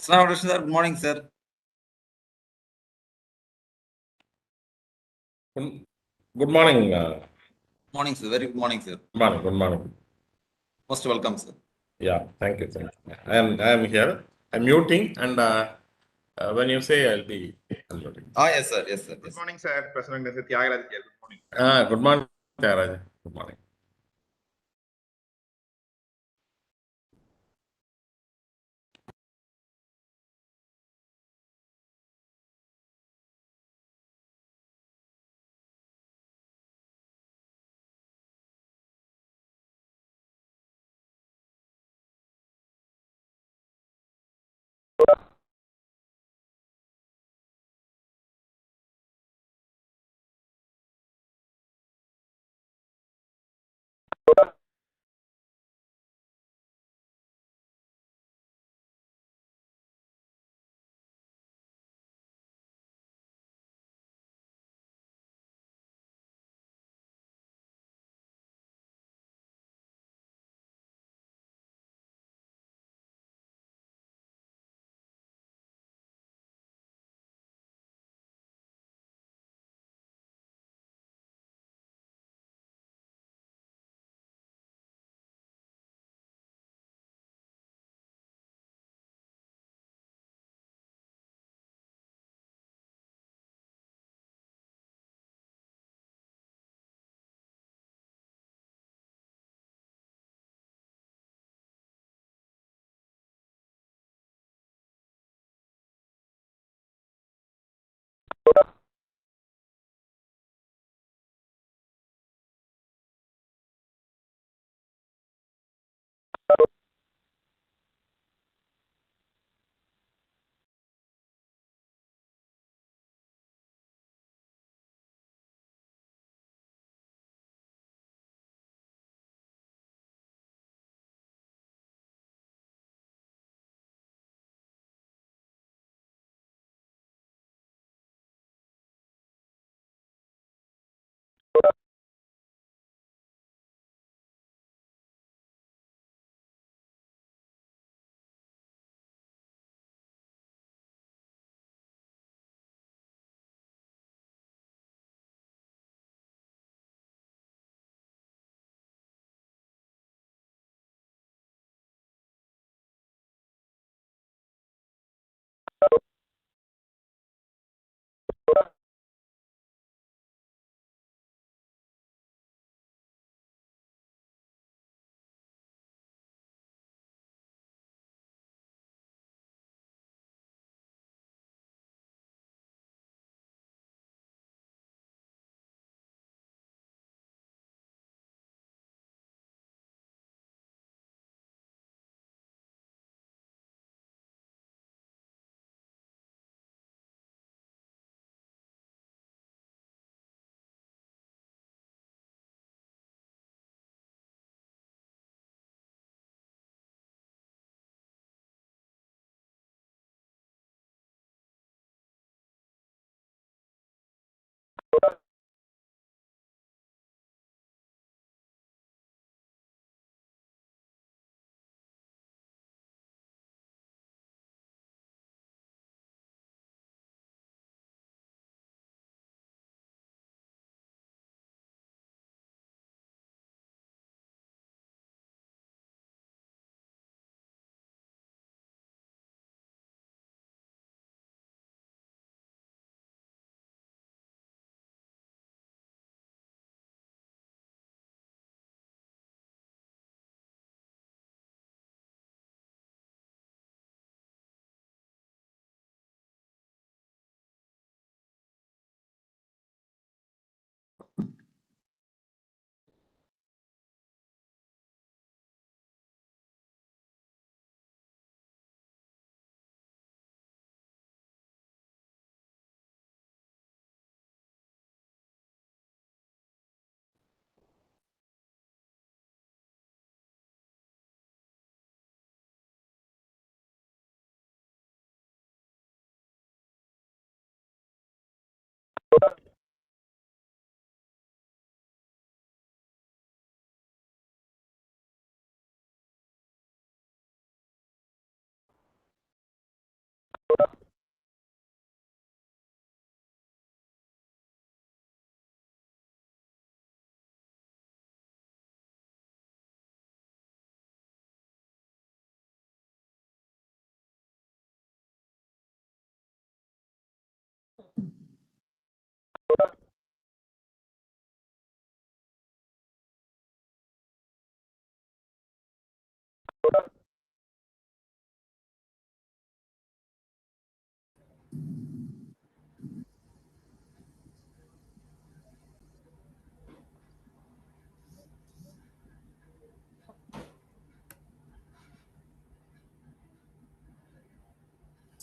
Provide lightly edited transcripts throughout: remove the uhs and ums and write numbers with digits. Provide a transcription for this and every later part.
Inauguration, sir. Good morning, sir. Good morning. Morning, sir. Very good morning, sir. Good morning. Good morning. Most welcome, sir. Yeah, thank you. Thank you. I am here. I'm muting, and when you say, I'll be unmuting. Yes, sir. Yes, sir. Good Yes. morning, sir. President Thiagaraj. Good morning. Good morning, Tyagaraja. Good morning.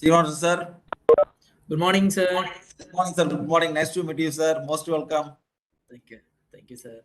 Srinivas sir. Good morning, sir. Good morning, sir. Good morning. Nice to meet you, sir. Most welcome. Thank you. Thank you, sir.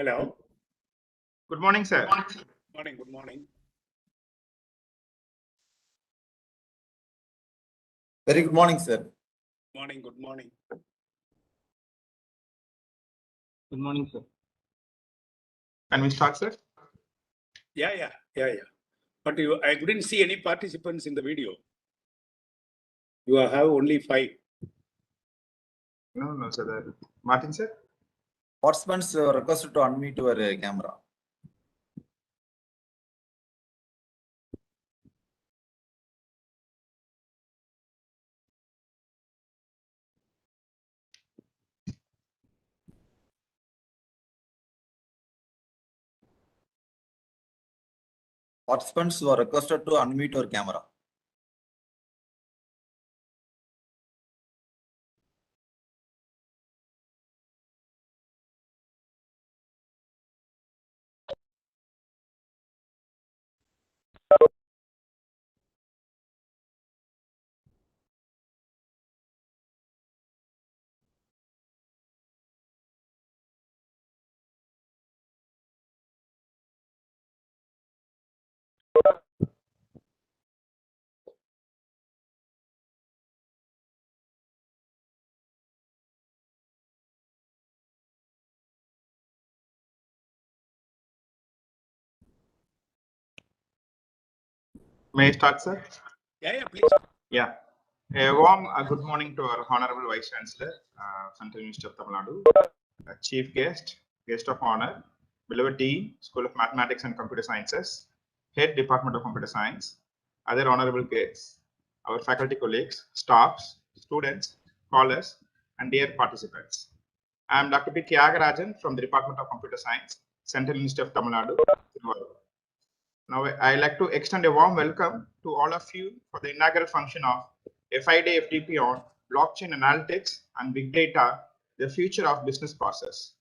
Hello. Good morning, sir. Morning. Good morning. Very good morning, sir. Morning. Good morning. Good morning, sir. Can we start, sir? Yeah. But I couldn't see any participants in the video. You have only 5. No, sir. Martin, sir? Participants are requested to unmute your camera. Participants who are requested to unmute your camera. May I start, sir? Yeah, please. Yeah. A warm good morning to our Honorable Vice Chancellor, Central University of Tamil Nadu, Chief Guest, Guest of Honor, beloved Dean, School of Mathematics and Computer Sciences, Head Department of Computer Science, other honorable guests, our faculty colleagues, staffs, students, scholars, and dear participants. I am Dr. P. Tyagarajan from the Department of Computer Science, Central University of Tamil Nadu, Thiruvarur. Now, I'd like to extend a warm welcome to all of you for the inaugural function of FID FDP on blockchain analytics and big data, the future of business process.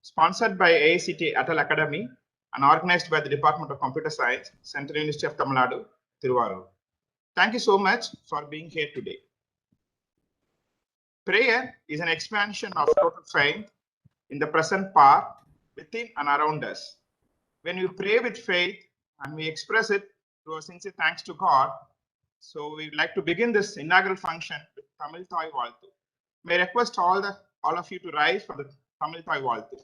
Sponsored by AICTE ATAL Academy and organized by the Department of Computer Science, Central University of Tamil Nadu, Thiruvarur. Thank you so much for being here today. Prayer is an expansion of total faith in the present part within and around us. When we pray with faith and we express it through our sincere thanks to God, so we'd like to begin this inaugural function with Tamil Thai Valthu. May I request all of you to rise for the Tamil Thai Valthu.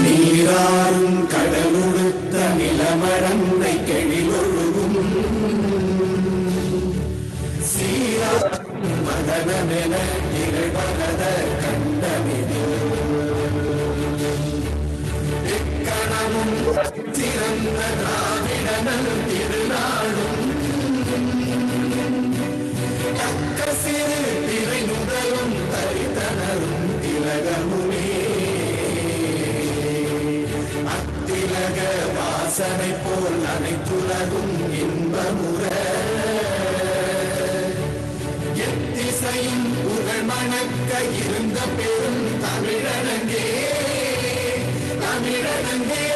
நீராறும் கடலுடுத்த நிலமடந்தை கெழிலொழுகும் சீராறும் மதனமென நிகழ்வகத கண்டமிதில் எக்கணமும் சிறந்த திராவிடனல் திருநாளும் தக்க சிறு திரை நுதலும் தரித்தனரும் திலகமுமே அத்திலக வாசனை போல் அனைத்துலகும் இன்பமுற எத்திசையும் புகழ் மணக்க இருந்த பெரும் தமிழனங்கே தமிழனங்கே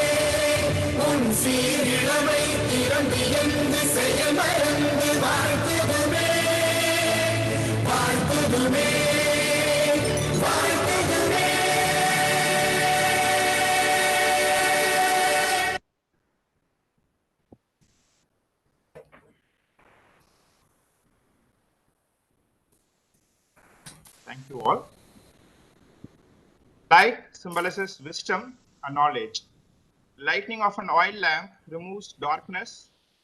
உன் சீரிழமை திறந்து என்று செயல் மறந்து வாழ்த்துதுமே வாழ்த்துதுமே வாழ்த்துதுமே. Thank you all. Light symbolizes wisdom and knowledge. Lightning of an oil lamp removes darkness,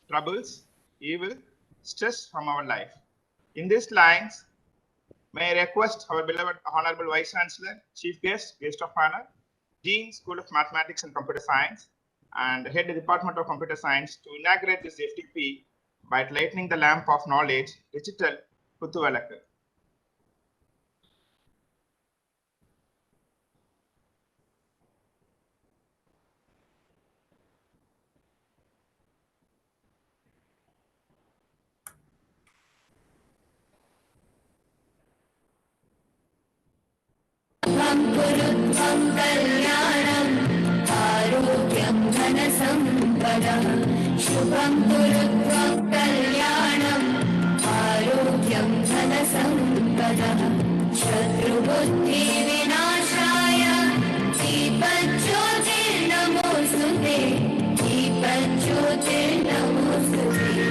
troubles, evil, stress from our life. In these lines, may I request our beloved Honorable Vice Chancellor, Chief Guest, Guest of Honor, Dean, School of Mathematics and Computer Science, and Head Department of Computer Science to inaugurate this FDP by lighting the lamp of knowledge, digital Kuthuvalakku. குருத்வம் கல்யாணம் ஆரோக்கியம் தனசம்பதம் சுபம் குருத்வம் கல்யாணம் ஆரோக்கியம் தனசம்பதம் சத்ருபுத்தி விநாசாய தீபஜ்யோதிர் நமோஸ்துதே தீபஜ்யோதிர் நமோஸ்துதே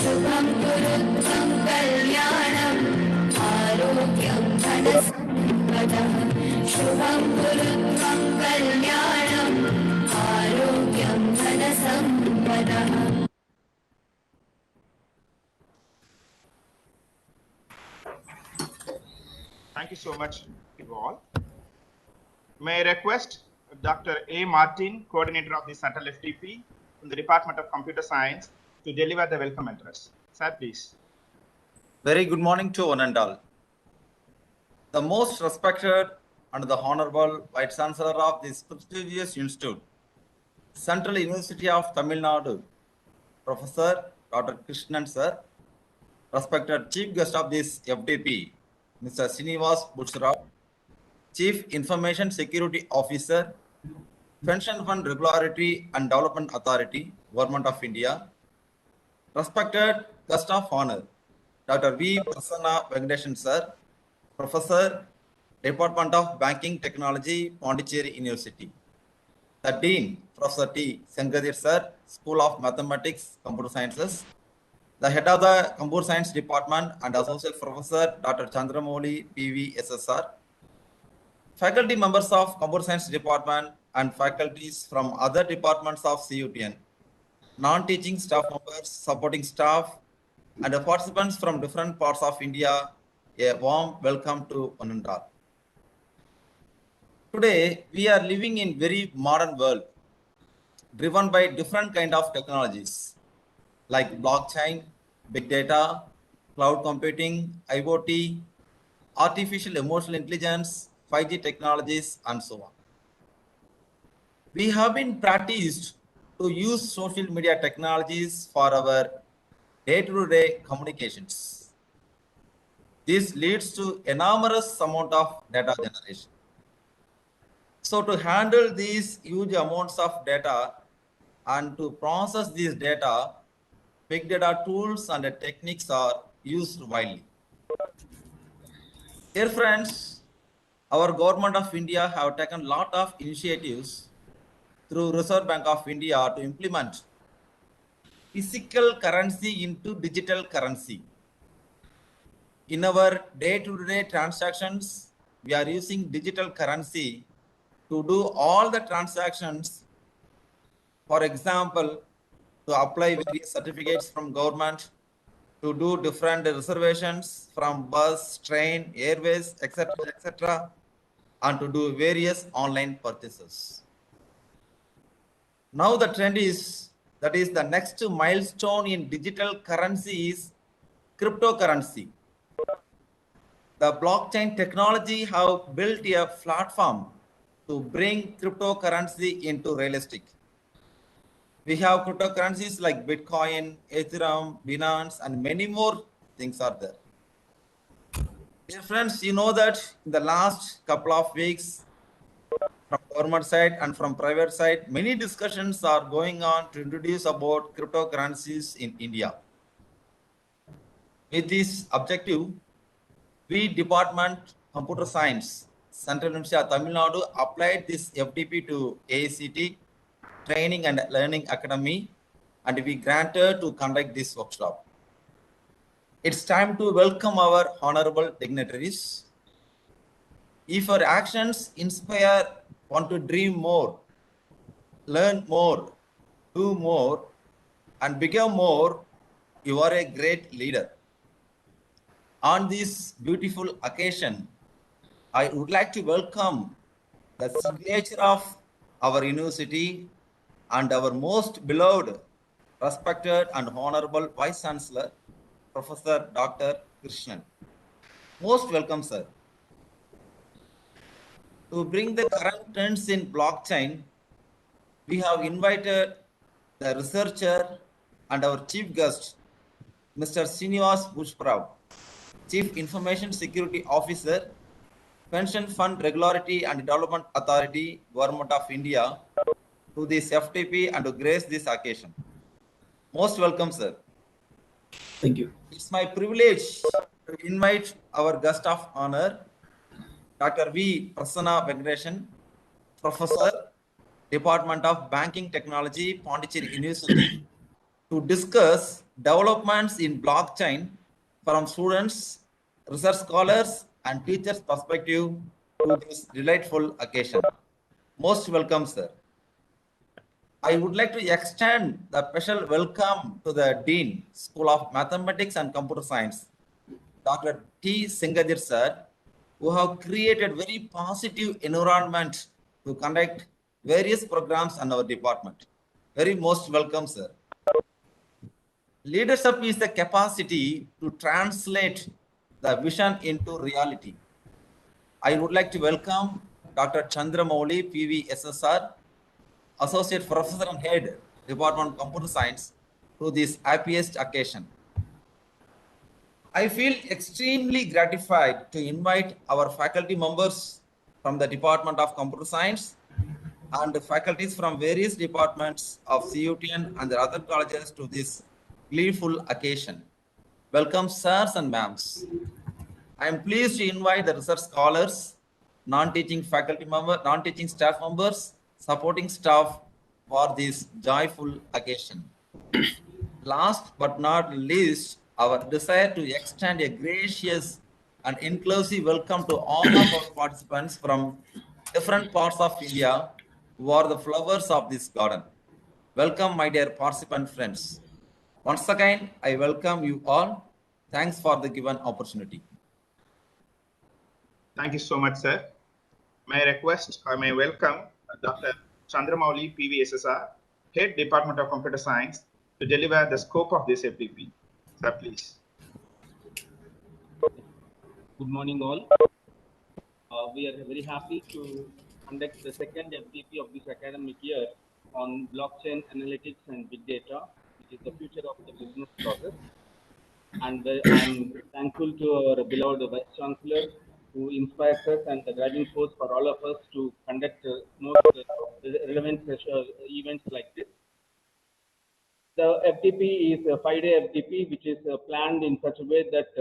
சுபம் குருத்வம் கல்யாணம் ஆரோக்கியம் தனசம்பதம் शुभं गुरुत्वं कल्याणं आरोग्यं धनसम्पदः. Thank you so much, you all. May I request Dr.A.Martin, coordinator of the ATAL FDP from the Department of Computer Science, to deliver the welcome address. Sir, please. Very good morning to one and all. The most respected and the Honorable Vice Chancellor of this prestigious institute, Central University of Tamil Nadu, Professor Dr. Krishnan Sir, respected Chief Guest of this FDP, Mr. Srinivas Bhoosarapu, Chief Information Security Officer, Pension Fund Regulatory and Development Authority, Government of India, respected guest of honor, Dr. V. Prasanna Venkatesan Sir, Professor, Department of Banking Technology, Pondicherry University. The Dean, Professor T. Sengadir Sir, School of Mathematics, Computer Sciences. The head of the Computer Science Department and Associate Professor, Dr. Chandramouli P.V. SSR. Faculty members of Computer Science Department and faculties from other departments of CUTN, non-teaching staff members, supporting staff, and the participants from different parts of India, a warm welcome to one and all. Today, we are living in very modern world, driven by different kind of technologies like blockchain, big data, cloud computing, IoT, artificial emotional intelligence, 5G technologies, and so on. We have been practiced to use social media technologies for our day-to-day communications. This leads to enormous amount of data generation. So to handle these huge amounts of data and to process these data, big data tools and techniques are used widely. Dear friends, our government of India have taken a lot of initiatives through Reserve Bank of India to implement physical currency into digital currency. In our day-to-day transactions, we are using digital currency to do all the transactions. For example, to apply various certificates from government, to do different reservations from bus, train, airways, etc., and to do various online purchases. Now the trend is, that is the next milestone in digital currency is cryptocurrency. The blockchain technology have built a platform to bring cryptocurrency into realistic. We have cryptocurrencies like Bitcoin, Ethereum, Binance, and many more things are there. Dear friends, you know that in the last couple of weeks, from government side and from private side, many discussions are going on to introduce about cryptocurrencies in India. With this objective, we Department Computer Science, Central University of Tamil Nadu applied this FDP to AICTE, Training and Learning Academy, and we granted to conduct this workshop. It's time to welcome our honorable dignitaries. If our actions inspire one to dream more, learn more, do more, and become more, you are a great leader. On this beautiful occasion, I would like to welcome the signature of our university and our most beloved, respected and honorable Vice Chancellor, Professor Dr. Krishnan. Most welcome, sir. To bring the current trends in blockchain, we have invited the researcher and our chief guest, Mr.Srinivas Bhoosarapu, Chief Information Security Officer, Pension Fund Regulatory and Development Authority, Government of India, to this FTP and to grace this occasion. Most welcome, sir. Thank you. It's my privilege to invite our guest of honor, Dr. V. Prasanna Venkatesan, Professor, Department of Banking Technology, Pondicherry University, to discuss developments in blockchain from students, research scholars, and teachers' perspective to this delightful occasion. Most welcome, sir. I would like to extend the special welcome to the Dean, School of Mathematics and Computer Science, Dr. T. Sengadir sir, who have created very positive environment to conduct various programs in our department. Very most welcome, sir. Leadership is the capacity to translate the vision into reality. I would like to welcome Dr. Chandramouli P.V. SSR, Associate Professor and Head, Department of Computer Science, to this happiest occasion. I feel extremely gratified to invite our faculty members from the Department of Computer Science and faculties from various departments of CUTN and the other colleges to this gleeful occasion. Welcome, sirs and ma'ams. I am pleased to invite the research scholars, non-teaching faculty members, non-teaching staff members, supporting staff for this joyful occasion. Last but not least, our desire to extend a gracious and inclusive welcome to all of our participants from different parts of India who are the flowers of this garden. Welcome, my dear participant friends. Once again, I welcome you all. Thanks for the given opportunity. Thank you so much, sir. May I request or may I welcome Dr. Chandramouli PVSSR, Head Department of Computer Science, to deliver the scope of this FDP. Sir, please. Good morning, all. We are very happy to conduct the second FDP of this academic year on blockchain analytics and big data, which is the future of the business process. And I'm thankful to our beloved Vice Chancellor who inspires us and the driving force for all of us to conduct most relevant events like this. The FDP is a 5-day FDP, which is planned in such a way that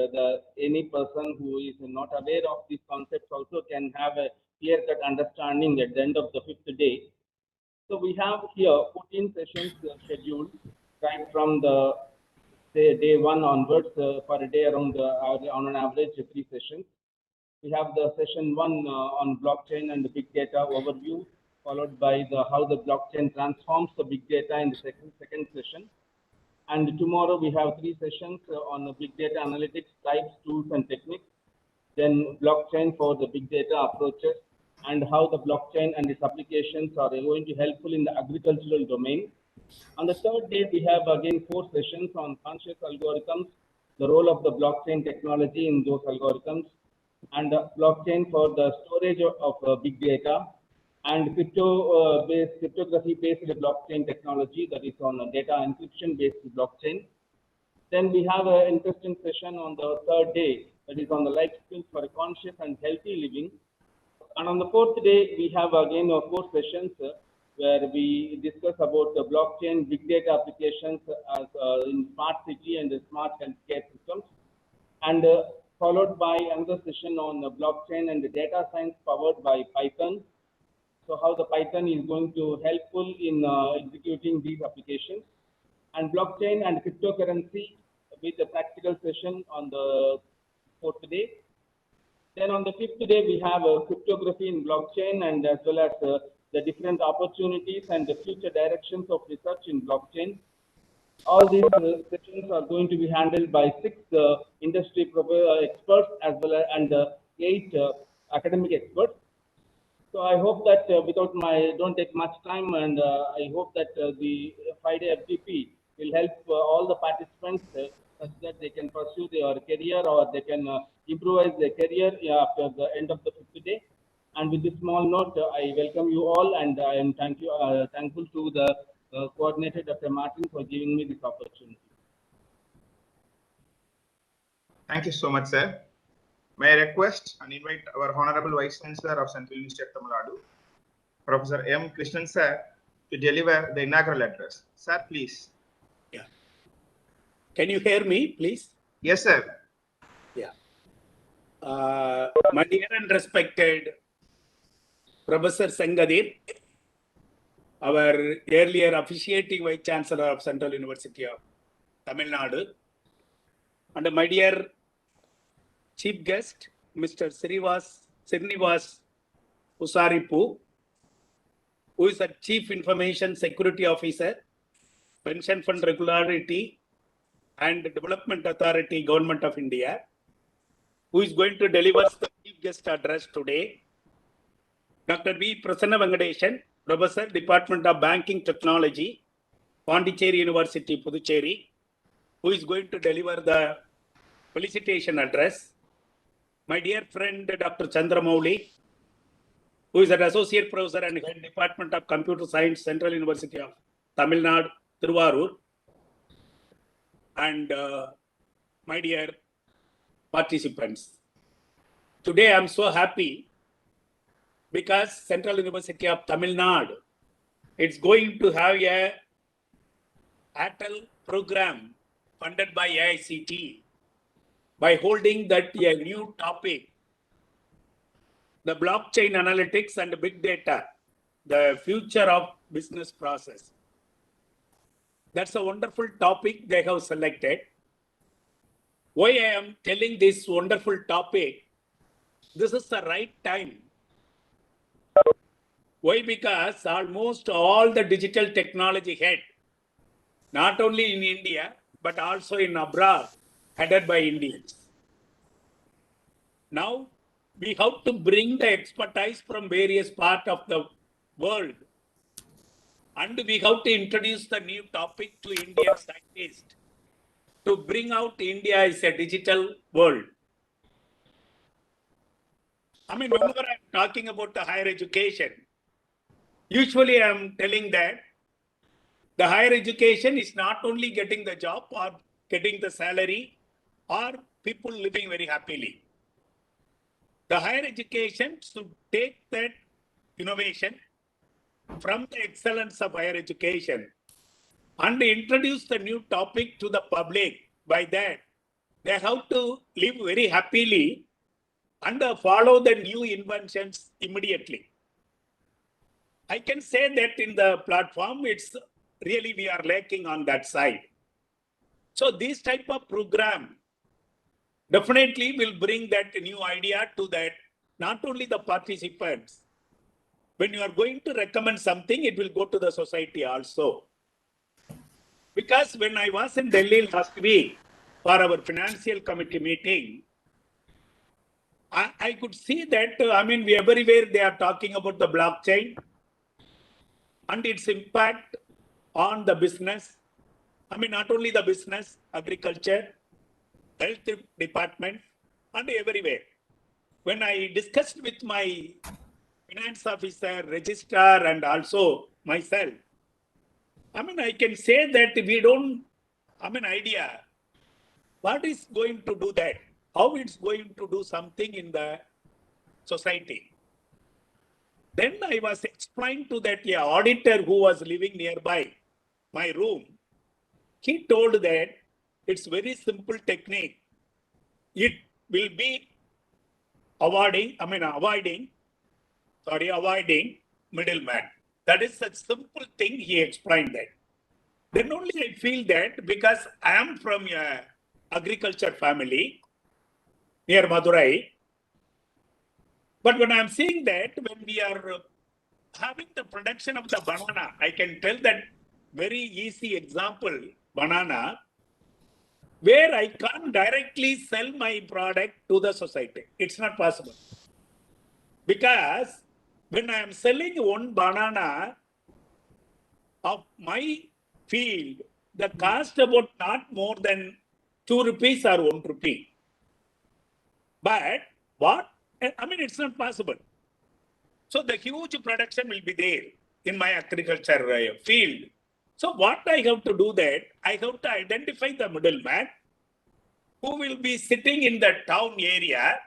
any person who is not aware of these concepts also can have a clear-cut understanding at the end of the 5th day. So we have here 14 sessions scheduled right from the day 1 onwards for a day around on an average 3 sessions. We have the session 1 on blockchain and the big data overview, followed by how the blockchain transforms the big data in the second session. And tomorrow we have 3 sessions on the big data analytics types, tools, and techniques. Then blockchain for the big data approaches and how the blockchain and its applications are going to be helpful in the agricultural domain. On the third day, we have again 4 sessions on conscious algorithms, the role of the blockchain technology in those algorithms, and blockchain for the storage of big data, and cryptography-based blockchain technology, that is on data encryption-based blockchain. Then we have an interesting session on the third day, that is on the life skills for a conscious and healthy living. And on the 4th day, we have again 4 sessions where we discuss about the blockchain big data applications as in smart city and the smart healthcare systems, and followed by another session on the blockchain and the data science powered by Python. So how the Python is going to helpful in executing these applications, and blockchain and cryptocurrency with a practical session on the 4th day. Then on the 5th day, we have cryptography in blockchain, and as well as the different opportunities and the future directions of research in blockchain. All these sessions are going to be handled by 6 industry experts as well as and 8 academic experts. So I hope that don't take much time, and I hope that the 5-day FDP will help all the participants such that they can pursue their career or they can improvise their career after the end of the 5th day. And with this small note, I welcome you all, and I am thankful to the coordinator, Dr.A.Martin, for giving me this opportunity. Thank you so much, sir. May I request and invite our Honorable Vice Chancellor of Central University of Tamil Nadu, Professor M. Krishnan, sir, to deliver the inaugural address. Sir, please. Yeah. Can you hear me, please? Yes, sir. Yeah. My dear and respected Professor Sengadir, our earlier officiating Vice Chancellor of Central University of Tamil Nadu, and my dear Chief Guest, Mr.Srinivas Bhoosarapu, who is the Chief Information Security Officer, Pension Fund Regularity and Development Authority, Government of India, who is going to deliver the Chief Guest address today. Dr. V. Prasanna Venkateshan, Professor, Department of Banking Technology, Pondicherry University, Puducherry, who is going to deliver the felicitation address. My dear friend, Dr. Chandramouli, who is an Associate Professor and Head Department of Computer Science, Central University of Tamil Nadu, Thiruvarur. And my dear participants, today I am so happy because Central University of Tamil Nadu it's going to have a ATAL program funded by AICTE by holding that a new topic, the blockchain analytics and big data, the future of business process. That's a wonderful topic they have selected. Why I am telling this wonderful topic, this is the right time. Why? Because almost all the digital technology head, not only in India, but also in abroad, headed by Indians. Now, we have to bring the expertise from various parts of the world. And we have to introduce the new topic to Indian scientists to bring out India as a digital world. I mean, whenever I'm talking about the higher education, usually I'm telling that the higher education is not only getting the job or getting the salary or people living very happily. The higher education should take that innovation from the excellence of higher education and introduce the new topic to the public. By that, they have to live very happily and follow the new inventions immediately. I can say that in the platform, it's really we are lacking on that side. So this type of program definitely will bring that new idea to that, not only the participants. When you are going to recommend something, it will go to the society also. Because when I was in Delhi last week for our financial committee meeting, I could see that, I mean, everywhere they are talking about the blockchain and its impact on the business. I mean, not only the business, agriculture, health department, and everywhere. When I discussed with my finance officer, registrar, and also myself, I mean, I can say that we don't have an idea what is going to do that, how it's going to do something in the society. Then I was explained to that auditor who was living nearby my room. He told that it's very simple technique. It will be avoiding middleman. That is a simple thing. He explained that. Then only I feel that because I am from a agriculture family near Madurai. But when I'm seeing that, when we are having the production of the banana, I can tell that very easy example, banana, where I can't directly sell my product to the society. It's not possible. Because when I am selling one banana of my field, the cost about not more than 2 rupees or 1 rupee. But what? I mean, it's not possible. So the huge production will be there in my agriculture field. So what I have to do that, I have to identify the middleman who will be sitting in the town area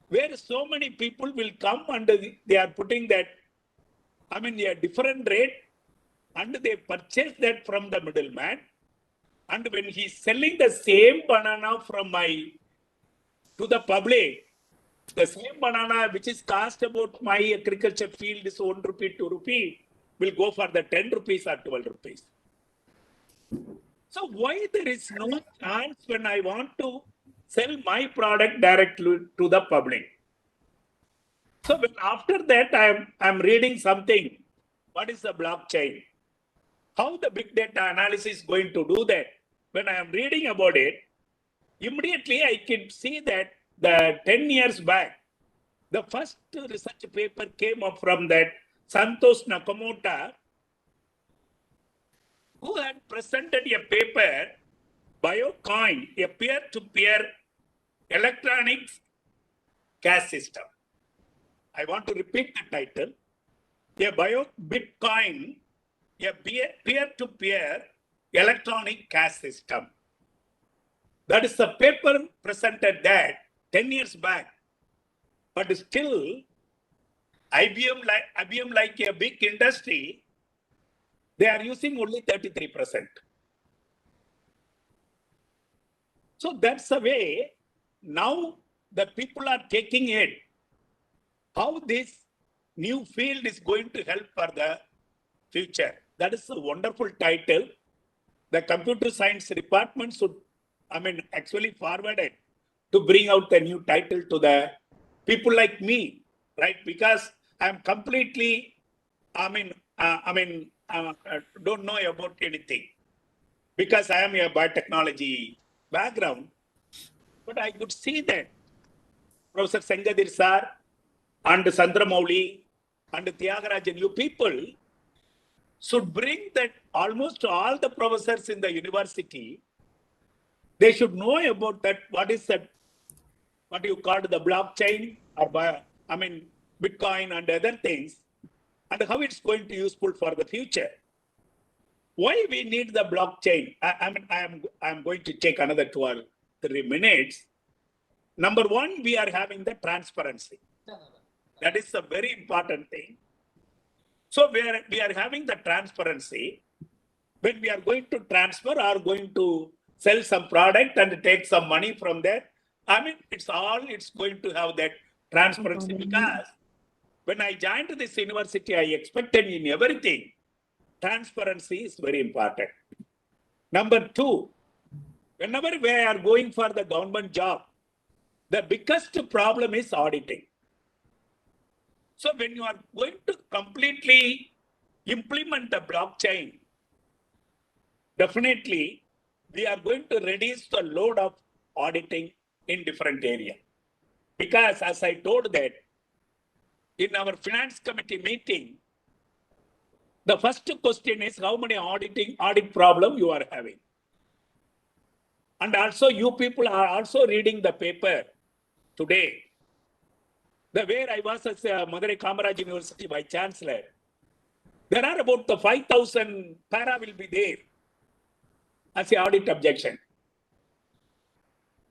where so many people will come and they are putting that, I mean, a different rate and they purchase that from the middleman. And when he's selling the same banana from to the public, the same banana which is cost about my agriculture field is 1 rupee, 2 rupee, will go for the 10 rupees or 12 rupees. So why there is no chance when I want to sell my product directly to the public? So when after that I'm reading something, what is the blockchain? How the big data analysis is going to do that? When I am reading about it, immediately I can see that the 10 years back, the first research paper came up from that Santosh Nakamoto, who had presented a paper, Biocoin, a peer-to-peer electronic cash system. I want to repeat the title. Bitcoin, a peer-to-peer electronic cash system. That is the paper presented that 10 years back. But still, IBM like a big industry, They are using only 33%. So that's the way now the people are taking it. How this new field is going to help for the future. That is a wonderful title. The computer science department should, actually forward it to bring out a new title to the people like me, right? Because I'm completely, don't know about anything because I am a biotechnology background, but I could see that Professor Sengadir sir and Sandramouli and Tyagarajan, you people should bring that almost all the professors in the university, they should know about that, what is that, what you call the blockchain or Bitcoin and other things, and how it's going to be useful for the future. Why we need the blockchain? I'm going to take another 3 minutes. Number one, we are having the transparency. That is a very important thing. So we are having the transparency when we are going to transfer or going to sell some product and take some money from there. It's going to have that transparency because when I joined this university, I expected in everything, transparency is very important. Number two, whenever we are going for the government job, the biggest problem is auditing. So when you are going to completely implement the blockchain, definitely we are going to reduce the load of auditing in different areas. Because as I told that, in our finance committee meeting, the first question is how many audit problem you are having. And also you people are also reading the paper today. Where I was as Madurai Kamaraj University Vice Chancellor, there are about the 5,000 para will be there as an audit objection.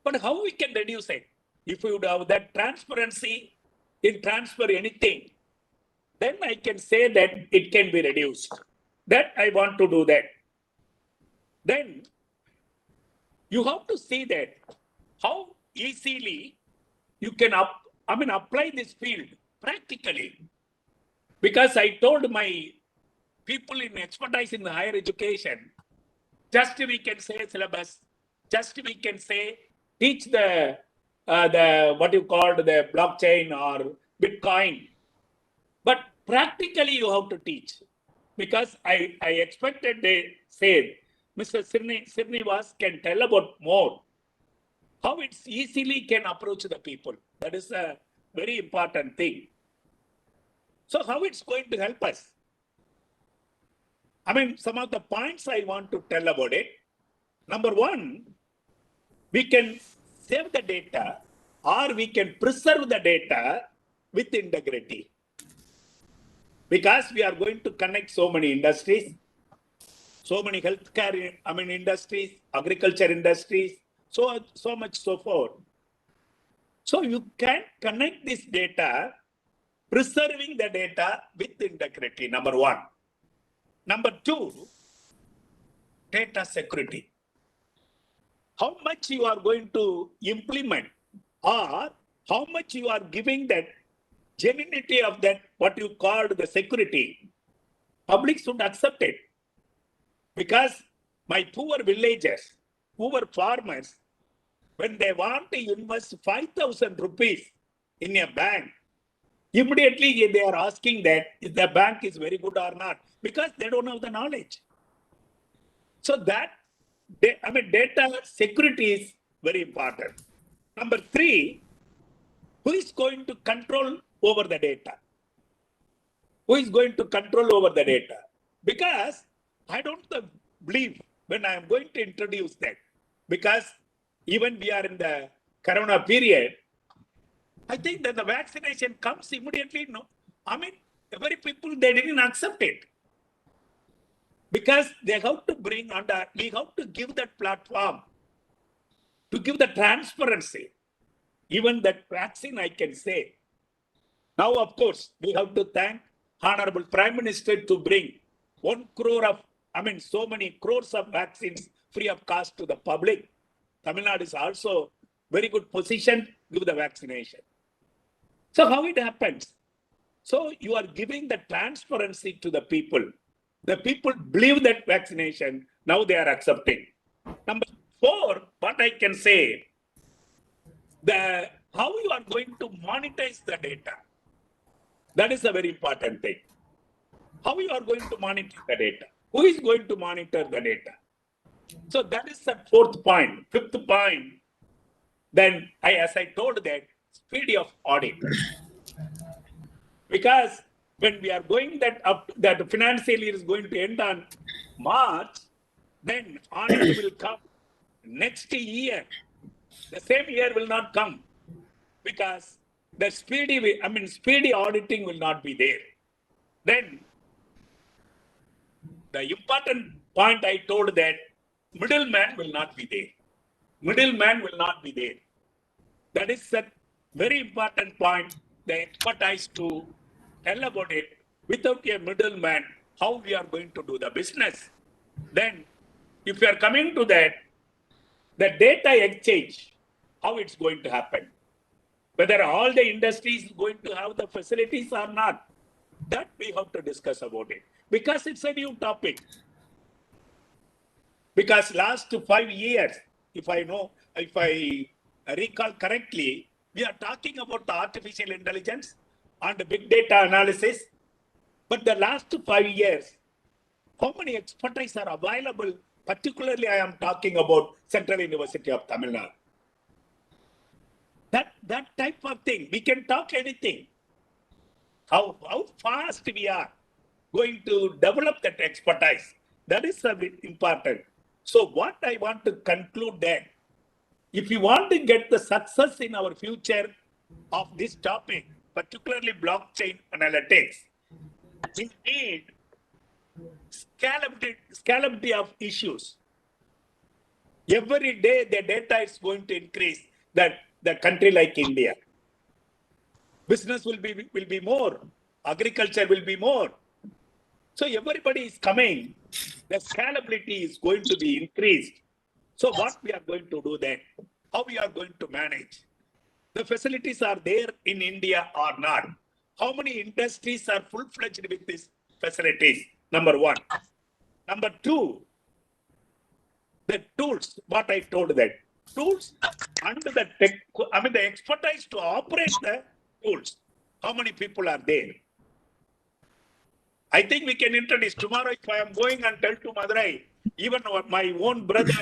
But how we can reduce it? If we would have that transparency in transfer anything, then I can say that it can be reduced. That I want to do that. Then you have to see that how easily you can apply this field practically. Because I told my people in expertise in the higher education, just we can say syllabus, just we can say teach the what you called the blockchain or Bitcoin. But practically you have to teach. Because I expected they said, Mr. Srinivas can tell about more, how it's easily can approach the people. That is a very important thing. So how it's going to help us? Some of the points I want to tell about it. Number one, we can save the data or we can preserve the data with integrity. Because we are going to connect so many industries, so many healthcare industries, agriculture industries, so much so forth. So you can connect this data, preserving the data with integrity, number one. Number two, data security. How much you are going to implement or how much you are giving that genuinity of that, what you called the security, public should accept it. Because my poor villagers, poor farmers, when they want to invest 5,000 rupees in a bank, immediately they are asking that if the bank is very good or not, because they don't have the knowledge. So that, data security is very important. Number three, who is going to control over the data? Who is going to control over the data? Because I don't believe when I am going to introduce that, because even we are in the corona period, I think that the vaccination comes immediately. No, every people, they didn't accept it. Because they have to bring under, we have to give that platform, to give the transparency. Even that vaccine, I can say. Now, of course, we have to thank Honorable Prime Minister to bring 1 crore of, so many crores of vaccines free of cost to the public. Tamil Nadu is also very good position to give the vaccination. So how it happens? So you are giving the transparency to the people. The people believe that vaccination, now they are accepting. Number 4, what I can say, how you are going to monetize the data. That is a very important thing. How you are going to monitor the data? Who is going to monitor the data? So that is the 4th point. 5th point, then as I told that, speed of audit. Because when we are going that financial year is going to end on March, then audit will come next year. The same year will not come because the speedy auditing will not be there. Then the important point I told that middleman will not be there. Middleman will not be there. That is a very important point. The expertise to tell about it without a middleman, how we are going to do the business. Then, if you are coming to that, the data exchange, how it's going to happen. Whether all the industries going to have the facilities or not, that we have to discuss about it. Because it's a new topic. Because last 5 years, if I recall correctly, we are talking about the artificial intelligence and big data analysis. But the last 5 years, how many expertise are available? Particularly, I am talking about Central University of Tamil Nadu. That type of thing, we can talk anything. How fast we are going to develop that expertise, that is a bit important. So what I want to conclude that, if you want to get the success in our future of this topic, particularly blockchain analytics, we need scalability of issues. Every day the data is going to increase. That the country like India, business will be more, agriculture will be more. So everybody is coming. The scalability is going to be increased. So what we are going to do then? How we are going to manage? The facilities are there in India or not? How many industries are full-fledged with these facilities? Number 1. Number 2, the tools, what I told that. Tools and the expertise to operate the tools. How many people are there? I think we can introduce tomorrow. If I am going and tell to Madurai, even my own brother,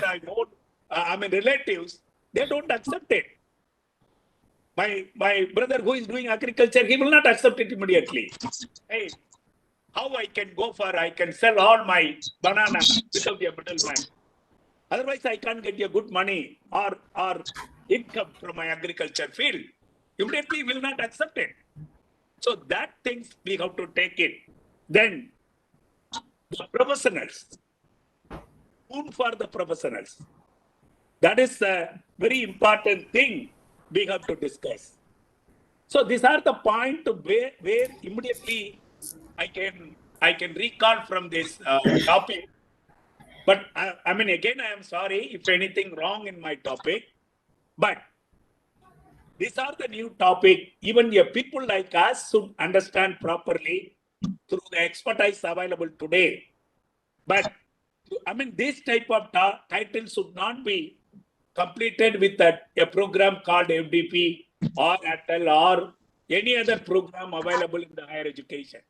relatives, they don't accept it. My brother who is doing agriculture, he will not accept it immediately. Hey, how I can sell all my banana without a middleman. Otherwise, I can't get a good money or income from my agriculture field. Immediately, will not accept it. So that things we have to take it. Then the professionals, room for the professionals. That is a very important thing we have to discuss. So these are the points where immediately I can recall from this topic. But again, I am sorry if anything wrong in my topic. But these are the new topic. Even people like us should understand properly through the expertise available today. But this type of title should not be completed with a program called FDP or ATAL or any other program available in the higher education.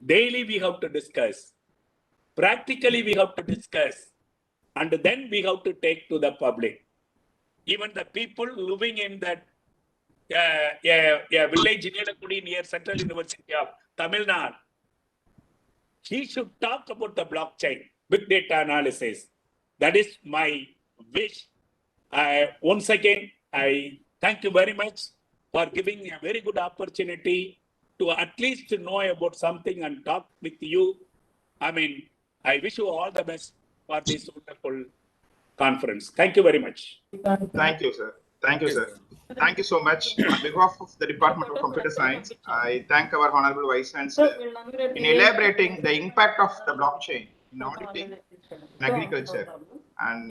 Daily we have to discuss. Practically we have to discuss. And then we have to take to the public. Even the people living in that village in Nadu near Central University of Tamil Nadu, he should talk about the blockchain, big data analysis. That is my wish. Once again, I thank you very much for giving me a very good opportunity to at least know about something and talk with you. I wish you all the best for this wonderful conference. Thank you very much. Thank you, sir. Thank you, sir. Thank you so much. On behalf of the Department of Computer Science, I thank our Honorable Vice Chancellor in elaborating the impact of the blockchain in auditing and agriculture. And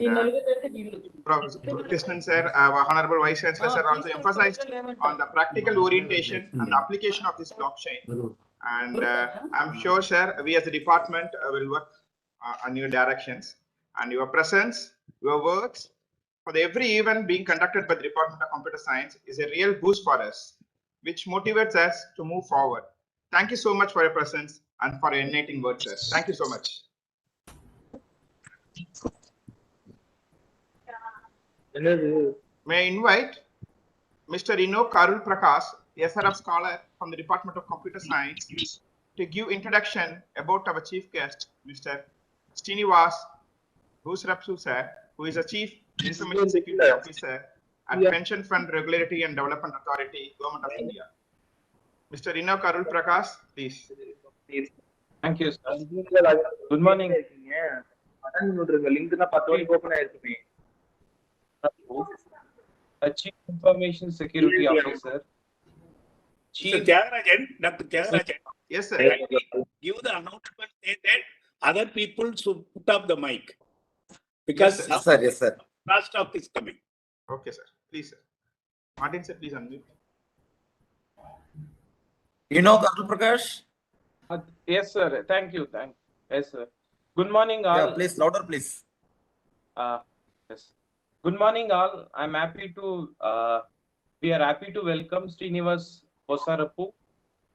Professor Krishnan sir, our Honorable Vice Chancellor sir also emphasized on the practical orientation and the application of this blockchain. And I'm sure, sir, we as a department will work on your directions and your presence, your words, for every event being conducted by the Department of Computer Science is a real boost for us, which motivates us to move forward. Thank you so much for your presence and for your enlightening words, sir. Thank you so much. May I invite Mr. Karul Prakash, SRF scholar from the Department of Computer Science, to give introduction about our chief guest, Mr. Srinivas Bhoosarapu, sir, who is a Chief Information Security Officer at Pension Fund Regulatory and Development Authority, Government of India. Mr. Karul Prakash, please. Thank you, sir. Good morning. A Chief Information Security Officer. Mr. Tyagarajan, Dr. Tyagarajan, Yes, sir. give the announcement say that other people should put up the mic. Because Yes, sir. Yes, sir. last talk is coming. Okay, sir. Please, sir. Martin, sir, please unmute. Karul Prakash? Yes, sir. Thank you. Yes, sir. Good morning, all. Yeah, please, louder, please. Yes. Good morning, all. I'm happy to. We are happy to welcome Srinivas Bhoosarapu,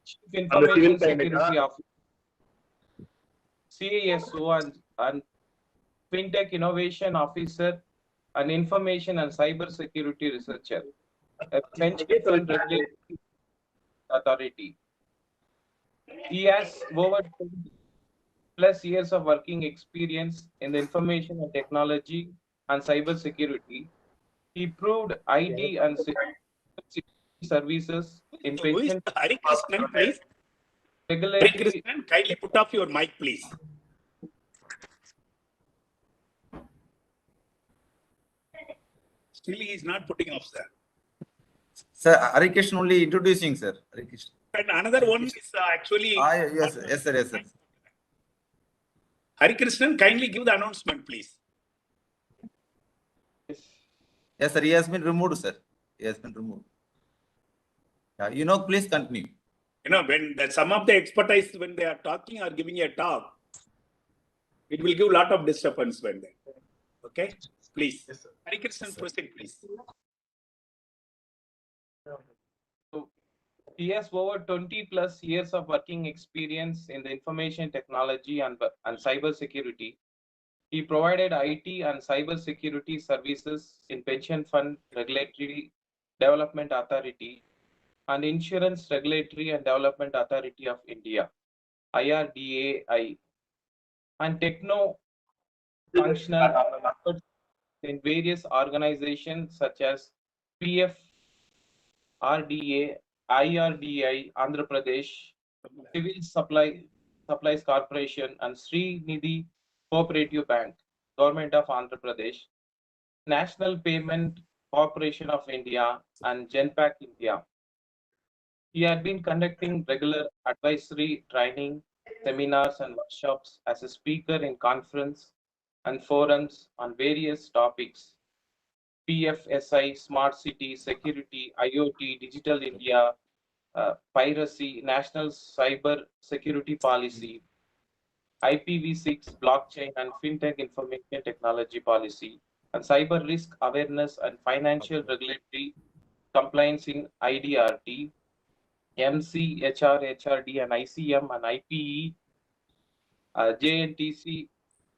Chief Information Security Officer, CISO and FinTech Innovation Officer, and Information and Cyber Security Researcher, a Pension Fund Regulatory Authority. He has over 20+ years of working experience in the information and technology and cyber security. He proved IT and security services in Who is pension Hari Krishnan, please? Hari regulatory. Krishnan, kindly put off your mic, please. Still, he is not putting off, sir. Sir, Hari Krishnan only introducing, sir. Hari Krishnan. And another one is actually. Yes, yes, sir. Yes, sir. Hari Krishnan, kindly give the announcement, please. Yes, sir. He has been removed, sir. He has been removed. Yeah, please continue. When some of the expertise, when they are talking or giving a talk, it will give a lot of disturbance when they. Okay, please. Yes, sir. Hari Krishnan, proceed, please. So he has over 20+ years of working experience in the information technology and cyber security. He provided IT and cyber security services in Pension Fund Regulatory Development Authority and Insurance Regulatory and Development Authority of India, IRDAI, and techno-functional efforts in various organizations such as PF, RDA, IRDI, Andhra Pradesh, Civil Supplies Corporation, and Srinidhi Cooperative Bank, Government of Andhra Pradesh, National Payment Corporation of India, and Genpact India. He had been conducting regular advisory training, seminars, and workshops as a speaker in conference and forums on various topics: PFSI, Smart City, Security, IoT, Digital India, Piracy, National Cyber Security Policy, IPv6, Blockchain, and FinTech Information Technology Policy, and Cyber Risk Awareness and Financial Regulatory Compliance in IDRT, MC, HR, HRD, and ICM, and IPE, JNTC,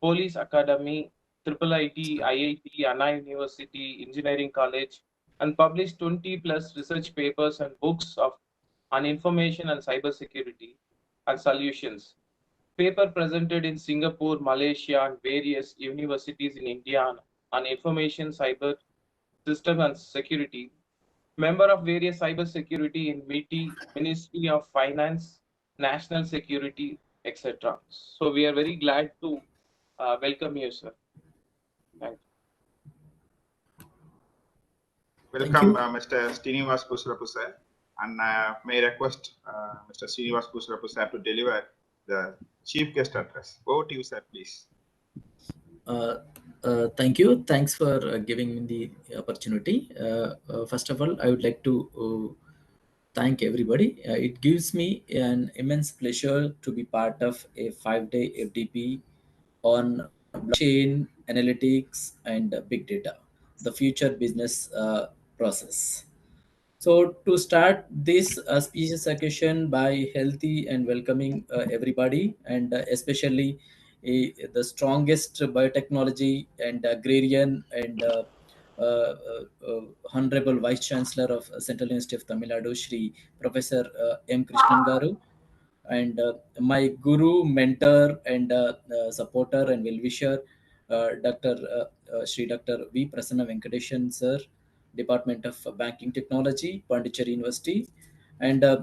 Police Academy, IIIT, IIT, Anna University, Engineering College, and published 20+ research papers and books on information and cyber security and solutions. Paper presented in Singapore, Malaysia, and various universities in India on information, cyber system, and security. Member of various cyber security in MITI, Ministry of Finance, National Security, etc. So we are very glad to welcome you, sir. Thank you. Welcome, Mr. Srinivas Bhoosarapu, sir. And may I request Mr. Srinivas Bhoosarapu, sir, to deliver the chief guest address. Over to you, sir, please. Thank you. Thanks for giving me the opportunity. First of all, I would like to thank everybody. It gives me an immense pleasure to be part of a 5-day FDP on blockchain, analytics, and big data, the future business process. So to start this species occasion by healthy and welcoming everybody, and especially the strongest biotechnology and agrarian and Honorable Vice Chancellor of Central University of Tamil Nadu, Shri Professor M. Krishnan Garu, and my guru, mentor, and supporter and well-wisher, Dr. V. Prasanna Venkateshan, sir, Department of Banking Technology, Pondicherry University, and I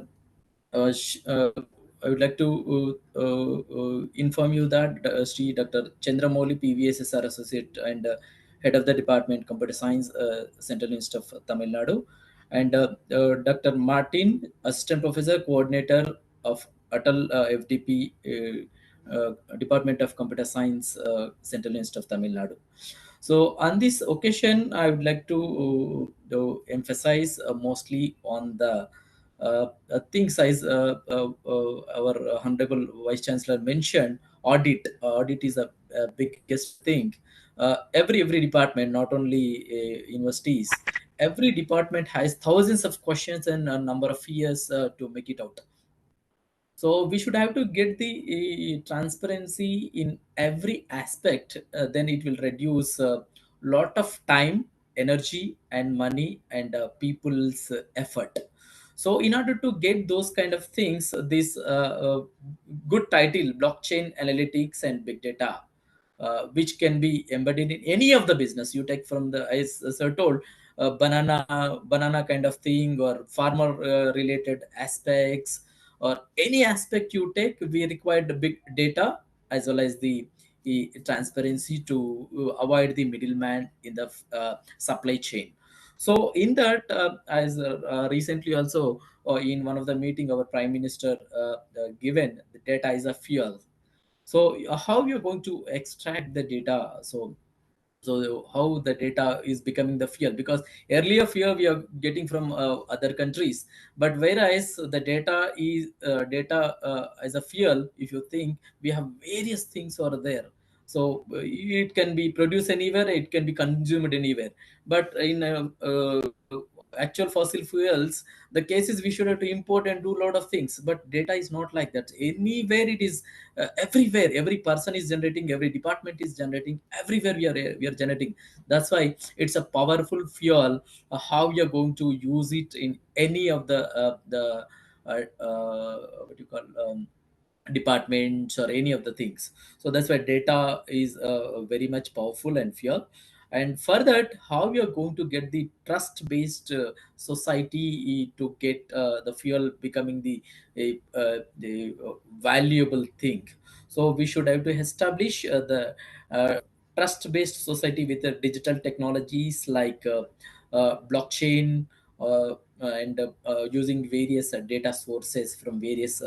would like to inform you that Sri Dr. Chandramouli PVSSR Associate and Head of the Department Computer Science, Central Institute of Tamil Nadu, and Dr. Martin, Assistant Professor, Coordinator of ATAL FDP, Department of Computer Science, Central Institute of Tamil Nadu. So on this occasion, I would like to emphasize mostly on the things as our Honorable Vice Chancellor mentioned. Audit is a biggest thing. Every department, not only universities, every department has thousands of questions and a number of years to make it out. So we should have to get the transparency in every aspect. Then it will reduce a lot of time, energy, and money, and people's effort. So in order to get those kind of things, this good title, blockchain analytics and big data, which can be embedded in any of the business you take from the, as sir told, banana kind of thing, or farmer related aspects, or any aspect you take, we require the big data as well as the transparency to avoid the middleman in the supply chain. So in that, as recently also in one of the meeting, our Prime Minister given the data is a fuel. So how you're going to extract the data? So how the data is becoming the fuel, because earlier fuel we are getting from other countries, but whereas the data is data as a fuel, if you think, we have various things over there. So it can be produced anywhere, it can be consumed anywhere, but in actual fossil fuels, the case is we should have to import and do a lot of things, but data is not like that. Anywhere it is, everywhere, every person is generating, every department is generating, everywhere we are generating. That's why it's a powerful fuel. How you're going to use it in any of the what do you call, departments or any of the things. So that's why data is very much powerful and fuel. And for that, how we are going to get the trust based society to get the fuel becoming the valuable thing. So we should have to establish the trust based society with the digital technologies like blockchain, and using various data sources from various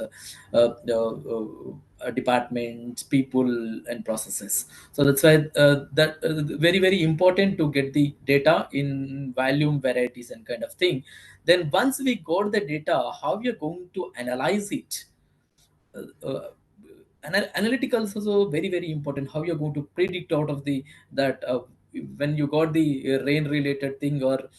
departments, people, and processes. So that's why that very important to get the data in volume, varieties, and kind of thing. Then once we got the data, how we are going to analyze it? Analytical is also very important. How you're going to predict out of the that when you got the rain related thing, or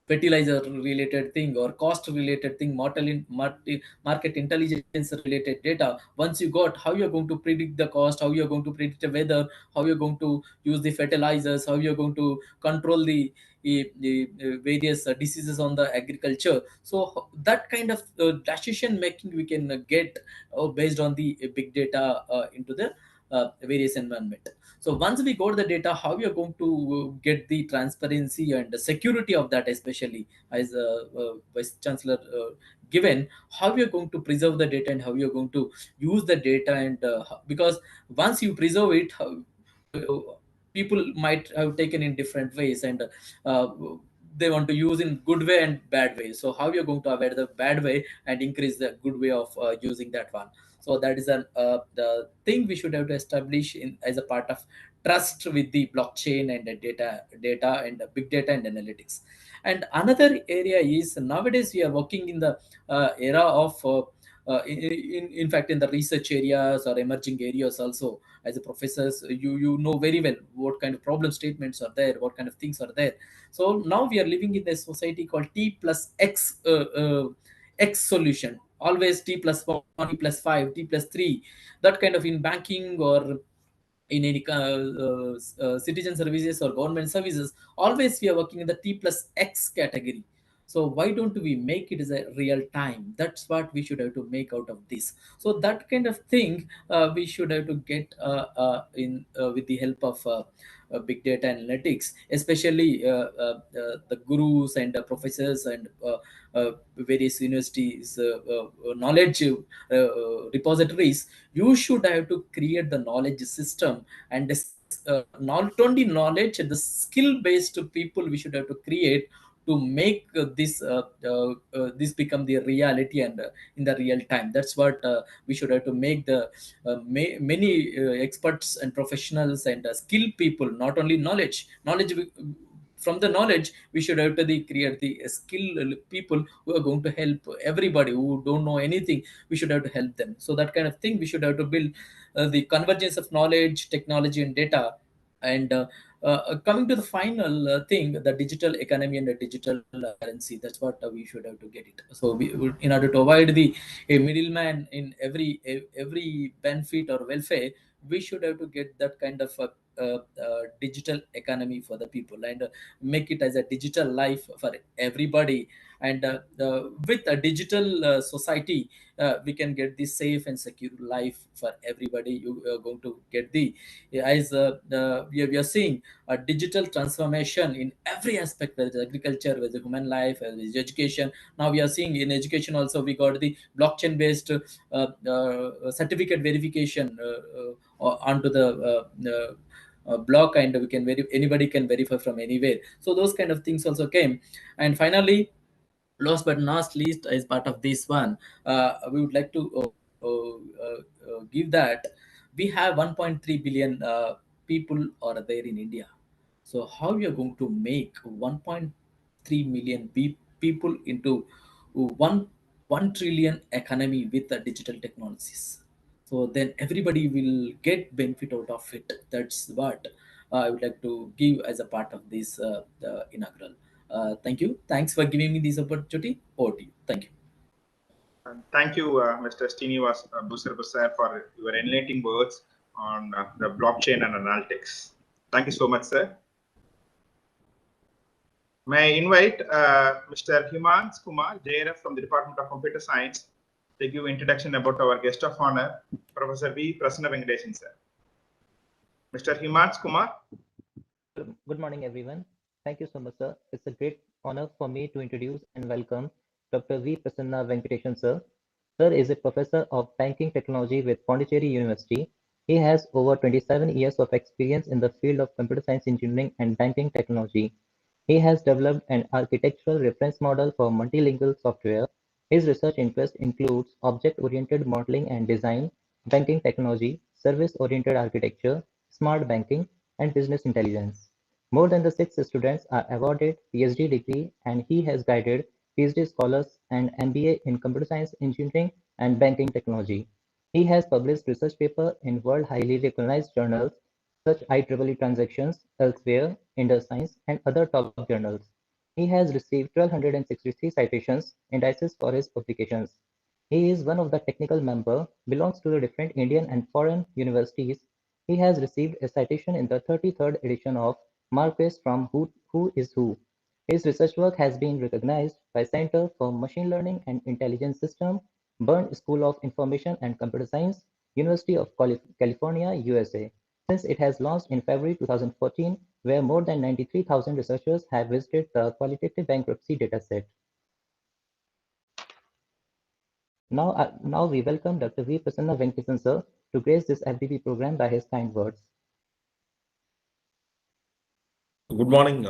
fertilizer related thing, or cost related thing, market intelligence related data. Once you got, how you're going to predict the cost, how you're going to predict the weather, how you're going to use the fertilizers, how you're going to control the various diseases on the agriculture. So that kind of decision making we can get based on the big data into the various environment. So once we got the data, how we are going to get the transparency and the security of that, especially as Vice Chancellor given, how we are going to preserve the data and how we are going to use the data, and because once you preserve it, people might have taken in different ways, and uh, they want to use in good way and bad way. So how you're going to avoid the bad way and increase the good way of using that one? So that is the thing we should have to establish in as a part of trust with the blockchain and the data and the big data and analytics. And another area is nowadays we are working in the era of in fact in the research areas or emerging areas also. As a professors, you know very well what kind of problem statements are there, what kind of things are there. So now we are living in a society called T plus X X solution. Always T plus 1, T plus 5, T plus 3. That kind of in banking or in any citizen services or government services, always we are working in the T plus X category. So why don't we make it as a real time? That's what we should have to make out of this. So that kind of thing we should have to get in with the help of big data analytics, especially the gurus and professors and various universities knowledge repositories. You should have to create the knowledge system and not only knowledge, the skill based people we should have to create to make this become the reality and in the real time. That's what we should have to make the many experts and professionals and skilled people, not only knowledge from the knowledge we should have to create the skill people who are going to help everybody who don't know anything. We should have to help them. So that kind of thing we should have to build the convergence of knowledge, technology and data. And coming to the final thing, the digital economy and the digital currency, that's what we should have to get it. So in order to avoid the a middleman in every benefit or welfare, we should have to get that kind of digital economy for the people and make it as a digital life for everybody. And with a digital society, we can get the safe and secure life for everybody. You are going to get the as we are seeing a digital transformation in every aspect, whether it's agriculture, whether it's human life, whether it's education. Now we are seeing in education also we got the blockchain based certificate verification onto the block, and we can anybody can verify from anywhere. So those kind of things also came. And finally, last but not least, as part of this one, we would like to give that we have 1.3 billion people are there in India. So how we are going to make 1.3 million people into 1 trillion economy with the digital technologies? So then everybody will get benefit out of it. That's what I would like to give as a part of this inaugural. Thank you. Thanks for giving me this opportunity. Over to you. Thank you. Thank you, Mr. Srinivas Bhoosarapu, sir, for your enlightening words on the blockchain and analytics. Thank you so much, sir. May I invite Mr. Himans Kumar, JRF from the Department of Computer Science, to give introduction about our guest of honor, Professor V. Prasanna Venkatesan, sir. Mr. Himans Kumar. Good morning, everyone. Thank you so much, sir. It's a great honor for me to introduce and welcome Dr. V. Prasanna Venkatesan, sir. Sir is a professor of banking technology with Pondicherry University. He has over 27 years of experience in the field of computer science engineering and banking technology. He has developed an architectural reference model for multilingual software. His research interest includes object-oriented modeling and design, banking technology, service-oriented architecture, smart banking, and business intelligence. More than 6 students are awarded Ph.D. degree, and he has guided Ph.D. scholars and MBA in computer science engineering and banking technology. He has published research papers in world highly recognized journals such IEEE Transactions, Elsewhere, Indus Science, and other top journals. He has received 1,263 citations indices for his publications. He is one of the technical member, belongs to the different Indian and foreign universities. He has received a citation in the 33rd edition of Marquess from Who is Who. His research work has been recognized by Center for Machine Learning and Intelligence System, Byrne School of Information and Computer Science, University of California, USA, since it has launched in February 2014, where more than 93,000 researchers have visited the qualitative bankruptcy dataset. Now we welcome Dr. V. Prasanna Venkatesan, sir, to grace this FDP program by his kind words. Good morning,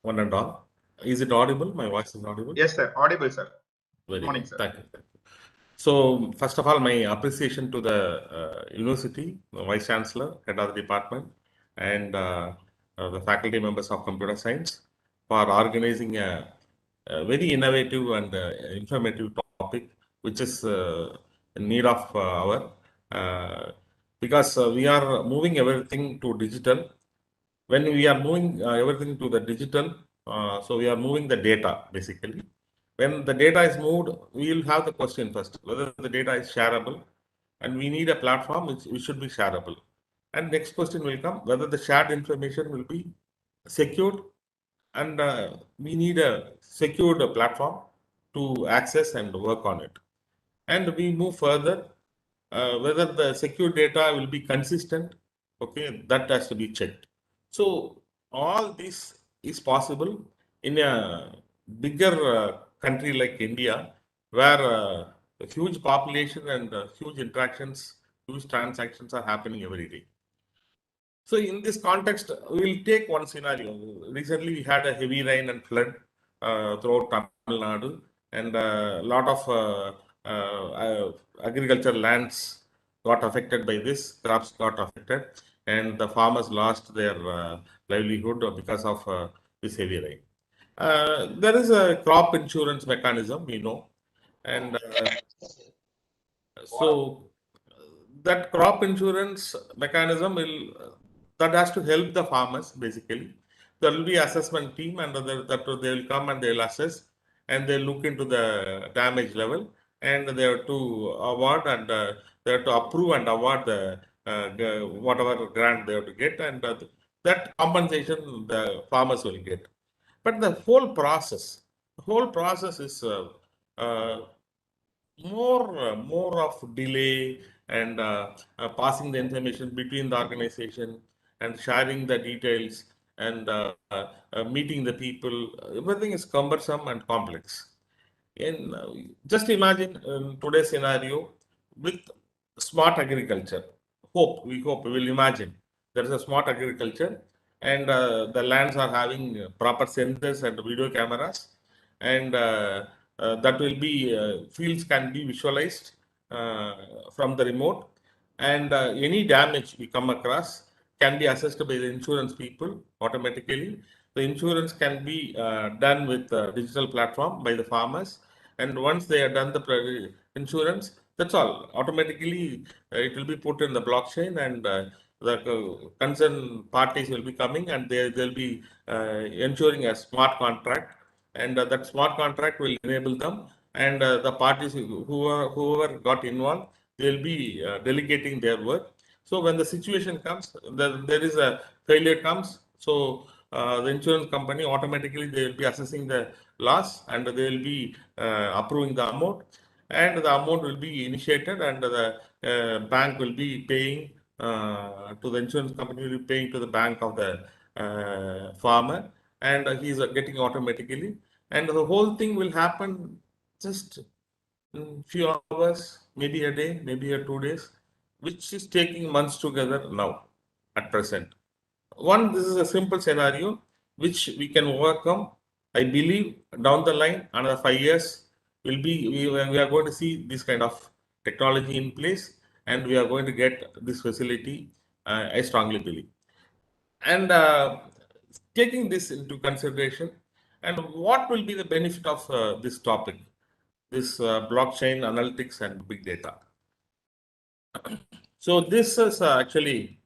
one and all. Is it audible? My voice is audible? Yes, sir. Audible, sir. Very Morning, good. sir. Thank you. So, first of all, my appreciation to the university, the Vice Chancellor, Head of the Department, and the faculty members of Computer Science for organizing a very innovative and informative topic, which is in need of our, because we are moving everything to digital. When we are moving everything to the digital, so we are moving the data basically. When the data is moved, we will have the question first, whether the data is shareable, and we need a platform which should be shareable. And next question will come, whether the shared information will be secured, and we need a secured platform to access and work on it. And we move further, whether the secure data will be consistent, okay, that has to be checked. So all this is possible in a bigger country like India, where a huge population and huge interactions, huge transactions are happening every day. So in this context, we'll take one scenario. Recently, we had a heavy rain and flood throughout Tamil Nadu, and a lot of agriculture lands got affected by this. Crops got affected, and the farmers lost their livelihood because of this heavy rain. There is a crop insurance mechanism, we know, and so that crop insurance mechanism will that has to help the farmers basically. There will be assessment team, and that they will come and they will assess, and they look into the damage level, and they have to award, and they have to approve and award the whatever grant they have to get, and that compensation the farmers will get. But the whole process is more of delay, and passing the information between the organization, and sharing the details, and meeting the people. Everything is cumbersome and complex. And just imagine today's scenario with smart agriculture. We hope, we will imagine there is a smart agriculture, and the lands are having proper sensors and video cameras, and that will be fields can be visualized from the remote, and any damage we come across can be assessed by the insurance people automatically. The insurance can be done with digital platform by the farmers, and once they have done the insurance, that's all. Automatically, it will be put in the blockchain, and the concerned parties will be coming, and they'll be ensuring a smart contract, and that smart contract will enable them, and the parties whoever got involved, they'll be delegating their work. So when the situation comes, there is a failure comes, so the insurance company automatically they will be assessing the loss, and they will be approving the amount, and the amount will be initiated, and the bank will be paying to the insurance company, will be paying to the bank of the farmer, and he's getting automatically, and the whole thing will happen just in few hours, maybe a day, maybe a 2 days, which is taking months together now at present. This is a simple scenario which we can overcome. I believe down the line, another 5 years, we are going to see this kind of technology in place, and we are going to get this facility. I strongly believe. And taking this into consideration, and what will be the benefit of this topic, this blockchain analytics and big data? So this is actually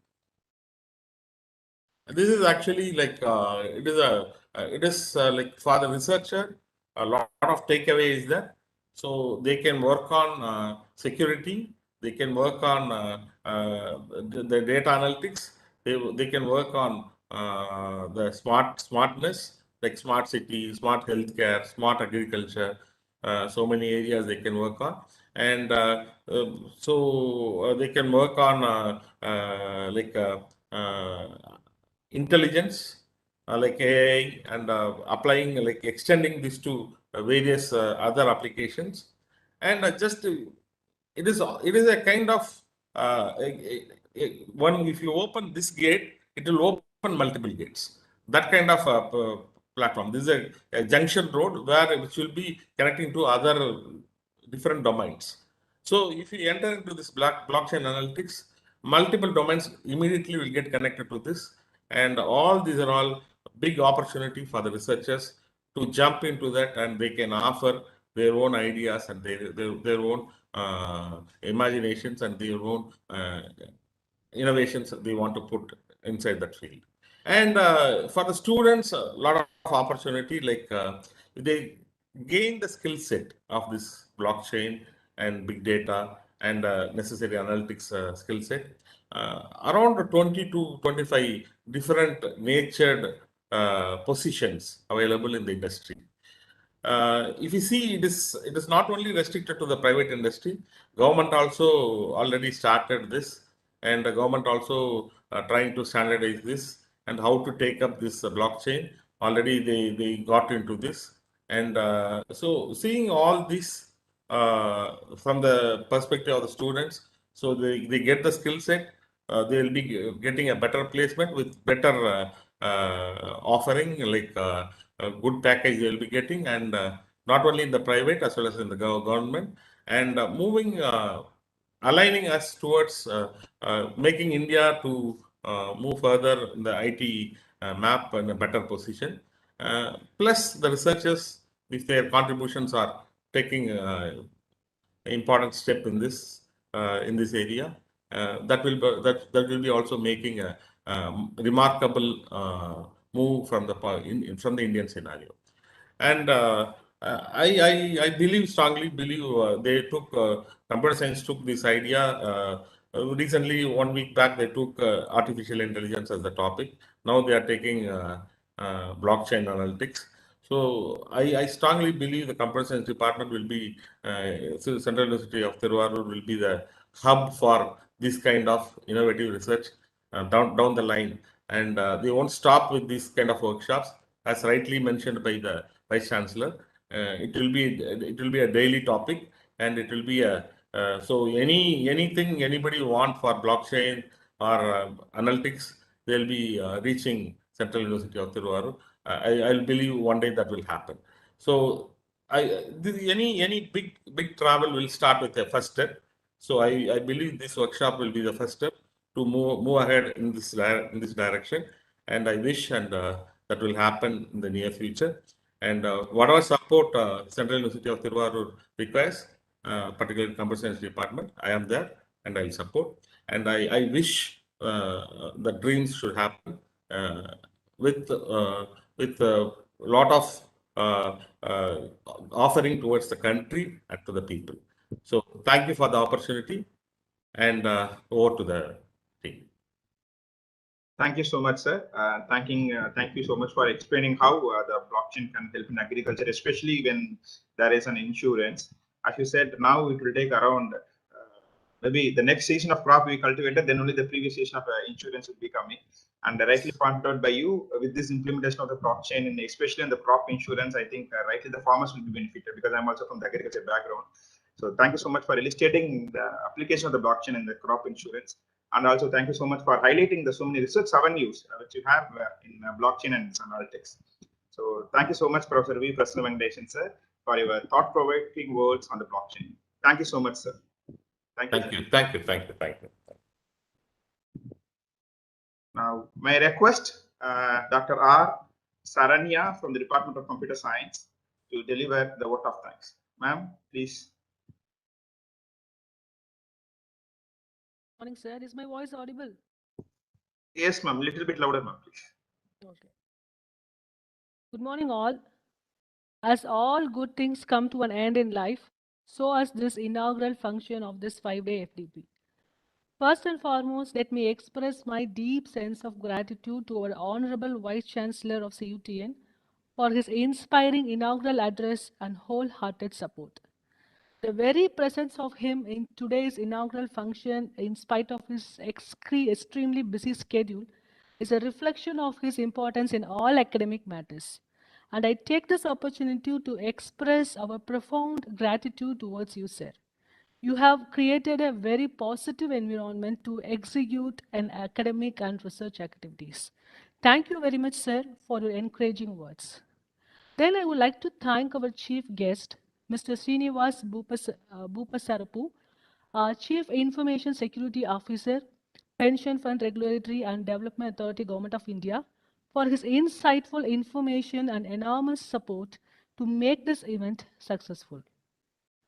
like it is like for the researcher, a lot of takeaway is there. So they can work on security, they can work on the data analytics, they can work on the smartness, like smart city, smart healthcare, smart agriculture. So many areas they can work on, and so they can work on intelligence, like AI, and applying, like extending this to various other applications, and it is a kind of one. If you open this gate, it will open multiple gates. That kind of platform. This is a junction road which will be connecting to other different domains. So if you enter into this blockchain analytics, multiple domains immediately will get connected to this, and all these are all big opportunity for the researchers to jump into that, and they can offer their own ideas and their own imaginations and their own innovations they want to put inside that field. And for the students, a lot of opportunity, like they gain the skill set of this blockchain and big data and necessary analytics skill set. Around 20 to 25 different natured positions available in the industry. If you see, it is not only restricted to the private industry. Government also already started this, and the government also trying to standardize this and how to take up this blockchain. Already they got into this, and so seeing all this from the perspective of the students, so they get the skill set. They will be getting a better placement with better offering, like a good package they will be getting, and not only in the private as well as in the government, and aligning us towards making India to move further in the IT map in a better position. Plus, the researchers, if their contributions are taking important step in this area, that will be also making a remarkable move from the Indian scenario. And I believe, strongly believe, they took computer science took this idea recently. 1 week back they took artificial intelligence as the topic. Now they are taking blockchain analytics. So I strongly believe the computer science department will be Central University of Thiruvarur will be the hub for this kind of innovative research down the line, and they won't stop with these kind of workshops, as rightly mentioned by the Vice Chancellor. It will be a daily topic, and it will be a so anything anybody want for blockchain or analytics, they'll be reaching Central University of Thiruvarur. I'll believe one day that will happen. So any big travel will start with a first step. So I believe this workshop will be the first step to move ahead in this direction, and I wish and that will happen in the near future. And whatever support Central University of Thiruvarur requires, particularly computer science department, I am there and I will support. And I wish the dreams should happen with a lot of offering towards the country and to the people. So thank you for the opportunity, and over to the team. Thank you so much, sir. Thank you so much for explaining how the blockchain can help in agriculture, especially when there is an insurance. As you said, now it will take around maybe the next season of crop we cultivated, then only the previous season of insurance will be coming. And rightly pointed out by you, with this implementation of the blockchain, and especially in the crop insurance, I think rightly the farmers will be benefited, because I'm also from the agriculture background. So thank you so much for illustrating the application of the blockchain in the crop insurance. And also thank you so much for highlighting the so many research avenues which you have in blockchain and analytics. So thank you so much, Professor V. Prasanna Venkatesan, sir, for your thought-provoking words on the blockchain. Thank you so much, sir. Thank you. Now, may I request Dr. R. Saranya from the Department of Computer Science to deliver the vote of thanks. Ma'am, please. Morning, sir. Is my voice audible? Yes, ma'am. Little bit louder, ma'am, please. Okay. Good morning, all. As all good things come to an end in life, so as this inaugural function of this 5-day FDP. First and foremost, let me express my deep sense of gratitude to our Honorable Vice Chancellor of CUTN for his inspiring inaugural address and wholehearted support. The very presence of him in today's inaugural function, in spite of his extremely busy schedule, is a reflection of his importance in all academic matters. And I take this opportunity to express our profound gratitude towards you, sir. You have created a very positive environment to execute an academic and research activities. Thank you very much, sir, for your encouraging words. Then I would like to thank our chief guest, Mr.Srinivas Bhoosarapu, our Chief Information Security Officer, Pension Fund Regulatory and Development Authority, Government of India, for his insightful information and enormous support to make this event successful.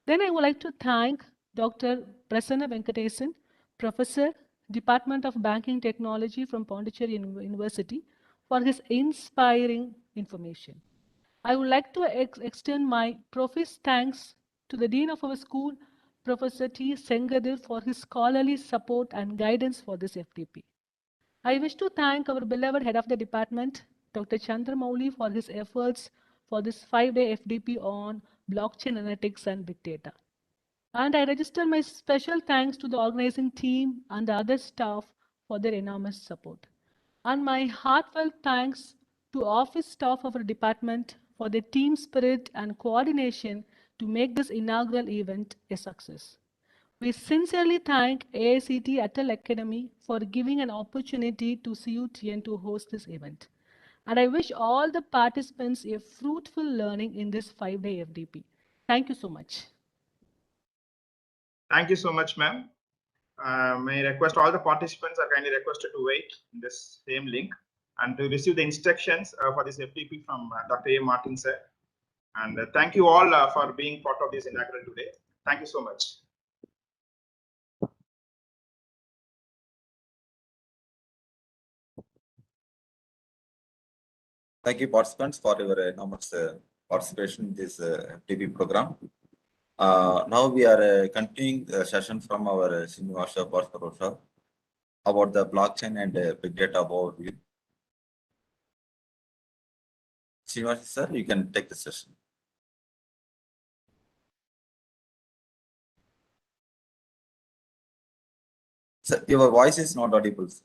Then I would like to thank Dr. Prasanna Venkatesan, Professor, Department of Banking Technology from Pondicherry University, for his inspiring information. I would like to extend my profuse thanks to the Dean of our school, Professor T. Sengadir, for his scholarly support and guidance for this FDP. I wish to thank our beloved head of the department, Dr. Chandramouli, for his efforts for this 5-day FDP on blockchain analytics and big data. And I register my special thanks to the organizing team and the other staff for their enormous support. And my heartfelt thanks to office staff of our department for their team spirit and coordination to make this inaugural event a success. We sincerely thank AICTE ATAL Academy for giving an opportunity to CUTN to host this event. And I wish all the participants a fruitful learning in this 5-day FDP. Thank you so much. Thank you so much, ma'am. May I request all the participants are kindly requested to wait in this same link and to receive the instructions for this FDP from Dr.A.Martin, sir. And thank you all for being part of this inaugural today. Thank you so much. Thank you, participants, for your enormous participation in this FDP program. Now we are continuing the session from our Srinivas Bhoosarapu about the blockchain and big data overview. Srinivas sir, you can take the session. Sir, your voice is not audible. Sir.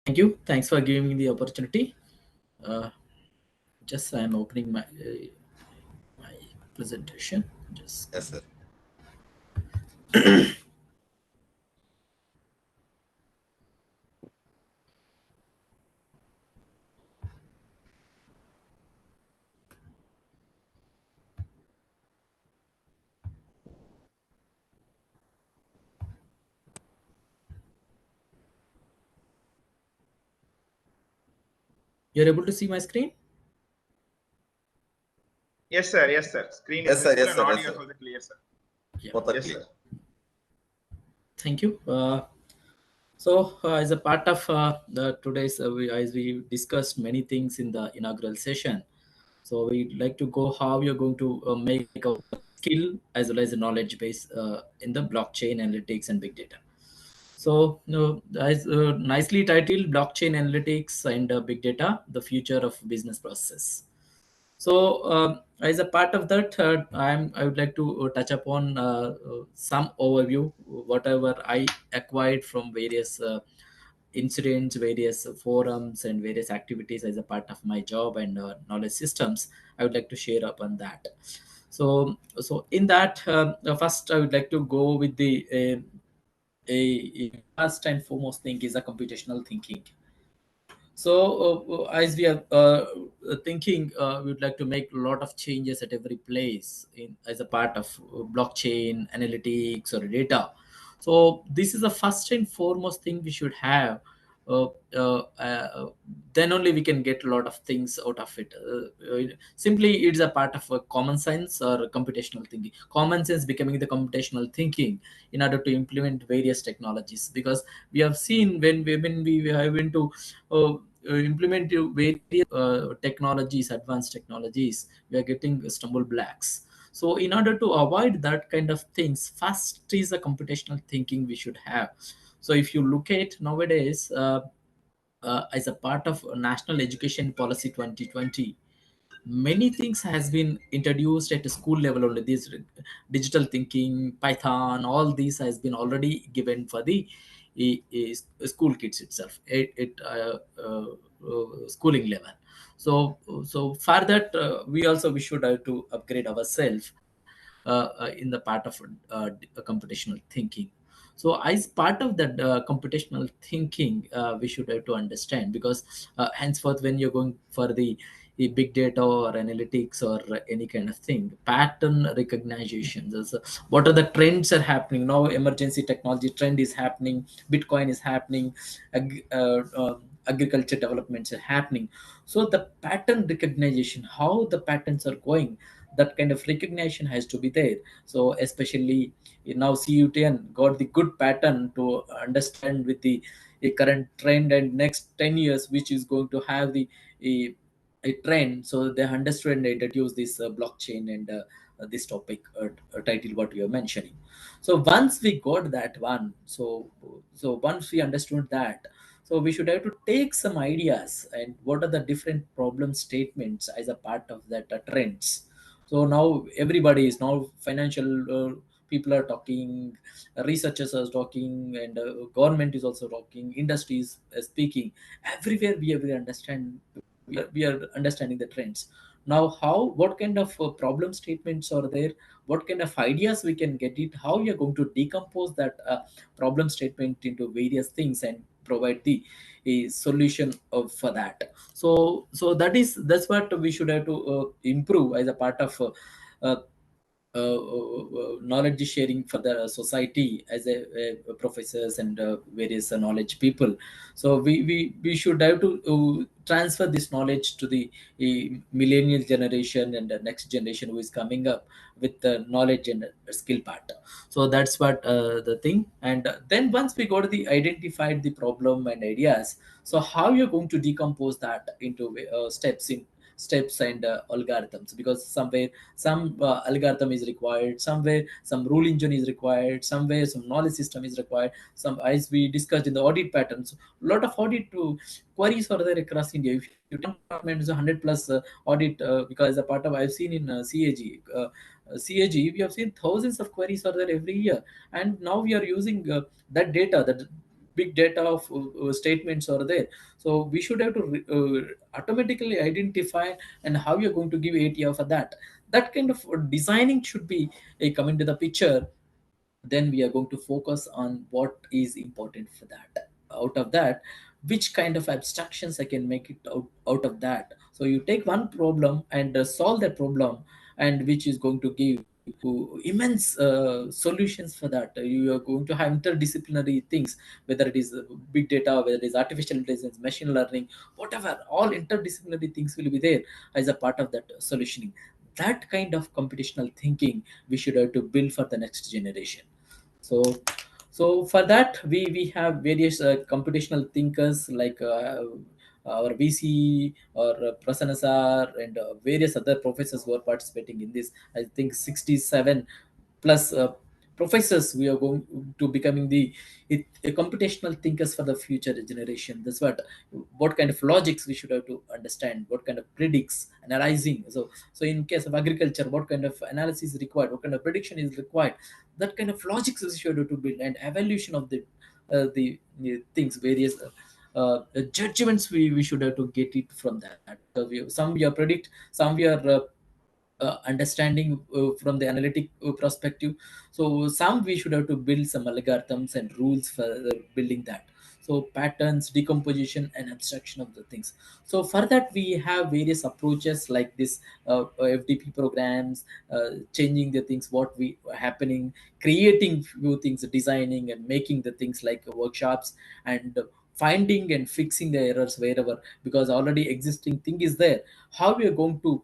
Thank you. Thanks for giving me the opportunity. Just I am opening my presentation. Just yes, sir. You're able to see my screen? Yes, sir. Yes, sir. Screen yes, is sir. visible Yes, and sir. audio Yes, is sir. also clear, sir. Yeah. Both are Yes, clear. sir. Thank you. So as a part of today's, as we discussed many things in the inaugural session, so we'd like to go how you're going to make a skill as well as a knowledge base in the blockchain analytics and big data. So as nicely titled, blockchain analytics and big data, the future of business process. So as a part of that, I would like to touch upon some overview, whatever I acquired from various incidents, various forums, and various activities as a part of my job and knowledge systems. I would like to share upon that. So in that, first I would like to go with the a first and foremost thing is a computational thinking. So as we are thinking, we would like to make a lot of changes at every place as a part of blockchain analytics or data. So this is the first and foremost thing we should have. Uh, uh, uh, then only we can get a lot of things out of it. Simply, it's a part of common sense or computational thinking. Common sense becoming the computational thinking in order to implement various technologies. Because we have seen when we have into implement various technologies, advanced technologies, we are getting stumble blocks. So in order to avoid that kind of things, first is a computational thinking we should have. So if you look at nowadays, as a part of National Education Policy 2020, many things has been introduced at a school level only. This digital thinking, Python, all these has been already given for the school kids itself schooling level. So for that, we should have to upgrade ourselves in the part of computational thinking. So as part of that computational thinking, we should have to understand, because henceforth when you're going for the big data or analytics or any kind of thing, pattern recognition, what are the trends are happening now, emergency technology trend is happening, bitcoin is happening, agriculture developments are happening. So the pattern recognition, how the patterns are going, that kind of recognition has to be there. So especially now CUTN got the good pattern to understand with the current trend and next 10 years which is going to have a trend. So they understood and introduced this blockchain and this topic title what we are mentioning. So once we got that one, so once we understood that, so we should have to take some ideas and what are the different problem statements as a part of that trends. So now everybody is now financial people are talking, researchers are talking, and government is also talking, industries speaking. Everywhere we understand, we are understanding the trends. Now how, what kind of problem statements are there, what kind of ideas we can get it, how we are going to decompose that problem statement into various things and provide the a solution for that. So that's what we should have to improve as a part of uh, knowledge sharing for the society as a professors and various knowledge people. So we should have to transfer this knowledge to the millennial generation and the next generation who is coming up with the knowledge and skill part. So that's what the thing. And then once we got the identified the problem and ideas, so how you're going to decompose that into steps and algorithms, because somewhere some algorithm is required, somewhere some rule engine is required, somewhere some knowledge system is required, some, as we discussed in the audit patterns, a lot of audit to queries are there across India. If you department is 100 plus audit, because a part of I've seen in CAG, we have seen thousands of queries are there every year, and now we are using that data, that big data of statements are there. So we should have to automatically identify and how you're going to give ATR for that. That kind of designing should be come into the picture. Then we are going to focus on what is important for that. Out of that, which kind of abstractions I can make it out of that. So you take one problem and solve that problem, and which is going to give immense solutions for that. You are going to have interdisciplinary things, whether it is big data, whether it is artificial intelligence, machine learning, whatever, all interdisciplinary things will be there as a part of that solutioning. That kind of computational thinking we should have to build for the next generation. So for that we have various computational thinkers like our VC or Prasanna sir and various other professors who are participating in this. I think 67 plus professors we are going to becoming a computational thinkers for the future generation. That's what kind of logics we should have to understand, what kind of predicts, analyzing. So in case of agriculture, what kind of analysis is required, what kind of prediction is required, that kind of logics is should have to build, and evaluation of the things, various judgments we should have to get it from that. Some we are predict, some we are understanding from the analytic perspective. So some we should have to build some algorithms and rules for building that. So patterns, decomposition, and abstraction of the things. So for that we have various approaches like this FDP programs, changing the things what we happening, creating few things, designing and making the things like workshops, and finding and fixing the errors wherever, because already existing thing is there. How we are going to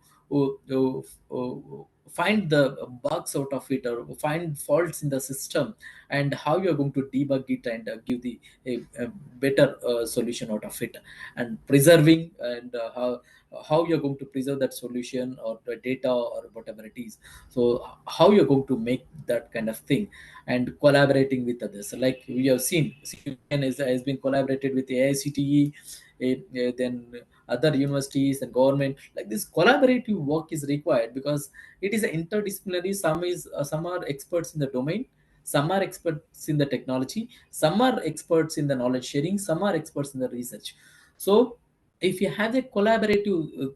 find the bugs out of it or find faults in the system, and how you're going to debug it and give a better solution out of it, and preserving, and how you're going to preserve that solution or the data or whatever it is. So how you're going to make that kind of thing, and collaborating with others, like we have seen CUN has been collaborated with the AICTE, then other universities and government. Like this collaborative work is required, because it is interdisciplinary. Some are experts in the domain, some are experts in the technology, some are experts in the knowledge sharing, some are experts in the research. So if you have a collaborative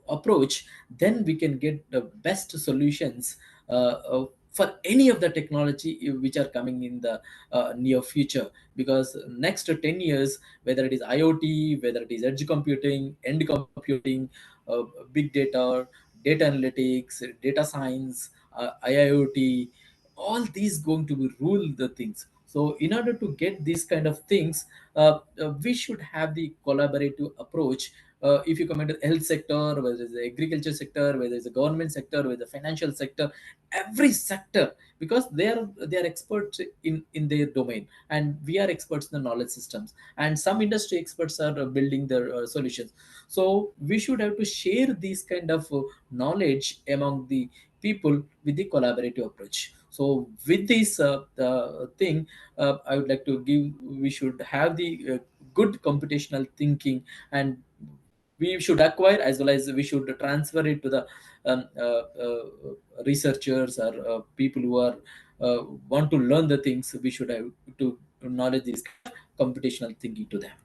approach, then we can get the best solutions for any of the technology which are coming in the near future, because next 10 years, whether it is IoT, whether it is edge computing, end computing, big data, data analytics, data science, IIoT, all these going to be rule the things. So in order to get these kind of things, we should have the collaborative approach. If you come into the health sector, whether it's the agriculture sector, whether it's the government sector, whether the financial sector, every sector, because they are experts in their domain, and we are experts in the knowledge systems, and some industry experts are building their solutions. So we should have to share these kind of knowledge among the people with the collaborative approach. So with this thing, I would like to give, we should have the good computational thinking, and we should acquire as well as we should transfer it to the researchers or people who are want to learn the things. We should have to knowledge this computational thinking to them.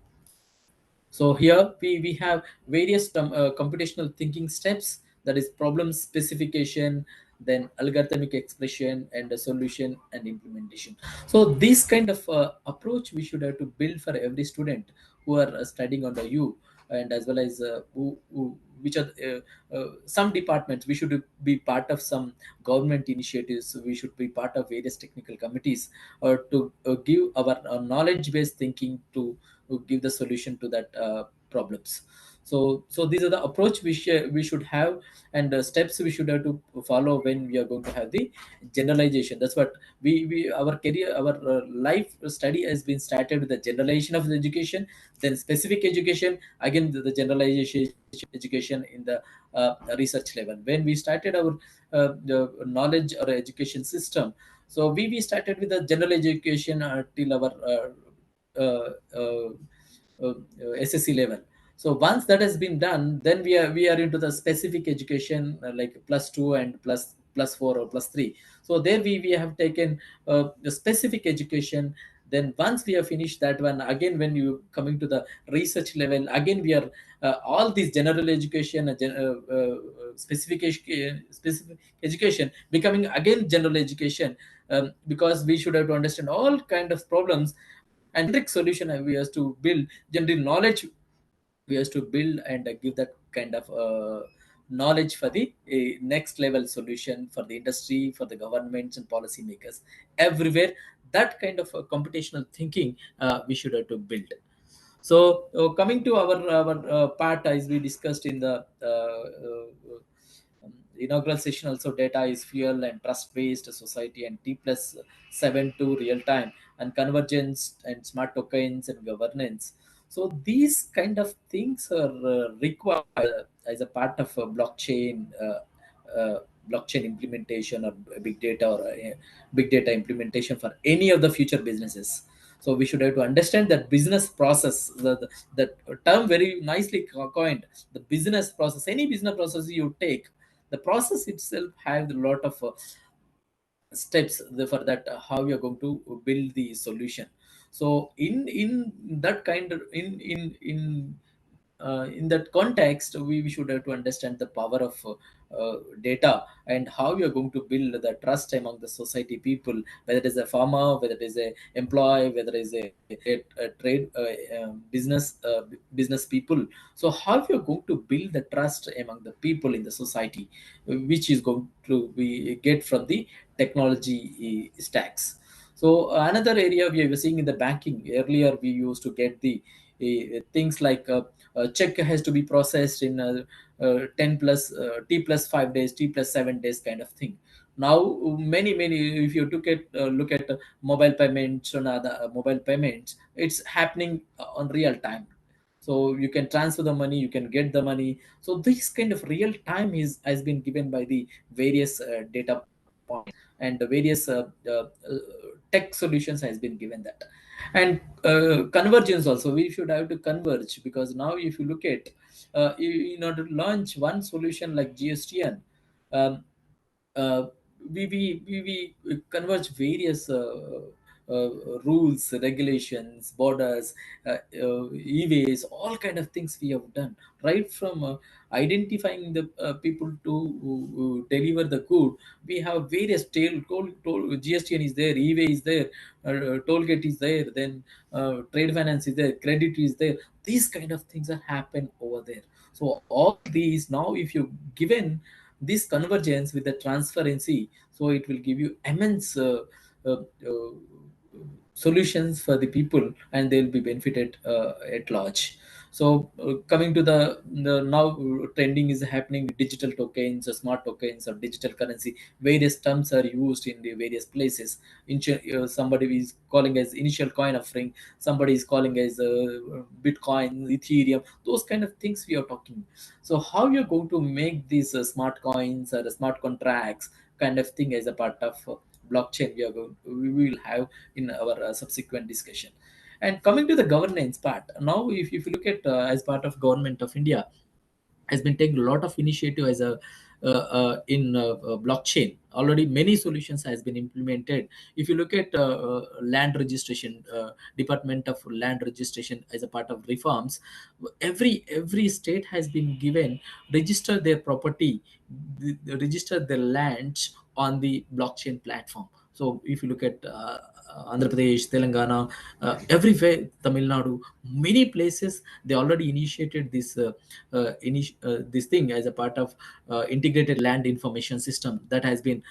So here we have various computational thinking steps, that is problem specification, then algorithmic expression, and a solution and implementation. So this kind of approach we should have to build for every student who are studying under you, and as well as which are some departments. We should be part of some government initiatives. We should be part of various technical committees to give our knowledge based thinking to give the solution to that problems. So these are the approach we should have, and steps we should have to follow when we are going to have the generalization. That's what we our career, our life study has been started with the generalization of the education, then specific education, again the generalization education in the research level. When we started our the knowledge or education system, so we started with the general education till our uh, uh, uh, SSC level. So once that has been done, then we are into the specific education, like +2 and plus 4 or +3. So there we have taken the specific education. Then once we have finished that one, again when you coming to the research level, again we are all these general education, specific education becoming again general education, because we should have to understand all kind of problems, and generic solution we have to build, general knowledge we have to build, and give that kind of knowledge for the next level solution for the industry, for the governments and policymakers everywhere. That kind of computational thinking we should have to build. So coming to our part, as we discussed in the inaugural session also, data is fuel and trust based society, and T+7 to real time and convergence and smart tokens and governance. So these kind of things are required as a part of a blockchain implementation, or big data, or big data implementation for any of the future businesses. So we should have to understand that business process, the term very nicely coined, the business process. Any business process you take, the process itself has a lot of steps for that, how you're going to build the solution. So in that kind of in that context, we should have to understand the power of data, and how we are going to build the trust among the society people, whether it is a farmer, whether it is a employee, whether it is a trade business people. So how we are going to build the trust among the people in the society, which is going to be get from the technology stacks. So another area we are seeing in the banking, earlier we used to get the things like check has to be processed in 10 plus T+5 days, T+7 days kind of thing. Now many, if you look at mobile payments and other mobile payments, it's happening on real time. So you can transfer the money, you can get the money. So this kind of real time has been given by the various data points, and the various tech solutions has been given that. And convergence also, we should have to converge, because now if you look at in order to launch one solution like GSTN, um, uh, we converge various rules, regulations, borders, e-ways, all kind of things we have done, right from identifying the people to deliver the good. We have various GSTN is there, e-way is there, toll gate is there, then trade finance is there, credit is there. These kind of things are happen over there. So all these now, if you given this convergence with the transparency, so it will give you immense uh, uh, solutions for the people, and they'll be benefited at large. So coming to the now trending is happening with digital tokens or smart tokens or digital currency. Various terms are used in the various places. Somebody is calling as initial coin offering, somebody is calling as Bitcoin, Ethereum, those kind of things we are talking. So how you're going to make these smart coins or smart contracts kind of thing as a part of blockchain, we will have in our subsequent discussion. And coming to the governance part, now if you look at as part of government of India has been taking a lot of initiative as a in blockchain. Already many solutions has been implemented. If you look at land registration, Department of Land Registration as a part of reforms, every state has been given register their property, register their lands on the blockchain platform. So if you look at Andhra Pradesh, Telangana, everywhere, Tamil Nadu, many places, they already initiated this thing as a part of integrated land information system that has been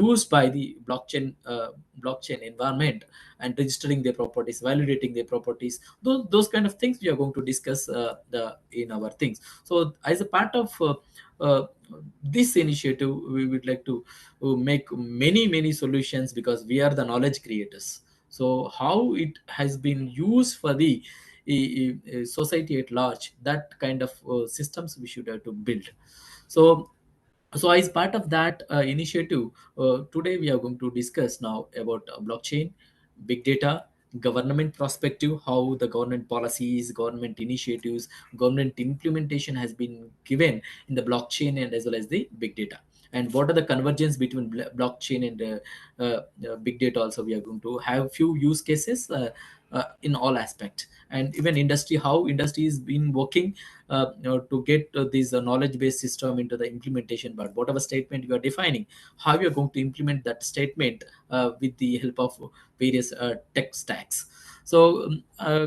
used by the blockchain environment, and registering their properties, validating their properties. Those kind of things we are going to discuss in our things. So as a part of uh, this initiative, we would like to make many solutions, because we are the knowledge creators. So how it has been used for the society at large, that kind of systems we should have to build. So as part of that initiative, today we are going to discuss now about blockchain, big data, government perspective, how the government policies, government initiatives, government implementation has been given in the blockchain and as well as the big data, and what are the convergence between blockchain and big data. Also we are going to have few use cases in all aspects, and even industry, how industry is been working to get this knowledge based system into the implementation. But whatever statement you are defining, how you are going to implement that statement with the help of various tech stacks. So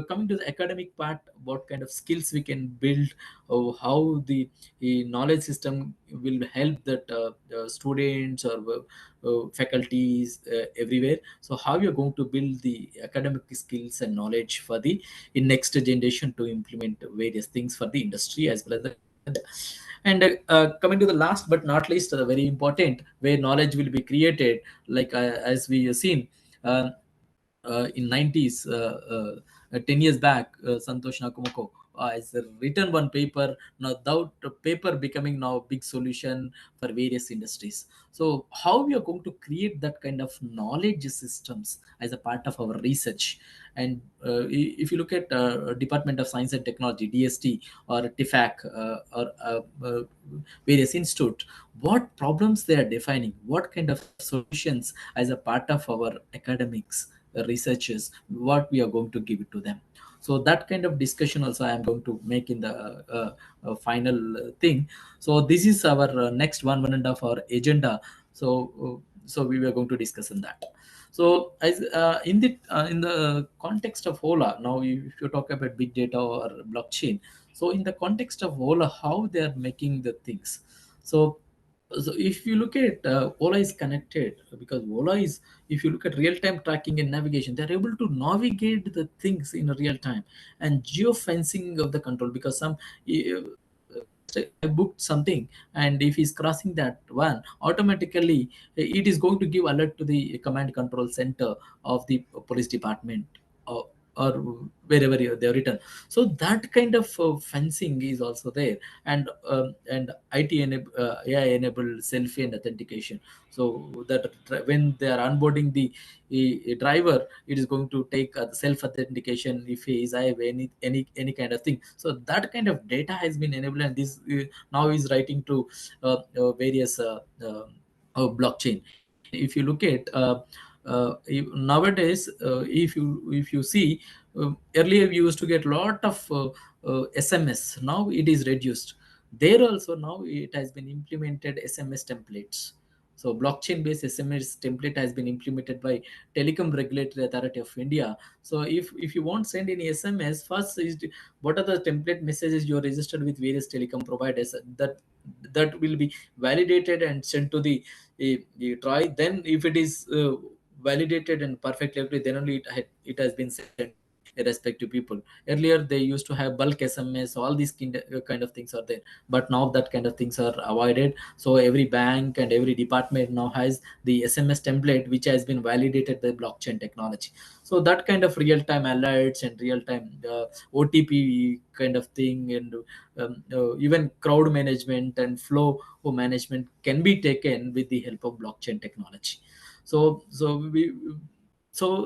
coming to the academic part, what kind of skills we can build, how the knowledge system will help that students or faculties everywhere. So how you're going to build the academic skills and knowledge for the in next generation to implement various things for the industry as well as the. And coming to the last but not least, very important, where knowledge will be created, like as we have seen in 90s, 10 years back, Santosh Nakamoko has written one paper. Now that paper becoming now a big solution for various industries. So how we are going to create that kind of knowledge systems as a part of our research. And if you look at Department of Science and Technology, DST, or TIFAC, or various institute, what problems they are defining, what kind of solutions as a part of our academics, researchers, what we are going to give it to them. So that kind of discussion also I am going to make in the final thing. So this is our next one and a half hour agenda. So we were going to discuss on that. So as in the context of Ola, now if you talk about big data or blockchain, so in the context of Ola, how they are making the things. So if you look at Ola is connected, because Ola is, if you look at real-time tracking and navigation, they're able to navigate the things in real time, and geofencing of the control, because some I booked something, and if he's crossing that one, automatically it is going to give alert to the command control center of the police department, or wherever they are written. So that kind of fencing is also there, and AI enabled selfie and authentication, so that when they are onboarding the driver, it is going to take self authentication if he is have any kind of thing. So that kind of data has been enabled, and this now is writing to various blockchain. If you look at Nowadays, if you see, earlier we used to get lot of SMS. Now it is reduced. There also now it has been implemented SMS templates. So blockchain-based SMS template has been implemented by Telecom Regulatory Authority of India. So if you want send any SMS, first is what are the template messages you are registered with various telecom providers, that will be validated and sent to the try. Then if it is validated and perfect level, then only it has been sent to the respective people. Earlier they used to have bulk SMS, all these kind of things are there, but now that kind of things are avoided. So every bank and every department now has the SMS template which has been validated by blockchain technology. So that kind of real-time alerts and real-time OTP kind of thing, and even crowd management and flow management can be taken with the help of blockchain technology. So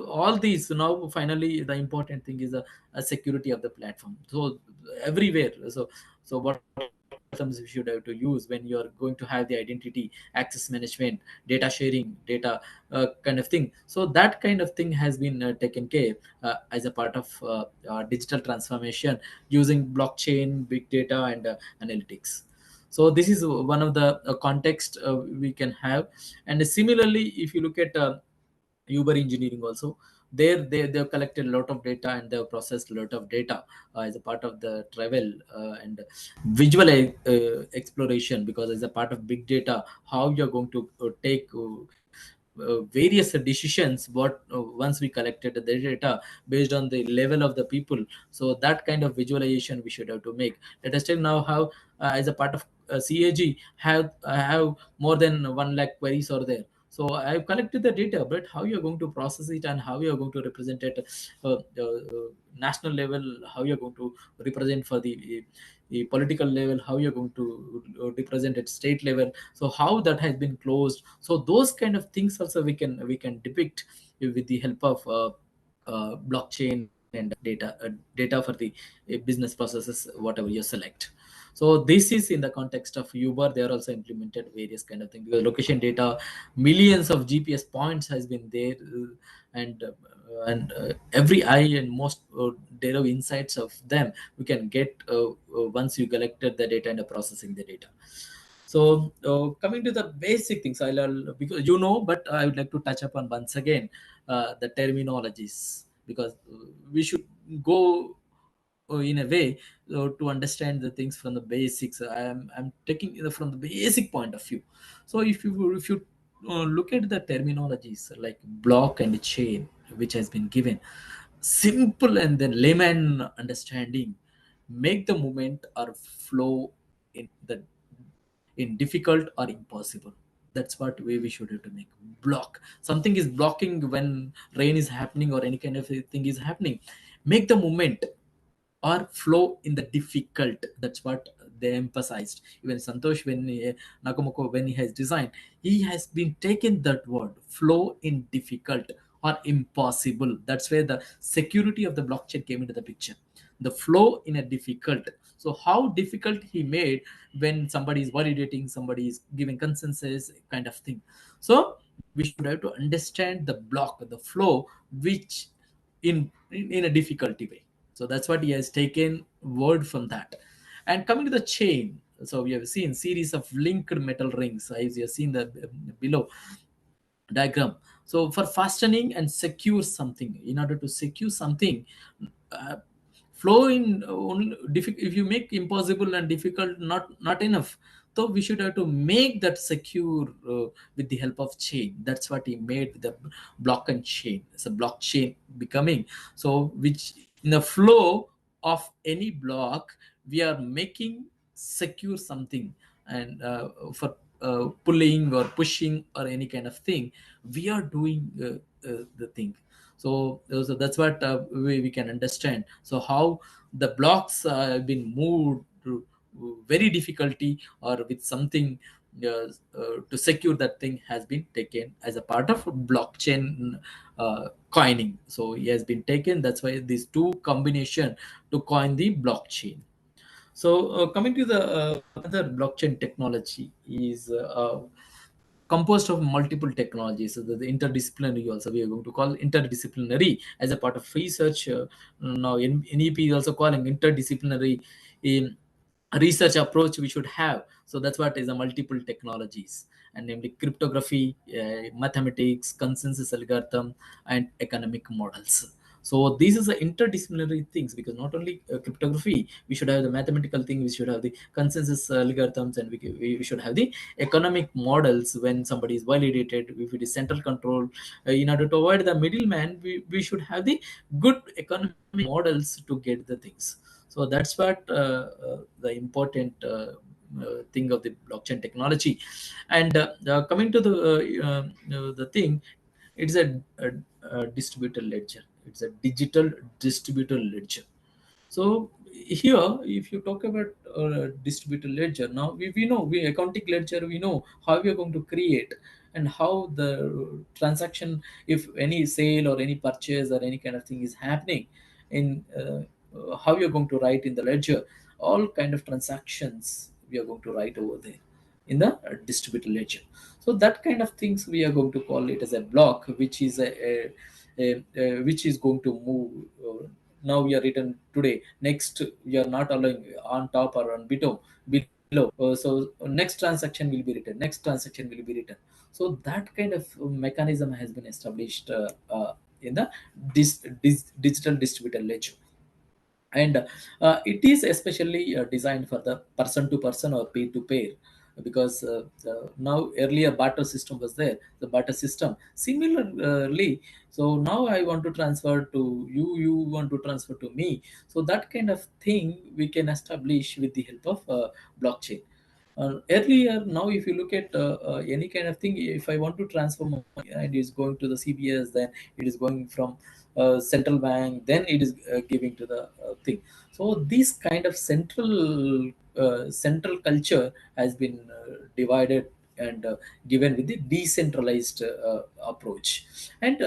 all these now, finally the important thing is a security of the platform. So everywhere, so what platforms you should have to use when you are going to have the identity access management, data sharing, data kind of thing. So that kind of thing has been taken care as a part of digital transformation using blockchain, big data, and analytics. So this is one of the context we can have. And similarly, if you look at Uber engineering also, they've collected a lot of data and they've processed a lot of data as a part of the travel and visual exploration, because as a part of big data, how you're going to take various decisions, what once we collected the data based on the level of the people. So that kind of visualization we should have to make. Let us take now how as a part of CAG have more than 1 lakh queries are there. So I've collected the data, but how you're going to process it and how you're going to represent it national level, how you're going to represent for the political level, how you're going to represent at state level, so how that has been closed. So those kind of things also we can depict with the help of blockchain and data for the business processes, whatever you select. So this is in the context of Uber. They are also implemented various kind of things, because location data, millions of GPS points has been there, and every eye and most data insights of them we can get once you collected the data and processing the data. So coming to the basic things, I'll because but I would like to touch upon once again the terminologies, because we should go in a way to understand the things from the basics. I'm taking it from the basic point of view. So if you look at the terminologies like block and chain, which has been given simple and then layman understanding, make the movement or flow in difficult or impossible. That's what way we should have to make. Block something is blocking when rain is happening or any kind of thing is happening, make the movement or flow in the difficult. That's what they emphasized. Even Santosh, Nakamoto, when he has designed, he has been taken that word flow in difficult or impossible. That's where the security of the blockchain came into the picture. The flow in a difficult. So how difficult he made when somebody is validating, somebody is giving consensus kind of thing. So we should have to understand the block, the flow, which in a difficulty way. So that's what he has taken word from that. And coming to the chain, so we have seen series of linked metal rings, as you have seen the below diagram. So for fastening and secure something, in order to secure something, uh, flow in only if you make impossible and difficult not enough, so we should have to make that secure with the help of chain. That's what he made with the block and chain. It's a blockchain becoming, so which in the flow of any block we are making secure something. And for pulling or pushing or any kind of thing, we are doing the thing. So that's what we can understand. So how the blocks have been moved to very difficulty or with something to secure that thing has been taken as a part of blockchain coining. So it has been taken. That's why these two combination to coin the blockchain. So coming to the other blockchain technology is composed of multiple technologies. So the interdisciplinary also we are going to call interdisciplinary as a part of research. Now NEP is also calling interdisciplinary research approach we should have. So that's what is a multiple technologies, and namely cryptography, mathematics, consensus algorithm, and economic models. So these is the interdisciplinary things, because not only cryptography, we should have the mathematical thing, we should have the consensus algorithms, and we should have the economic models. When somebody is validated, if it is central control, in order to avoid the middleman, we should have the good economic models to get the things. So that's what the important thing of the blockchain technology. And coming to the thing, it's a distributed ledger. It's a digital distributed ledger. So here, if you talk about distributed ledger, now we know we accounting ledger, we know how we are going to create and how the transaction, if any sale or any purchase or any kind of thing is happening in how you're going to write in the ledger, all kind of transactions we are going to write over there in the distributed ledger. So that kind of things we are going to call it as a block, which is which is going to move. Now we are written today. Next, we are not allowing on top or on below. So next transaction will be written. Next transaction will be written. So that kind of mechanism has been established in the digital distributed ledger. And it is especially designed for the person to person or peer to peer, because now earlier barter system was there, the barter system similarly. So now I want to transfer to you, you want to transfer to me. So that kind of thing we can establish with the help of blockchain. Earlier, now if you look at any kind of thing, if I want to transfer money and it's going to the CBS, then it is going from central bank, then it is giving to the thing. So this kind of central culture has been divided and given with the decentralized approach. And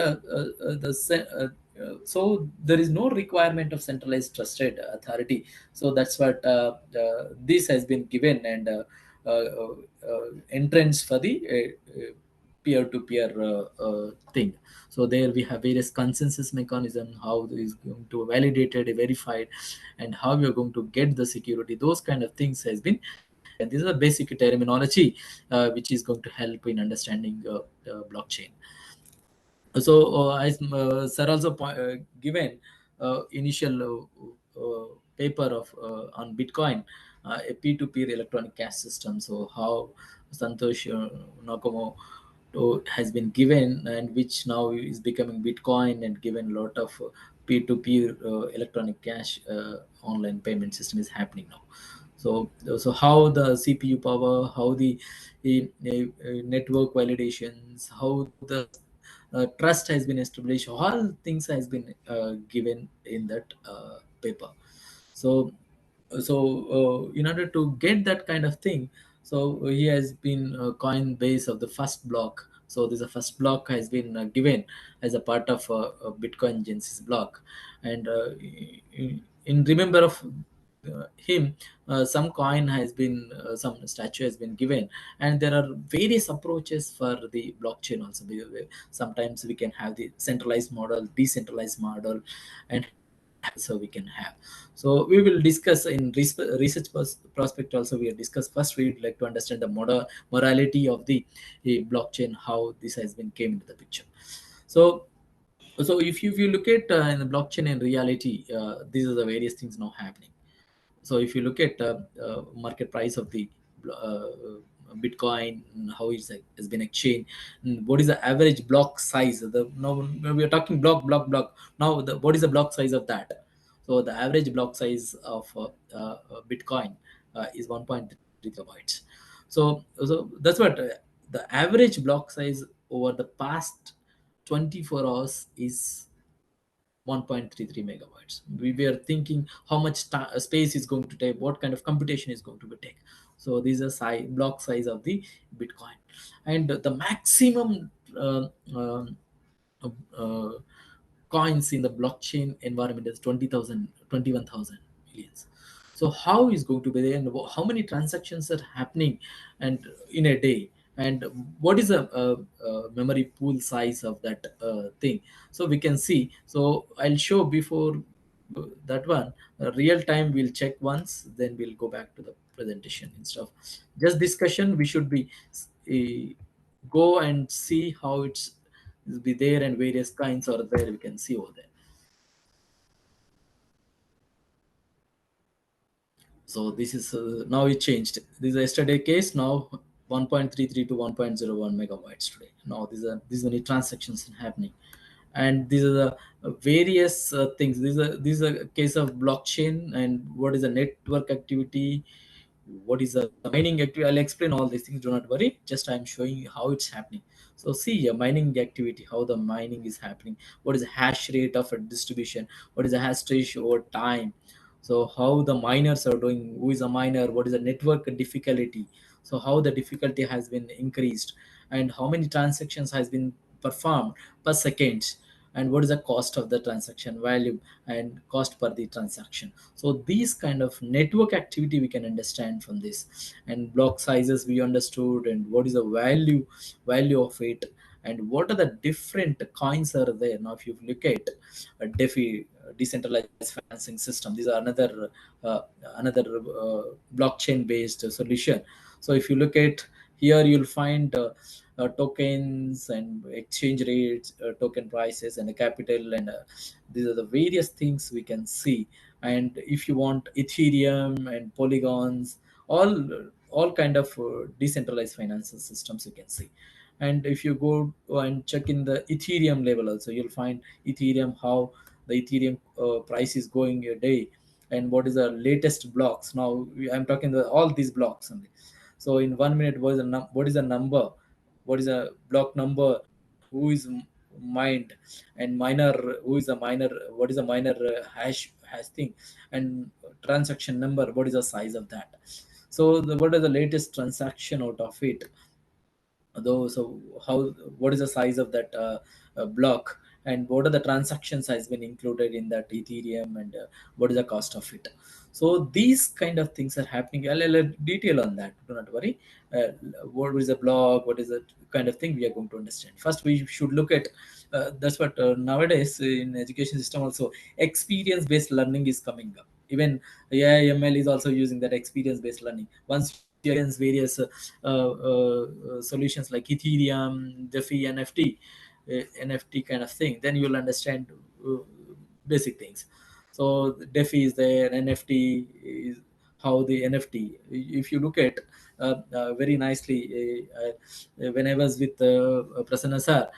so there is no requirement of centralized trusted authority. So that's what this has been given, and entrance for the peer-to-peer thing. So there we have various consensus mechanism, how is going to validated, verified, and how we are going to get the security. Those kind of things has been, and this is a basic terminology which is going to help in understanding blockchain. So as sir also given initial paper of on Bitcoin, a P2P electronic cash system. So how Santosh Nakamoto has been given, and which now is becoming Bitcoin, and given a lot of P2P electronic cash online payment system is happening now. So how the CPU power, how the network validations, how the trust has been established, all things has been given in that paper. So in order to get that kind of thing, so he has been coin base of the first block. So this first block has been given as a part of Bitcoin Genesis block. And in remember of him, some coin has been some statue has been given, and there are various approaches for the blockchain also. Sometimes we can have the centralized model, decentralized model, and so we can have. So we will discuss in research prospect also. We will discuss first. We would like to understand the morality of the blockchain, how this has been came into the picture. So if you look at in the blockchain in reality, these are the various things now happening. So if you look at market price of the uh, Bitcoin, how it has been exchanged, what is the average block size? Now we are talking block. Now what is the block size of that? So the average block size of Bitcoin is 1.3 gigabytes. So that's what the average block size over the past 24 hours is 1.33 megabytes. We were thinking how much space is going to take, what kind of computation is going to be take. So these are block size of the Bitcoin, and the maximum uh, coins in the blockchain environment is 21,000 millions. So how is going to be there, and how many transactions are happening and in a day, and what is the memory pool size of that thing. So we can see. So I'll show before that one. Real time we'll check once, then we'll go back to the presentation instead of just discussion. We should be go and see how it's be there, and various kinds are there, we can see over there. So this is now it changed. This is yesterday case. Now 1.33 to 1.01 megabytes today. Now these many transactions happening, and these are the various things. This is a case of blockchain, and what is the network activity, what is the mining activity. I'll explain all these things. Do not worry. Just I'm showing you how it's happening. So see a mining activity, how the mining is happening. What is the hash rate of a distribution? What is the hash rate over time? So how the miners are doing, who is a miner, what is the network difficulty, so how the difficulty has been increased, and how many transactions has been performed per second, and what is the cost of the transaction value and cost per the transaction. So these kind of network activity we can understand from this, and block sizes we understood, and what is the value of it, and what are the different coins are there. Now if you look at a DeFi, decentralized financing system, these are another blockchain based solution. So if you look at here, you'll find tokens and exchange rates, token prices, and the capital, and these are the various things we can see. And if you want Ethereum and polygons, all kind of decentralized financial systems you can see. And if you go and check in the Ethereum level also, you'll find Ethereum, how the Ethereum price is going a day, and what is the latest blocks. Now I'm talking about all these blocks only. So in 1 minute, what is the number, what is a block number, who is mined, and miner, who is a miner, what is a miner hash thing, and transaction number, what is the size of that. So what are the latest transaction out of it, though. So how, what is the size of that block, and what are the transactions has been included in that Ethereum, and what is the cost of it. So these kind of things are happening. I'll detail on that, do not worry. What is a block, what is the kind of thing we are going to understand. First we should look at that's what nowadays in education system also, experience based learning is coming up. Even AIML is also using that experience based learning. Once you experience various solutions like Ethereum, DeFi, NFT kind of thing, then you'll understand uh, basic things. So DeFi is there, NFT is how the NFT. If you look at very nicely, when I was with Prasanna sir,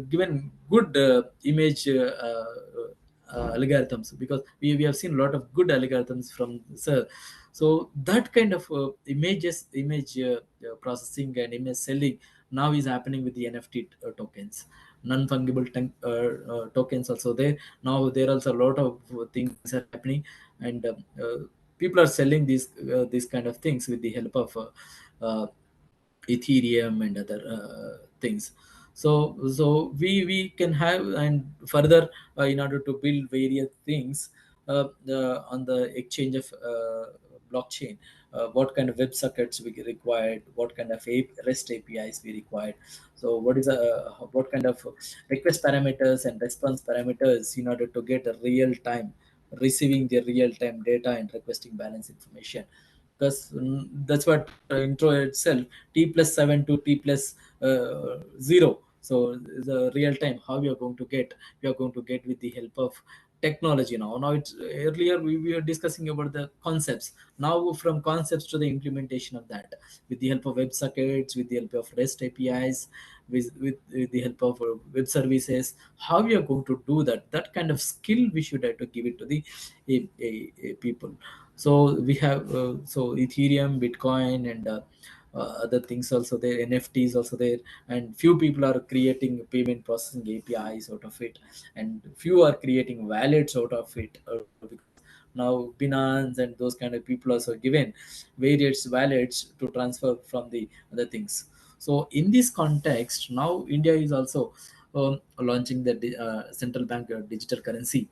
given good image algorithms, because we have seen a lot of good algorithms from sir. So that kind of image processing and image selling now is happening with the NFT tokens, non-fungible tokens also there. Now there are also a lot of things are happening, and people are selling these kind of things with the help of Ethereum and other things. So we can have, and further in order to build various things on the exchange of blockchain, what kind of web sockets we required, what kind of REST APIs we required. So what kind of request parameters and response parameters in order to get a real time receiving the real time data and requesting balance information. Because that's what intro itself, t plus 7 to t plus 0. So the real time, how we are going to get with the help of technology. Now it's earlier we were discussing about the concepts. Now from concepts to the implementation of that, with the help of WebSockets, with the help of REST APIs, with the help of web services, how we are going to do that kind of skill we should have to give it to the people. So we have so Ethereum, Bitcoin, and other things also there, NFTs also there, and few people are creating payment processing APIs out of it, and few are creating wallets out of it. Now Binance and those kind of people also given various wallets to transfer from the other things. So in this context, now India is also launching the central bank digital currency.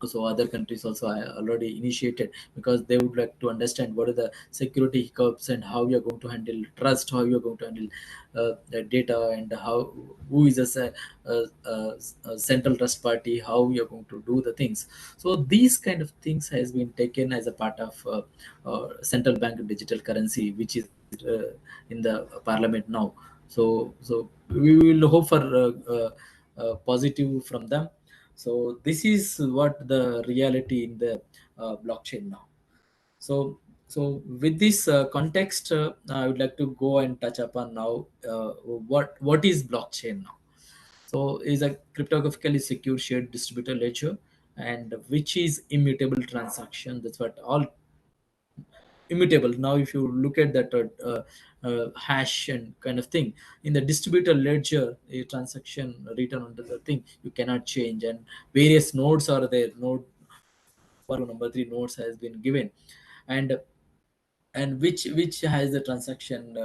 So other countries also already initiated, because they would like to understand what are the security hiccups and how you are going to handle trust, how you are going to handle the data, and how who is a central trust party, how you are going to do the things. So these kind of things has been taken as a part of central bank digital currency, which is in the parliament now. So we will hope for positive from them. So this is what the reality in the blockchain now. So with this context, I would like to go and touch upon now what is blockchain now. So is a cryptographically secure shared distributed ledger, and which is immutable transaction. That's what all immutable. Now if you look at that hash and kind of thing in the distributed ledger, a transaction written under the thing you cannot change, and various nodes are there. Node 1 number 3 nodes has been given, and which has the transaction,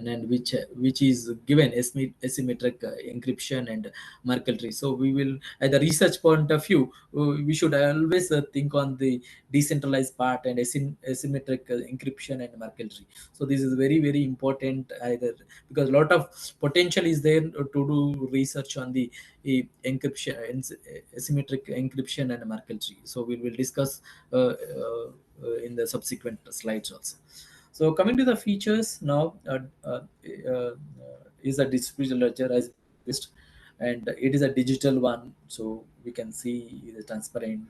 and which is given asymmetric encryption and Merkle tree. So we will, at the research point of view, we should always think on the decentralized part and asymmetric encryption and Merkle tree. So this is very very important, either because a lot of potential is there to do research on the encryption, asymmetric encryption and Merkle tree. So we will discuss in the subsequent slides also. So coming to the features now, is a distributed ledger as list, and it is a digital one, so we can see the transparent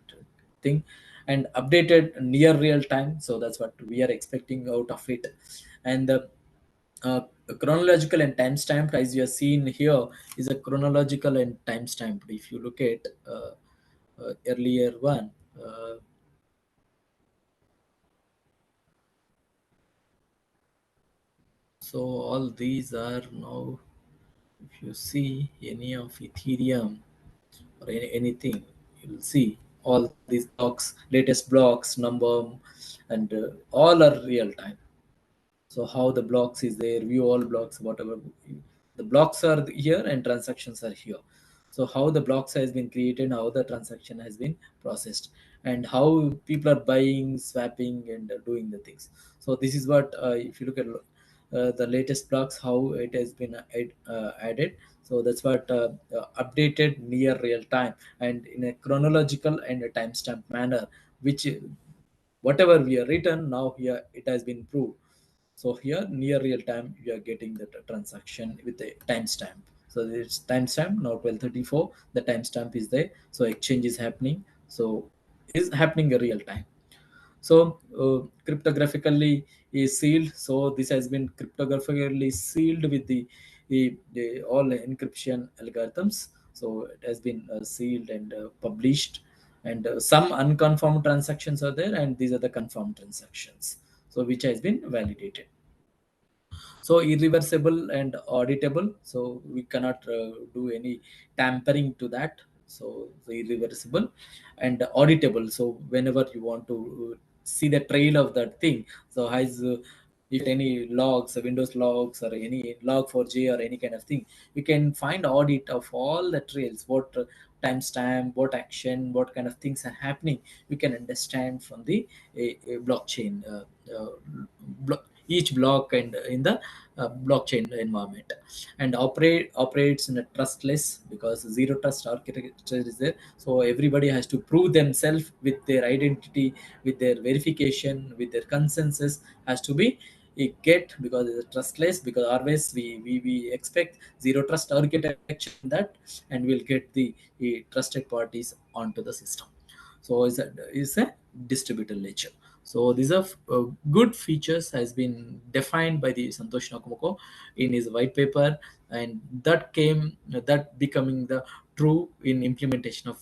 thing, and updated near real time. So that's what we are expecting out of it. And the chronological and timestamped, as you have seen here, is a chronological and timestamped. If you look at earlier one, so all these are now, if you see any of Ethereum or anything, you'll see all these blocks, latest blocks, number, and all are real time. So how the blocks is there, view all blocks, whatever. The blocks are here and transactions are here. So how the blocks has been created, how the transaction has been processed, and how people are buying, swapping, and doing the things. So this is what, if you look at the latest blocks, how it has been added. So that's what updated near real time and in a chronological and a timestamp manner, which whatever we are written now here, it has been proved. So here near real time, you are getting the transaction with a timestamp. So it's timestamp now 1234. The timestamp is there. So exchange is happening. So is happening in real time. So cryptographically is sealed. So this has been cryptographically sealed with the all encryption algorithms. So it has been sealed and published. And some unconfirmed transactions are there, and these are the confirmed transactions. So which has been validated. So irreversible and auditable. So we cannot do any tampering to that. So the irreversible and auditable. So whenever you want to see the trail of that thing, so has if any logs, Windows logs, or any log4j or any kind of thing, you can find audit of all the trails, what timestamp, what action, what kind of things are happening. You can understand from the a blockchain, each block and in the blockchain environment, and operates in a trustless, because zero trust architecture is there. So everybody has to prove themselves with their identity, with their verification, with their consensus has to be a get, because it's trustless, because always we expect zero trust architecture in that, and we'll get the trusted parties onto the system. So is a distributed ledger. So these are good features has been defined by the Santosh Nakamoto in his white paper, and that becoming the true in implementation of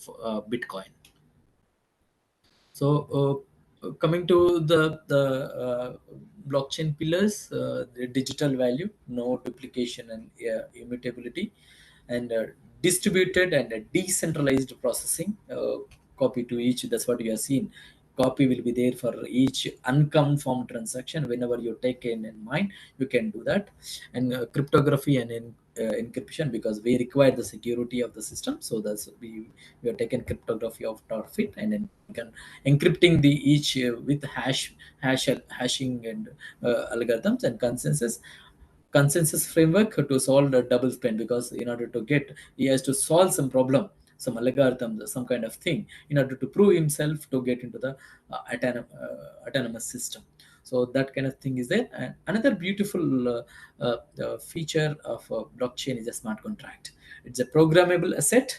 Bitcoin. So coming to the blockchain pillars, the digital value, no duplication and immutability, and distributed and decentralized processing, copy to each. That's what you have seen. copy will be there for each unconfirmed transaction. Whenever you take in mind, you can do that. And cryptography and encryption, because we require the security of the system, so that's we have taken cryptography of .fit, and then we can encrypting the each with hashing and algorithms and consensus framework to solve the double spend, because in order to get, he has to solve some problem, some algorithm, some kind of thing, in order to prove himself to get into the autonomous system. So that kind of thing is there. And another beautiful feature of blockchain is a smart contract. It's a programmable asset.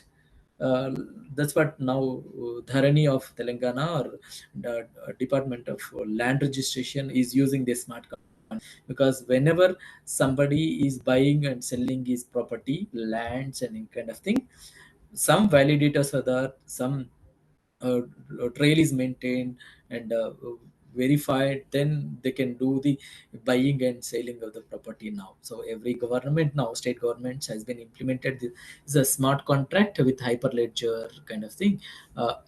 uh, that's what now Dharani of Telangana, or the Department of Land Registration, is using this smart contract, because whenever somebody is buying and selling his property, lands, and any kind of thing, some validators are there, some uh, trail is maintained and verified, then they can do the buying and selling of the property now. So every government now, state governments, has been implemented this is a smart contract with hyperledger kind of thing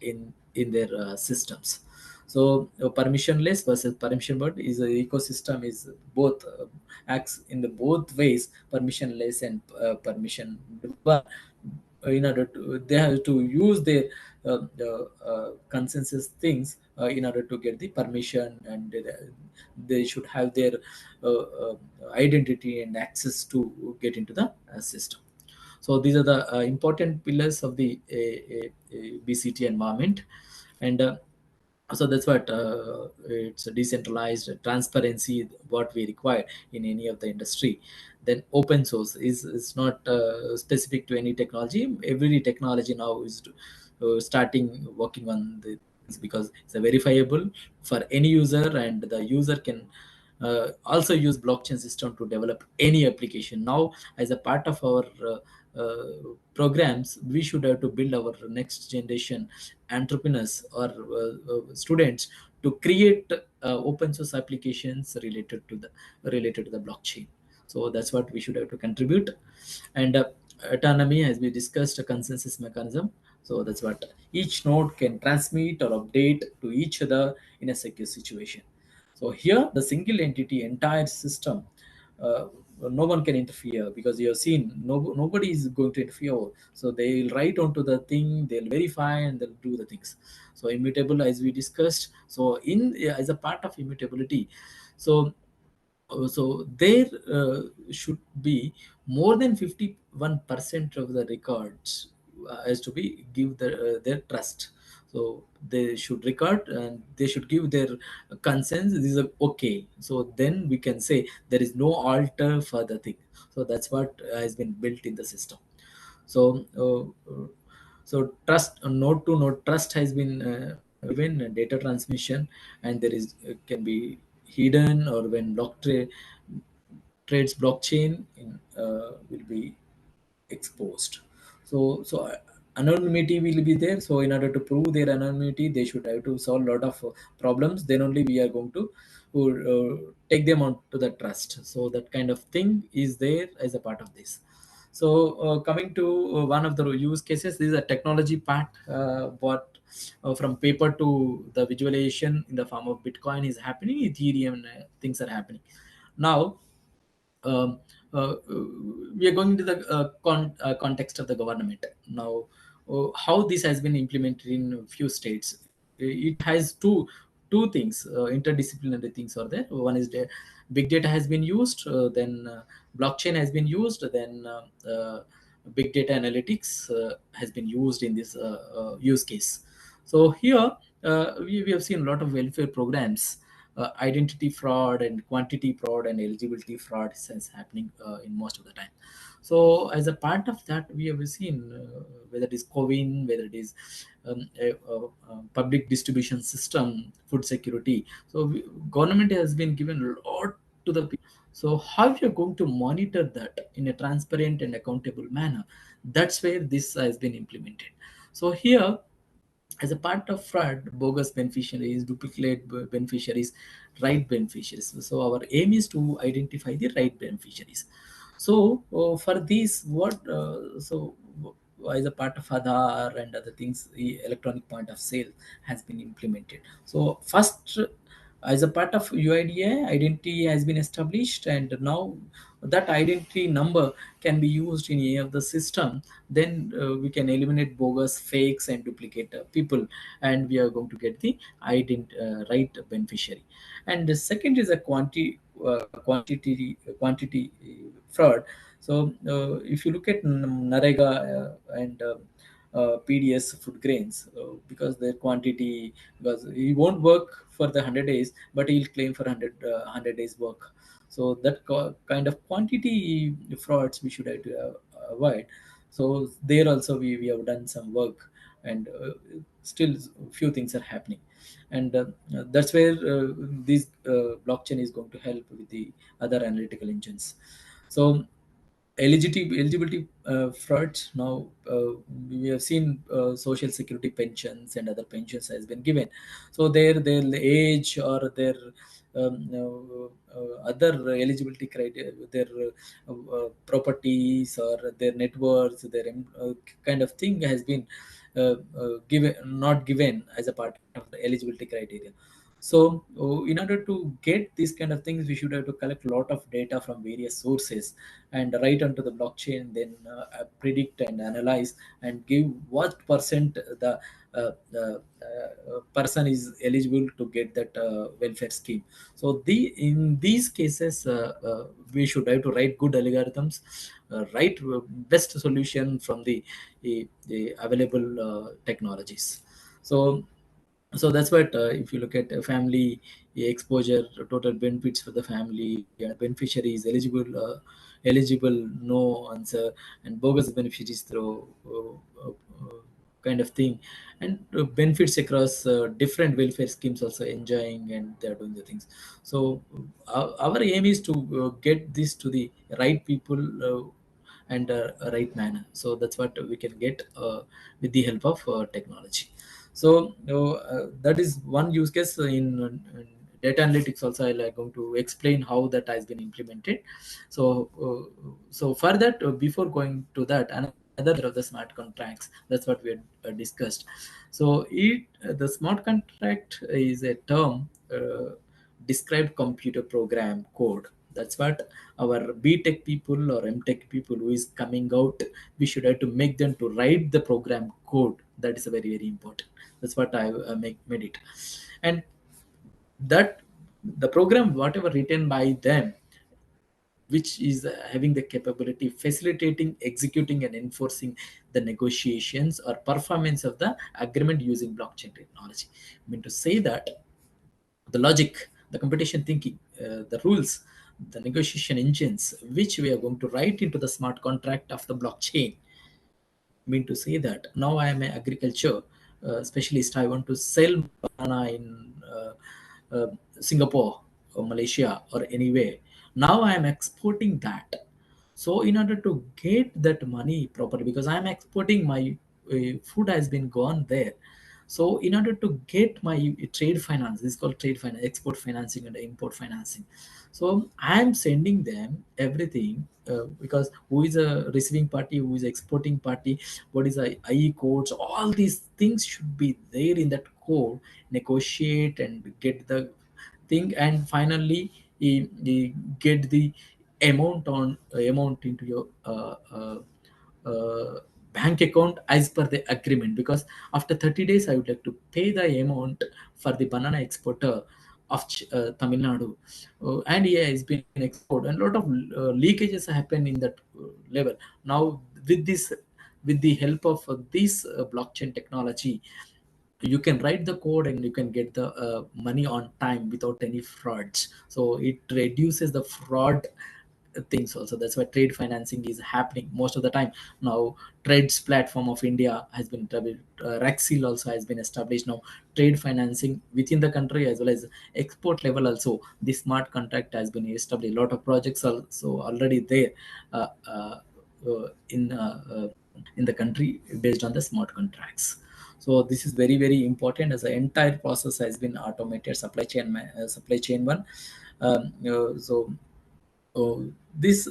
in their systems. So permissionless versus permission, but is a ecosystem is both acts in the both ways, permissionless and permission. But in order to, they have to use their consensus things in order to get the permission, and they should have their identity and access to get into the system. So these are the important pillars of the BCT environment. And so that's what it's a decentralized transparency, what we require in any of the industry. Then open source is not specific to any technology. Every technology now is starting working on the, because it's a verifiable for any user, and the user can also use blockchain system to develop any application. Now, as a part of our programs, we should have to build our next generation entrepreneurs or students to create open source applications related to the blockchain. So that's what we should have to contribute. And autonomy, as we discussed, a consensus mechanism. So that's what each node can transmit or update to each other in a secure situation. So here, the single entity entire system, uh, no one can interfere, because you have seen nobody is going to interfere. So they'll write onto the thing, they'll verify, and they'll do the things. So immutable, as we discussed. So in as a part of immutability, so there should be more than 51% of the records has to be give their trust. So they should record and they should give their consent. This is okay. So then we can say there is no alter for the thing. So that's what has been built in the system. So so trust, node to node trust has been given data transmission, and there is can be hidden, or when trades blockchain will be exposed. So anonymity will be there. So in order to prove their anonymity, they should have to solve a lot of problems. Then only we are going to take them on to the trust. So that kind of thing is there as a part of this. So coming to one of the use cases, this is a technology part. What from paper to the visualization in the form of Bitcoin is happening. Ethereum things are happening now. um, we are going into the context of the government now. How this has been implemented in a few states, it has two things, interdisciplinary things are there. One is the big data has been used, then blockchain has been used, then big data analytics has been used in this use case. So here we have seen a lot of welfare programs. Identity fraud and quantity fraud and eligibility fraud is happening in most of the time. So as a part of that, we have seen whether it is COVID, whether it is public distribution system, food security. So government has been given a lot to the people. So how you're going to monitor that in a transparent and accountable manner? That's where this has been implemented. So here, as a part of fraud, bogus beneficiaries, duplicate beneficiaries, right beneficiaries. So our aim is to identify the right beneficiaries. So for these, what as a part of Aadhaar and other things, the electronic point of sale has been implemented. So first, as a part of UIDA, identity has been established, and now that identity number can be used in any of the system. Then we can eliminate bogus, fakes, and duplicate people, and we are going to get the right beneficiary. And the second is a quantity fraud. So if you look at Narega and PDS food grains, because their quantity, because he won't work for the 100 days, but he'll claim for 100 days work. So that kind of quantity frauds we should have to avoid. So there also we have done some work, and still few things are happening. And that's where this blockchain is going to help with the other analytical engines. So eligibility frauds, now we have seen social security pensions and other pensions has been given. So their age or their other eligibility criteria, their properties or their net worth, their kind of thing has been given, not given as a part of the eligibility criteria. So in order to get these kind of things, we should have to collect a lot of data from various sources and write onto the blockchain, then predict and analyze and give what percent the person is eligible to get that welfare scheme. So in these cases, we should have to write good algorithms, write best solution from the available technologies. So that's what if you look at family exposure, total benefits for the family, beneficiary is eligible, no answer, and bogus beneficiaries through kind of thing, and benefits across different welfare schemes also enjoying, and they're doing the things. So our aim is to get this to the right people and right manner. So that's what we can get with the help of technology. So that is one use case in data analytics. Also, I'm going to explain how that has been implemented. So for that, before going to that, another of the smart contracts, that's what we had discussed. So the smart contract is a term described computer program code. That's what our B.Tech people or M.Tech people who is coming out, we should have to make them to write the program code. That is a very, very important. That's what I made it. And that the program, whatever written by them, which is having the capability facilitating, executing, and enforcing the negotiations or performance of the agreement using blockchain technology. I mean to say that the logic, the computation thinking, the rules, the negotiation engines, which we are going to write into the smart contract of the blockchain. I mean to say that now I am an agriculture specialist. I want to sell banana in Singapore or Malaysia or anywhere. Now I am exporting that. So in order to get that money properly, because I am exporting, my food has been gone there. So in order to get my trade finance, this is called trade finance, export financing and import financing. So I am sending them everything because who is a receiving party, who is exporting party, what is the IE codes, all these things should be there in that code, negotiate and get the thing, and finally get the amount into your bank account as per the agreement. Because after 30 days I would like to pay the amount for the banana exporter of Tamil Nadu, and he has been export, and a lot of leakages happen in that level. Now with the help of this blockchain technology, you can write the code and you can get the money on time without any frauds. So it reduces the fraud things also. That's why trade financing is happening most of the time. Now trades platform of India has been Rexil also has been established. Now trade financing within the country as well as export level also, the smart contract has been established. A lot of projects also already there uh, uh, in the country based on the smart contracts. So this is very, very important, as the entire process has been automated. Supply chain one. So this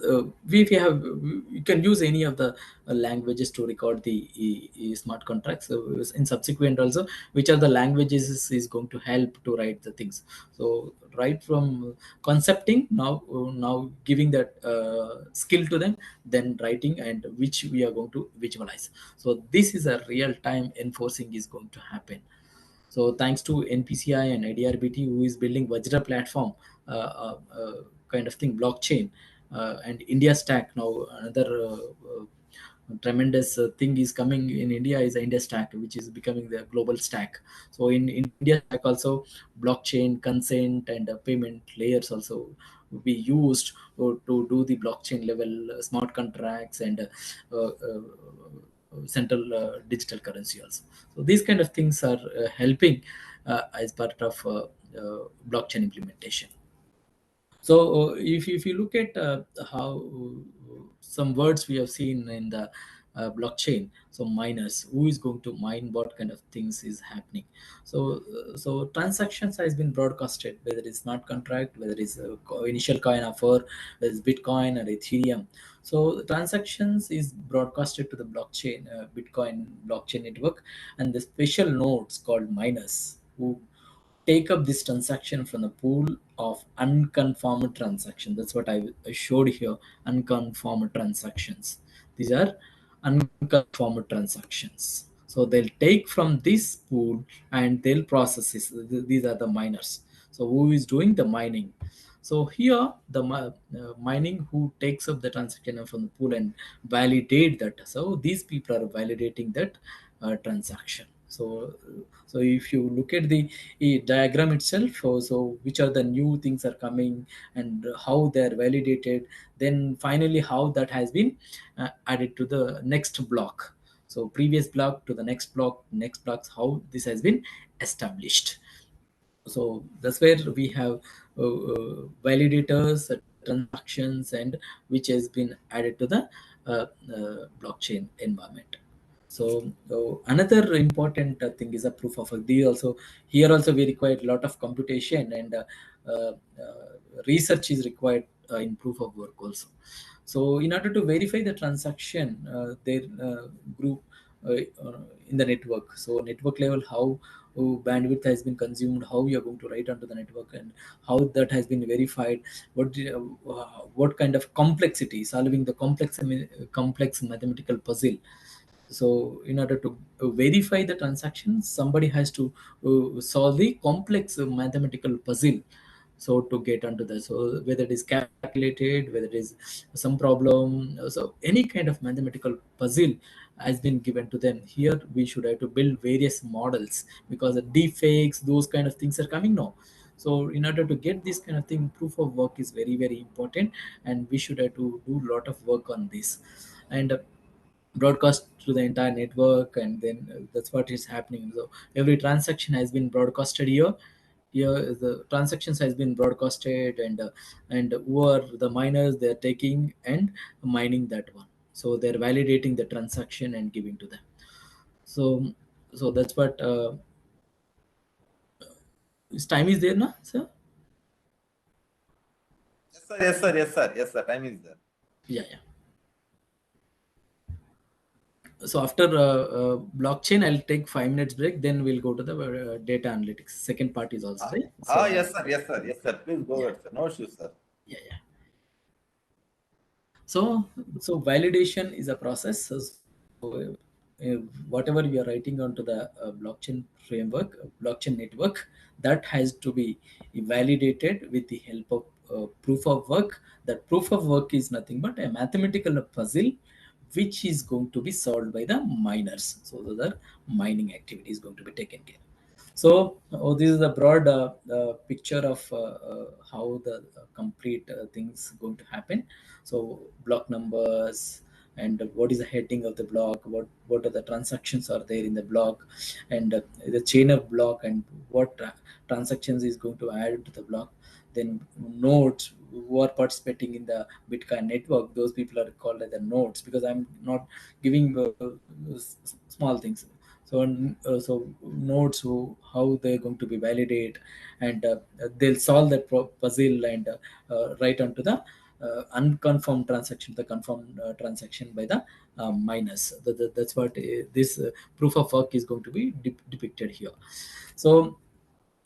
we have you can use any of the languages to record the smart contracts. So in subsequent also, which are the languages is going to help to write the things. So right from concepting, now giving that skill to them, then writing, and which we are going to visualize. So this is a real time enforcing is going to happen. So thanks to NPCI and IDRBT, who is building Vajra platform, kind of thing, blockchain, and India Stack. Now another tremendous thing is coming in India is India Stack, which is becoming the global stack. So in India Stack also, blockchain, consent, and payment layers also will be used to do the blockchain level smart contracts and central digital currency also. So these kind of things are helping as part of blockchain implementation. So if you look at how some words we have seen in the blockchain, so miners, who is going to mine, what kind of things is happening. So transactions has been broadcasted, whether it's smart contract, whether it's initial coin offer, whether it's Bitcoin or Ethereum. So the transactions is broadcasted to the blockchain, Bitcoin blockchain network, and the special nodes called miners who take up this transaction from the pool of unconfirmed transaction. That's what I showed here, unconfirmed transactions. These are unconfirmed transactions. So they'll take from this pool and they'll process this. These are the miners. So who is doing the mining? So here the mining who takes up the transaction from the pool and validate that. So these people are validating that transaction. So if you look at the diagram itself, so which are the new things are coming and how they are validated, then finally how that has been added to the next block. So previous block to the next block, next blocks, how this has been established. So that's where we have validators, transactions, and which has been added to the blockchain environment. So another important thing is a proof of work. These also, here also we require a lot of computation, and uh, research is required in proof of work also. So in order to verify the transaction, their group in the network. So network level, how bandwidth has been consumed, how you are going to write onto the network, and how that has been verified. What kind of complexity, solving the complex mathematical puzzle. So in order to verify the transaction, somebody has to solve the complex mathematical puzzle, so to get onto that. So whether it is calculated, whether it is some problem, so any kind of mathematical puzzle has been given to them. Here we should have to build various models, because the deep fakes, those kind of things are coming now. So in order to get this kind of thing, proof of work is very, very important, and we should have to do a lot of work on this, and broadcast to the entire network. And then that's what is happening. So every transaction has been broadcasted here. Here the transactions has been broadcasted, and who are the miners, they're taking and mining that one. So they're validating the transaction and giving to them. So that's what this time is there now, sir. Yes, sir. Yes, sir. Yes, sir. Yes, sir. Time is there. Yeah. So after blockchain, I'll take 5 minutes break. Then we'll go to the data analytics. Second part is also right. So, yes, sir. Yes, sir. Yes, sir. Please go ahead, sir. No issues, sir. Yeah. So validation is a process. So whatever you are writing onto the blockchain framework, blockchain network, that has to be validated with the help of proof of work. That proof of work is nothing but a mathematical puzzle, which is going to be solved by the miners. So the mining activity is going to be taken care. So this is a broad picture of how the complete things going to happen. So block numbers, and what is the heading of the block, what are the transactions are there in the block, and the chain of block, and what transactions is going to add to the block. Then nodes who are participating in the Bitcoin network, those people are called as the nodes, because I'm not giving small things. So nodes, how they're going to be validate, and they'll solve that puzzle and write onto the unconfirmed transaction, the confirmed transaction by the miners. That's what this proof of work is going to be depicted here. So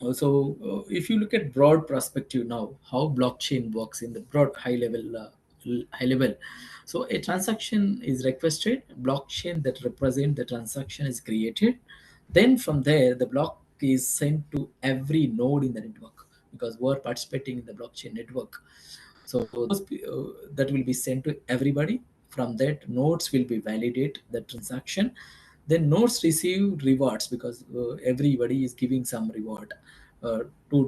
if you look at broad perspective now, how blockchain works in the broad high level. So a transaction is requested, blockchain that represent the transaction is created. Then from there, the block is sent to every node in the network, because we're participating in the blockchain network. So that will be sent to everybody. From that, nodes will be validate the transaction. Then nodes receive rewards, because everybody is giving some reward, two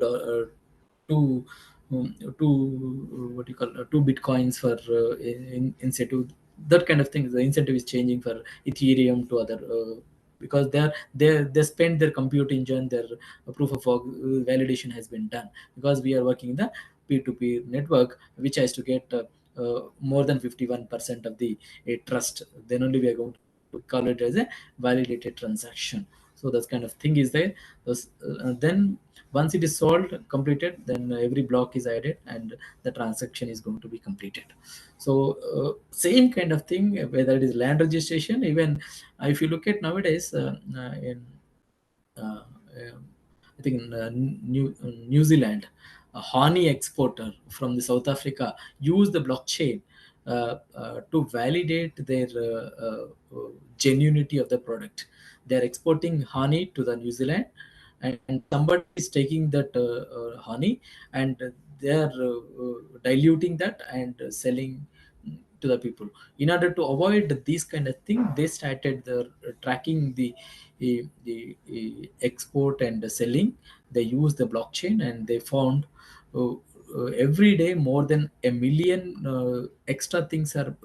two what you call 2 bitcoins for incentive, that kind of thing. The incentive is changing for Ethereum to other, because they spend their compute engine, their proof of work validation has been done, because we are working in the peer-to-peer network, which has to get more than 51% of the trust. Then only we are going to call it as a validated transaction. So that kind of thing is there. Then once it is solved, completed, then every block is added and the transaction is going to be completed. So same kind of thing, whether it is land registration. Even if you look at nowadays in I think in New Zealand, a honey exporter from the South Africa use the blockchain to validate their genuinity of the product. They are exporting honey to the New Zealand, and somebody is taking that honey, and they are diluting that and selling to the people. In order to avoid these kind of thing, they started the tracking the export and the selling. They use the blockchain, and they found every day more than 1 million extra things are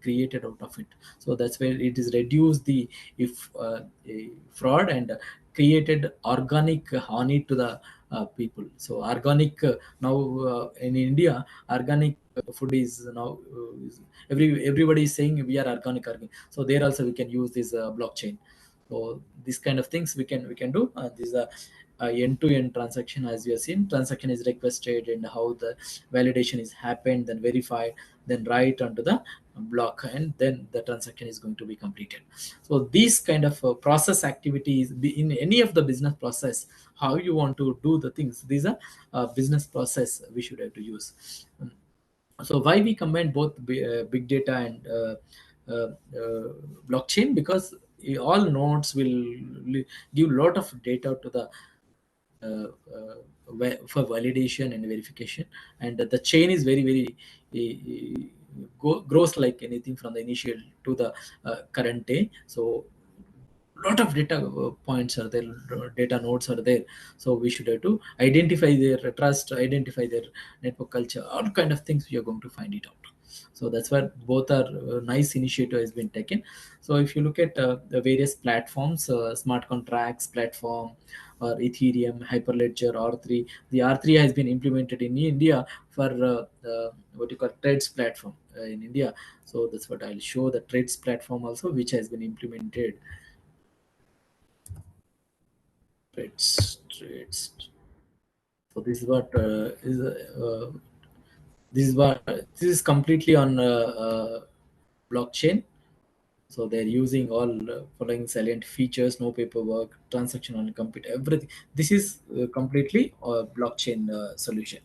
created out of it. So that's where it is reduced the fraud, and created organic honey to the people. So organic now in India, organic food is now everybody is saying we are organic. So there also we can use this blockchain. So these kind of things we can do. These are end-to-end transaction. As you have seen, transaction is requested, and how the validation is happened, then verified, then write onto the block, and then the transaction is going to be completed. So these kind of process activities in any of the business process, how you want to do the things, these are business process we should have to use. So why we combine both big data and blockchain? Because all nodes will give a lot of data to the for validation and verification, and the chain is very grows like anything from the initial to the current day. So lot of data points are there, data nodes are there. So we should have to identify their trust, identify their network culture, all kind of things we are going to find it out. So that's why both are nice initiative has been taken. So if you look at the various platforms, smart contracts platform, or Ethereum, Hyperledger, R3. The R3 has been implemented in India for what you call trades platform in India. So that's what I'll show, the trades platform also, which has been implemented. Trades. So this is what this is completely on blockchain. So they're using all following salient features: no paperwork, transaction on computer, everything. This is completely a blockchain solution.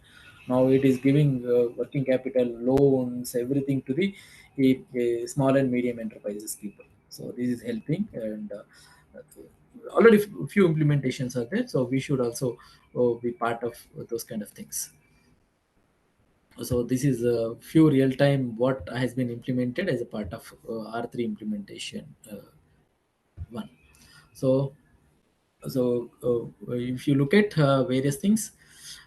Now it is giving working capital, loans, everything to the small and medium enterprises people. So this is helping, and already few implementations are there. So we should also be part of those kind of things. So this is a few real-time what has been implemented as a part of R3 implementation one. So if you look at various things,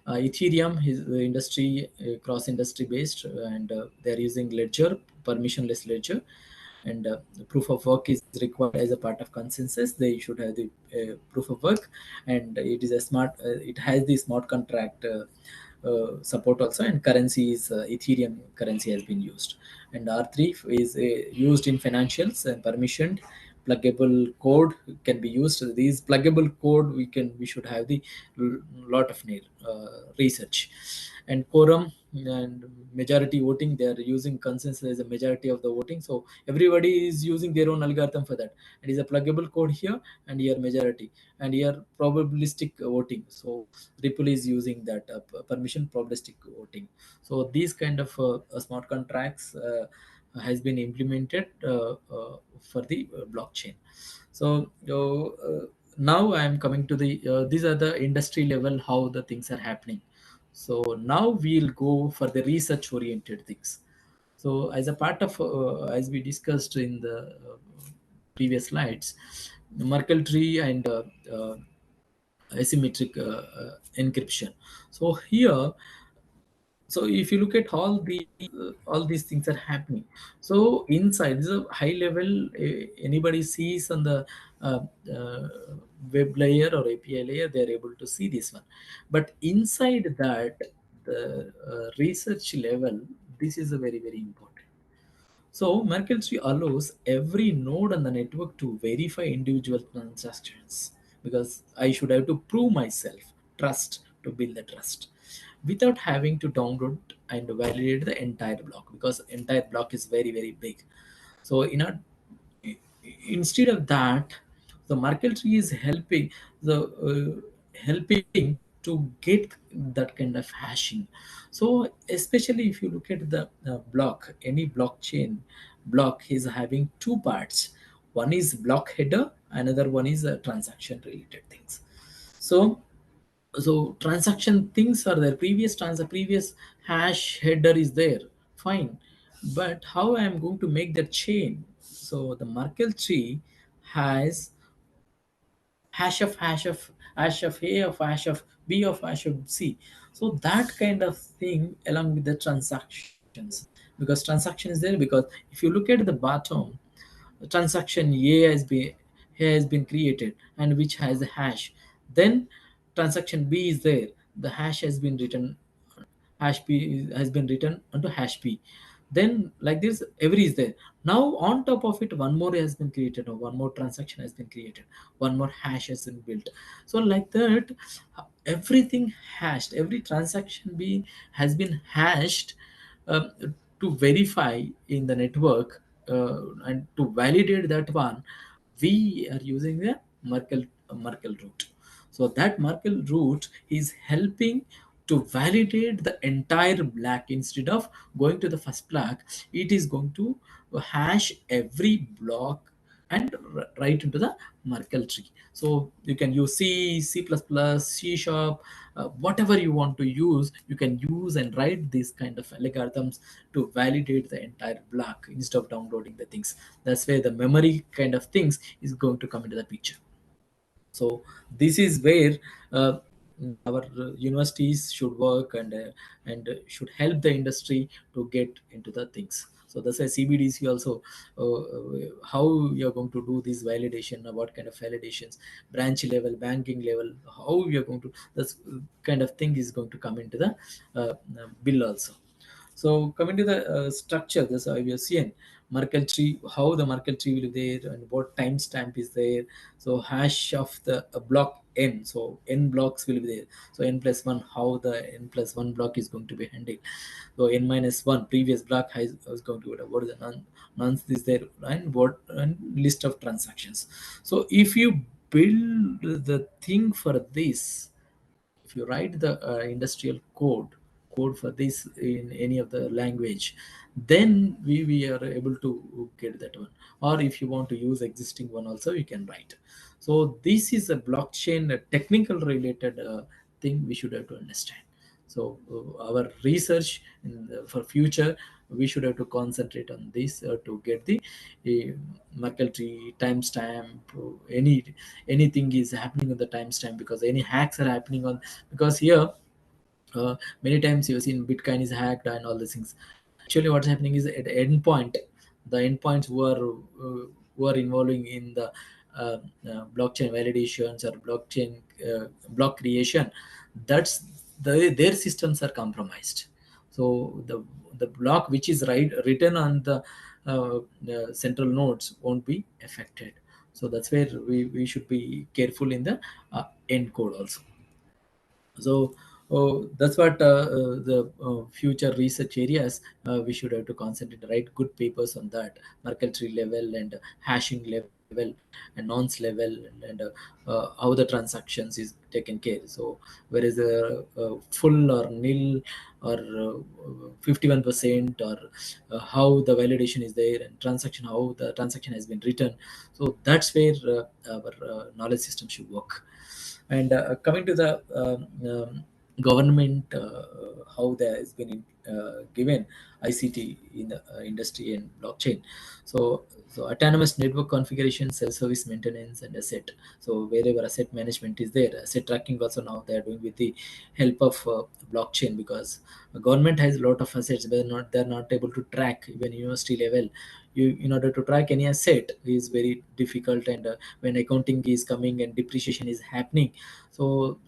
Ethereum is the industry cross-industry based, and they're using ledger, permissionless ledger, and proof of work is required as a part of consensus. They should have the proof of work, and it is a smart. It has the smart contract support also, and currency is Ethereum currency has been used, and R3 is used in financials and permissioned. Pluggable code can be used. These pluggable code we should have the lot of research. And quorum and majority voting, they are using consensus as a majority of the voting. So everybody is using their own algorithm for that. It is a pluggable code here, and here majority, and here probabilistic voting. So Ripple is using that permission probabilistic voting. So these kind of smart contracts has been implemented for the blockchain. So now I am coming to the these are the industry level how the things are happening. So now we'll go for the research oriented things. So as a part of as we discussed in the previous slides, Merkle tree and asymmetric encryption. So here, so if you look at all these things are happening. So inside this is a high level, anybody sees on the uh, uh, web layer or API layer, they're able to see this one. But inside that, the research level, this is a very, very important. So Merkle tree allows every node on the network to verify individual transactions, because I should have to prove myself, trust, to build the trust, without having to download and validate the entire block, because entire block is very, very big. So instead of that, the Merkle tree is helping to get that kind of hashing. So especially if you look at the block, any blockchain block is having two parts. One is block header, another one is transaction related things. So transaction things are there, previous hash header is there, fine, but how I am going to make that chain? So the Merkle tree has hash of A, of hash of B, of hash of C. So that kind of thing along with the transactions, because transaction is there, because if you look at the bottom, the transaction A has been created, and which has a hash. Then transaction B is there, the hash has been written, hash p has been written onto hash p. Then like this, every is there. Now on top of it, one more has been created, or one more transaction has been created, one more hash has been built. So like that, everything hashed, every transaction has been hashed, um, to verify in the network, and to validate that one, we are using the Merkle root. So that Merkle root is helping to validate the entire block. Instead of going to the first block, it is going to hash every block and write into the Merkle tree. So you can use C, C++, C sharp, whatever you want to use, you can use and write these kind of algorithms to validate the entire block instead of downloading the things. That's where the memory kind of things is going to come into the picture. So this is where our universities should work, and should help the industry to get into the things. So that's why CBDC also, how you're going to do this validation, what kind of validations, branch level, banking level, how you're going to, this kind of thing is going to come into the bill also. So coming to the structure, this I have seen Merkle tree, how the Merkle tree will be there, and what timestamp is there. So hash of the block n, so n blocks will be there. So n plus 1, how the n plus 1 block is going to be handled. So n minus 1, previous block is going to be what is the nonce is there, and what, and list of transactions. So if you build the thing for this, if you write the industrial code for this in any of the language, then we are able to get that one. Or if you want to use existing one also, you can write. So this is a blockchain, a technical related thing we should have to understand. So our research for future, we should have to concentrate on this to get the Merkle tree timestamp, anything is happening on the timestamp, because any hacks are happening on, because here many times you've seen Bitcoin is hacked and all these things. Actually what's happening is at endpoint, the endpoints who are involving in the blockchain validations or blockchain block creation, that's their systems are compromised. So the block which is written on the central nodes won't be affected. So that's where we should be careful in the end code also. So Oh, that's what the future research areas we should have to concentrate, write good papers on that, Merkle tree level and hashing level and nonce level, and how the transactions is taken care. So where is the full or nil or 51%, or how the validation is there, and transaction, how the transaction has been written. So that's where our knowledge system should work. And coming to the government, how there has been given ICT in the industry and blockchain. So autonomous network configuration, self-service maintenance, and asset. So wherever asset management is there, asset tracking also now they are doing with the help of blockchain, because the government has a lot of assets, but they're not able to track even university level. You, in order to track any asset is very difficult, and when accounting is coming and depreciation is happening, so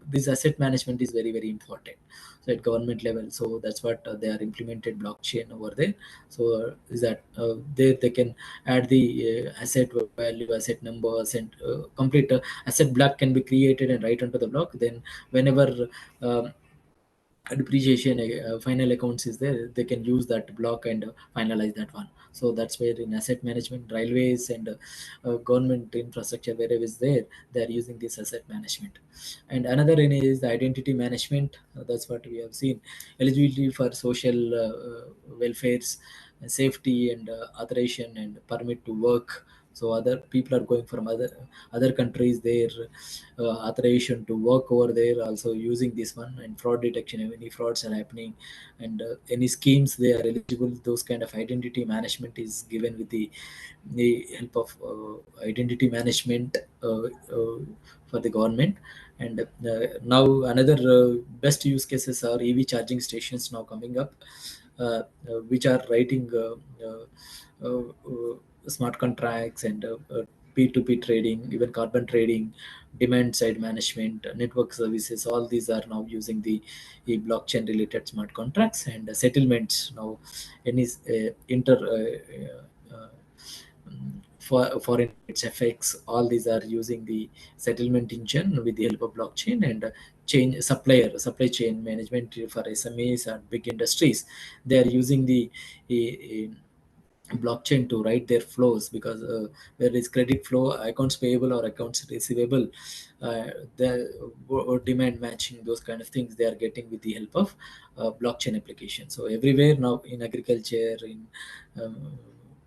this asset management is very very important, so at government level. So that's what they are implemented blockchain over there. So is that they can add the asset value, asset numbers, and complete asset block can be created and write onto the block. Then whenever um, depreciation final accounts is there, they can use that block and finalize that one. So that's where in asset management, railways and government infrastructure, wherever is there, they are using this asset management. And another in is the identity management. That's what we have seen, eligibility for social welfares, safety, and authorization and permit to work. So other people are going from other countries, their authorization to work over there, also using this one. And fraud detection, if any frauds are happening, and any schemes they are eligible, those kind of identity management is given with the help of identity management for the government. And now another best use cases are EV charging stations now coming up, which are writing smart contracts and P2P trading, even carbon trading, demand side management, network services. All these are now using the blockchain related smart contracts and settlements. Now, any inter for foreign its effects, all these are using the settlement engine with the help of blockchain. And supply chain management for SMEs and big industries, they are using the blockchain to write their flows, because where is credit flow, accounts payable or accounts receivable, or demand matching, those kind of things they are getting with the help of blockchain application. So everywhere now, in agriculture, in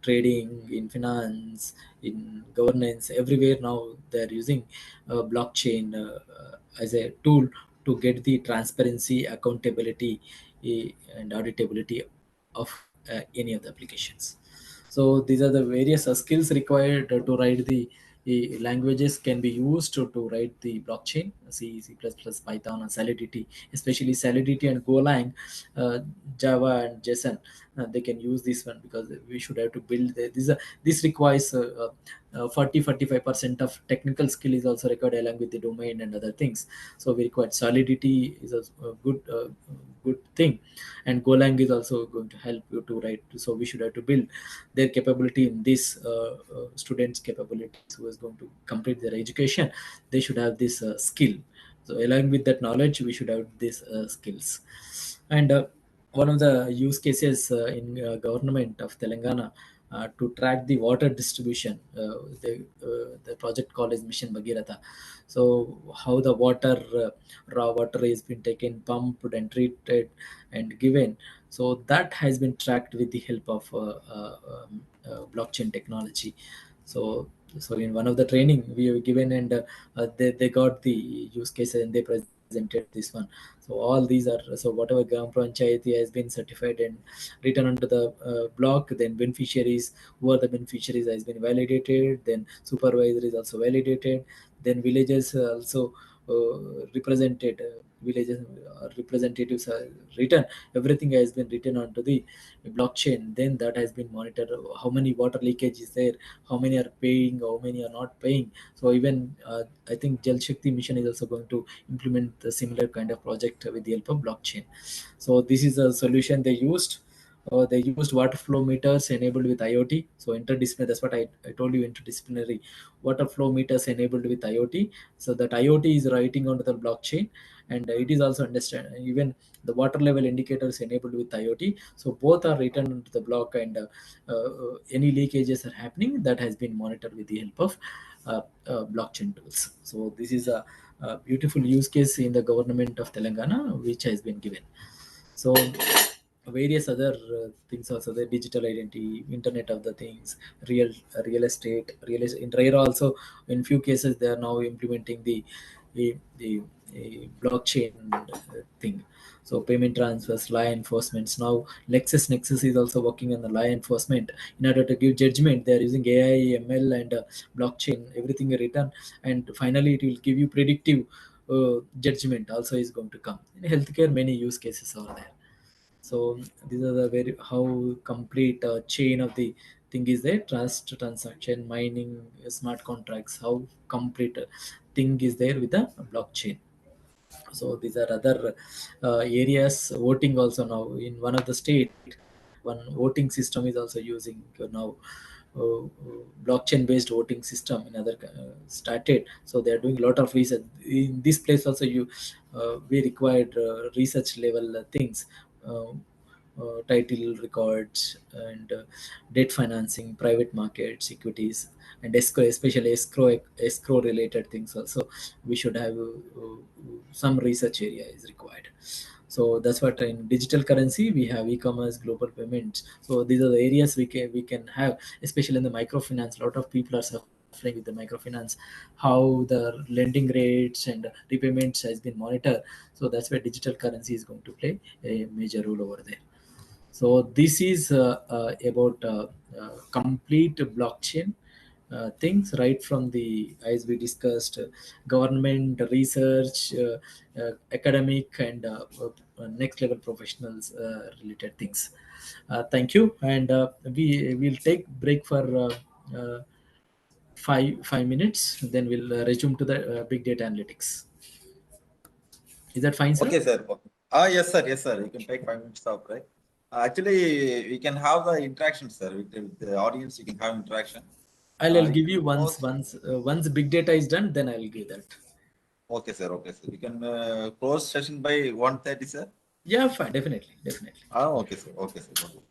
trading, in finance, in governance, everywhere now they are using blockchain as a tool to get the transparency, accountability, and auditability of any of the applications. So these are the various skills required to write the languages can be used to write the blockchain: C, C++, Python, and Solidity. Especially Solidity and Golang, Java and JSON. They can use this one, because we should have to build this requires 40-45% of technical skill is also required, along with the domain and other things. So we require Solidity is a good thing, and Golang is also going to help you to write. So we should have to build their capability in this students capabilities who is going to complete their education. They should have this skill. So along with that knowledge, we should have these skills. And one of the use cases in government of Telangana to track the water distribution, the project called is Mission Bhagirath. So how the water, raw water is been taken, pumped and treated and given. So that has been tracked with the help of blockchain technology. So so in one of the training we have given, and they got the use cases and they presented this one. So all these are, so whatever Gram Panchayati has been certified and written onto the block, then beneficiaries, who are the beneficiaries, has been validated, then supervisor is also validated, then villages also represented, villages representatives are written. Everything has been written onto the blockchain. Then that has been monitored, how many water leakage is there, how many are paying, how many are not paying. So even I think Jal Shakti mission is also going to implement the similar kind of project with the help of blockchain. So this is a solution they used. They used water flow meters enabled with IoT. So interdisciplinary, that's what I told you, interdisciplinary water flow meters enabled with IoT. So that IoT is writing onto the blockchain, and it is also understand even the water level indicators enabled with IoT. So both are written into the block, and any leakages are happening, that has been monitored with the help of blockchain tools. So this is a beautiful use case in the government of Telangana, which has been given. So various other things also, the digital identity, internet of the things, real estate, in RAIR also, in few cases they are now implementing the blockchain thing. So payment transfers, law enforcements. Now Nexus is also working on the law enforcement. In order to give judgment, they are using AI, ML, and blockchain. Everything written, and finally it will give you predictive judgment. Also is going to come in healthcare. Many use cases are there. So these are the very how complete chain of the thing is there. Trust, transaction, mining, smart contracts. How complete thing is there with the blockchain. So these are other areas. Voting also now in one of the state, one voting system is also using now blockchain based voting system in other started. So they are doing a lot of research in this place also. We required research level things, uh, title records, and debt financing, private markets, equities, and escrow, especially escrow related things also. We should have some research area is required. So that's what in digital currency we have e-commerce, global payments. So these are the areas we can have, especially in the microfinance. A lot of people are suffering with the microfinance, how the lending rates and repayments has been monitored. So that's where digital currency is going to play a major role over there. So this is about complete blockchain things, right from the, as we discussed, government research, academic, and next level professionals related things. Thank you, and we will take break for 5 minutes. Then we'll resume to the big data analytics. Is that fine, sir? Okay, sir. Yes, sir. Yes, sir. You can take 5 minutes off, right? Actually, we can have the interaction, sir, with the audience. You can have interaction. I'll You give you can close. once big data is done, then I'll give that. Okay, sir. Okay, sir. You can close session by 1:30, sir. Yeah, fine, definitely. Okay, sir. Okay, sir. Okay.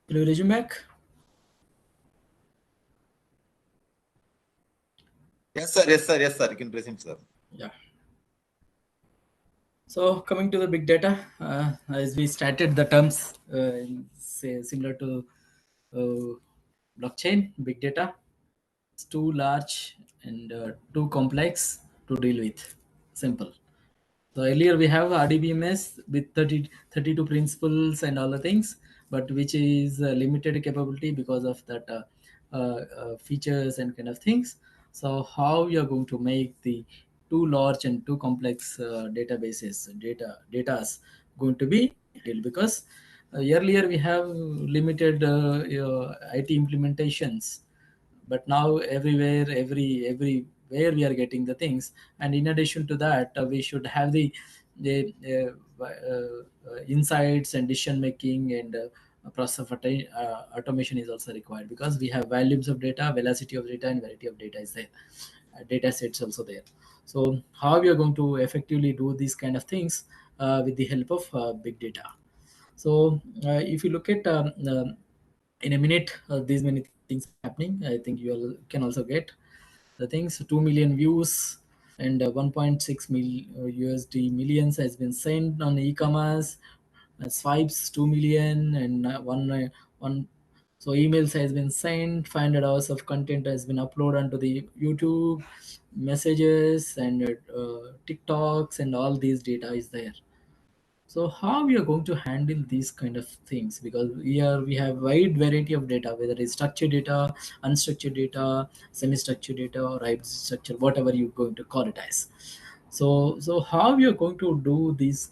Will you resume back? Yes, sir. Yes, sir. Yes, sir. You can resume, sir. Yeah. So coming to the big data, as we started the terms, say similar to blockchain, big data, it's too large and too complex to deal with. Simple. So earlier we have RDBMS with 32 principles and all the things, but which is limited capability because of that features and kind of things. So how you are going to make the too large and too complex databases, data's going to be handled, because earlier we have limited IT implementations, but now everywhere we are getting the things. And in addition to that, we should have the insights and decision making, and process of automation is also required, because we have volumes of data, velocity of data, and variety of data is there, data sets also there. So how we are going to effectively do these kind of things with the help of big data. So if you look at in a minute, these many things happening, I think you all can also get the things. 2 million views and 1.6 USD millions has been sent on e-commerce. Swipes 2 million and one. So emails has been sent. 500 hours of content has been uploaded onto the YouTube, messages and TikToks, and all these data is there. So how we are going to handle these kind of things? Because here we have wide variety of data, whether it's structured data, unstructured data, semi-structured data, or hybrid structure, whatever you're going to call it as. So how we are going to do these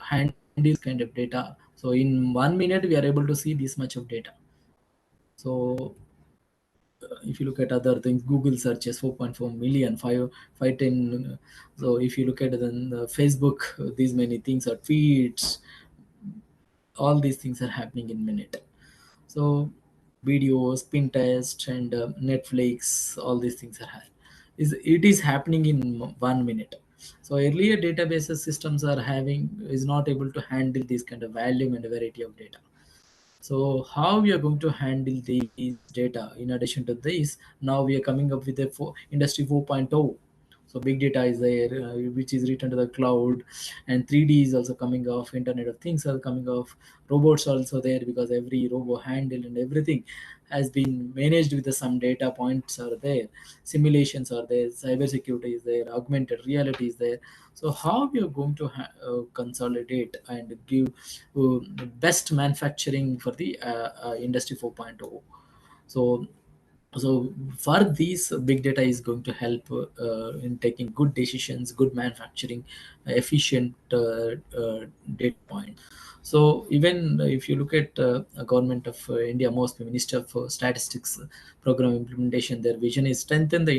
handle this kind of data? So in 1 minute we are able to see this much of data. So if you look at other things, Google searches 4.4 million, 510. So if you look at the Facebook, these many things are tweets. All these things are happening in minute. So videos, Pinterest, and Netflix, all these things are it is happening in 1 minute. So earlier databases systems is not able to handle this kind of volume and variety of data. So how we are going to handle these data? In addition to this, now we are coming up with industry 4.0. So big data is there, which is written to the cloud, and 3D is also coming off. Internet of Things are coming off. Robots are also there, because every robo handle and everything has been managed with some data points are there. Simulations are there. Cyber security is there. Augmented reality is there. So how we are going to consolidate and give best manufacturing for the industry 4.0? So for these, big data is going to help in taking good decisions, good manufacturing, efficient data point. So even if you look at government of India, most Minister for Statistics program implementation, their vision is strengthen the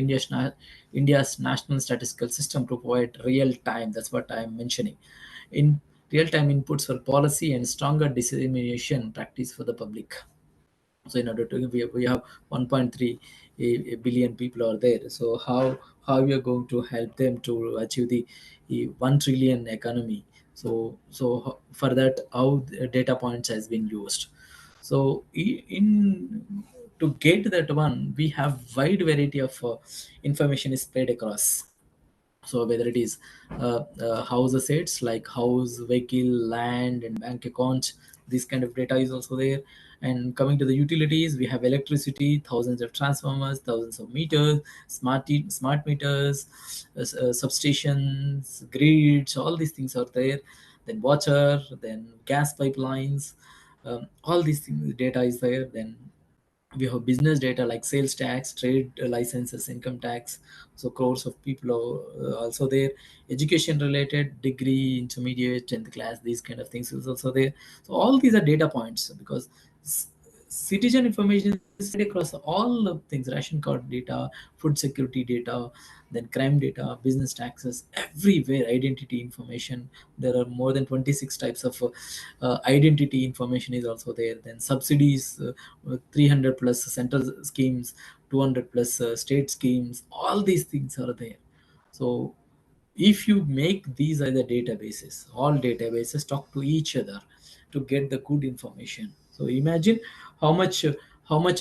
India's national statistical system to provide real time. That's what I am mentioning. In real time inputs for policy and stronger dissemination practice for the public. So in order to we have 1.3 billion people are there. So how we are going to help them to achieve the 1 trillion economy? So for that, how the data points has been used? So in to get that one, we have wide variety of information is spread across. So whether it is house assets like house, vehicle, land, and bank accounts, this kind of data is also there. And coming to the utilities, we have electricity, thousands of transformers, thousands of meters, smart meters, substations, grids, all these things are there. Then water, then gas pipelines, all these things, data is there. Then we have business data like sales tax, trade licenses, income tax. So crores of people are also there. Education related, degree, intermediate, 10th class, these kind of things is also there. So all these are data points, because citizen information is spread across all of things: ration card data, food security data, then crime data, business taxes, everywhere. Identity information, there are more than 26 types of identity information is also there. Then subsidies, 300 plus central schemes, 200 plus state schemes, all these things are there. So if you make these other databases, all databases talk to each other to get the good information. So imagine how much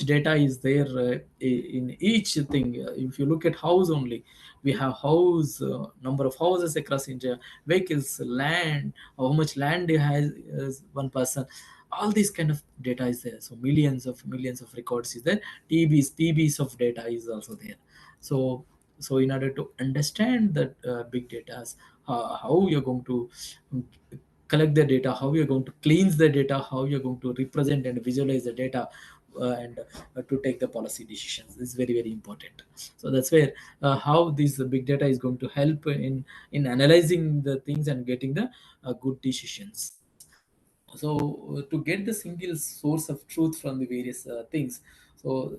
data is there in each thing. If you look at house only, we have house, number of houses across India, vehicles, land, how much land has one person. All this kind of data is there. So millions of records is there. TBs of data is also there. So in order to understand that big data, how you're going to collect the data, how you're going to cleanse the data, how you're going to represent and visualize the data, and to take the policy decisions, this is very important. So that's where how this big data is going to help in analyzing the things and getting the good decisions. So to get the single source of truth from the various things, so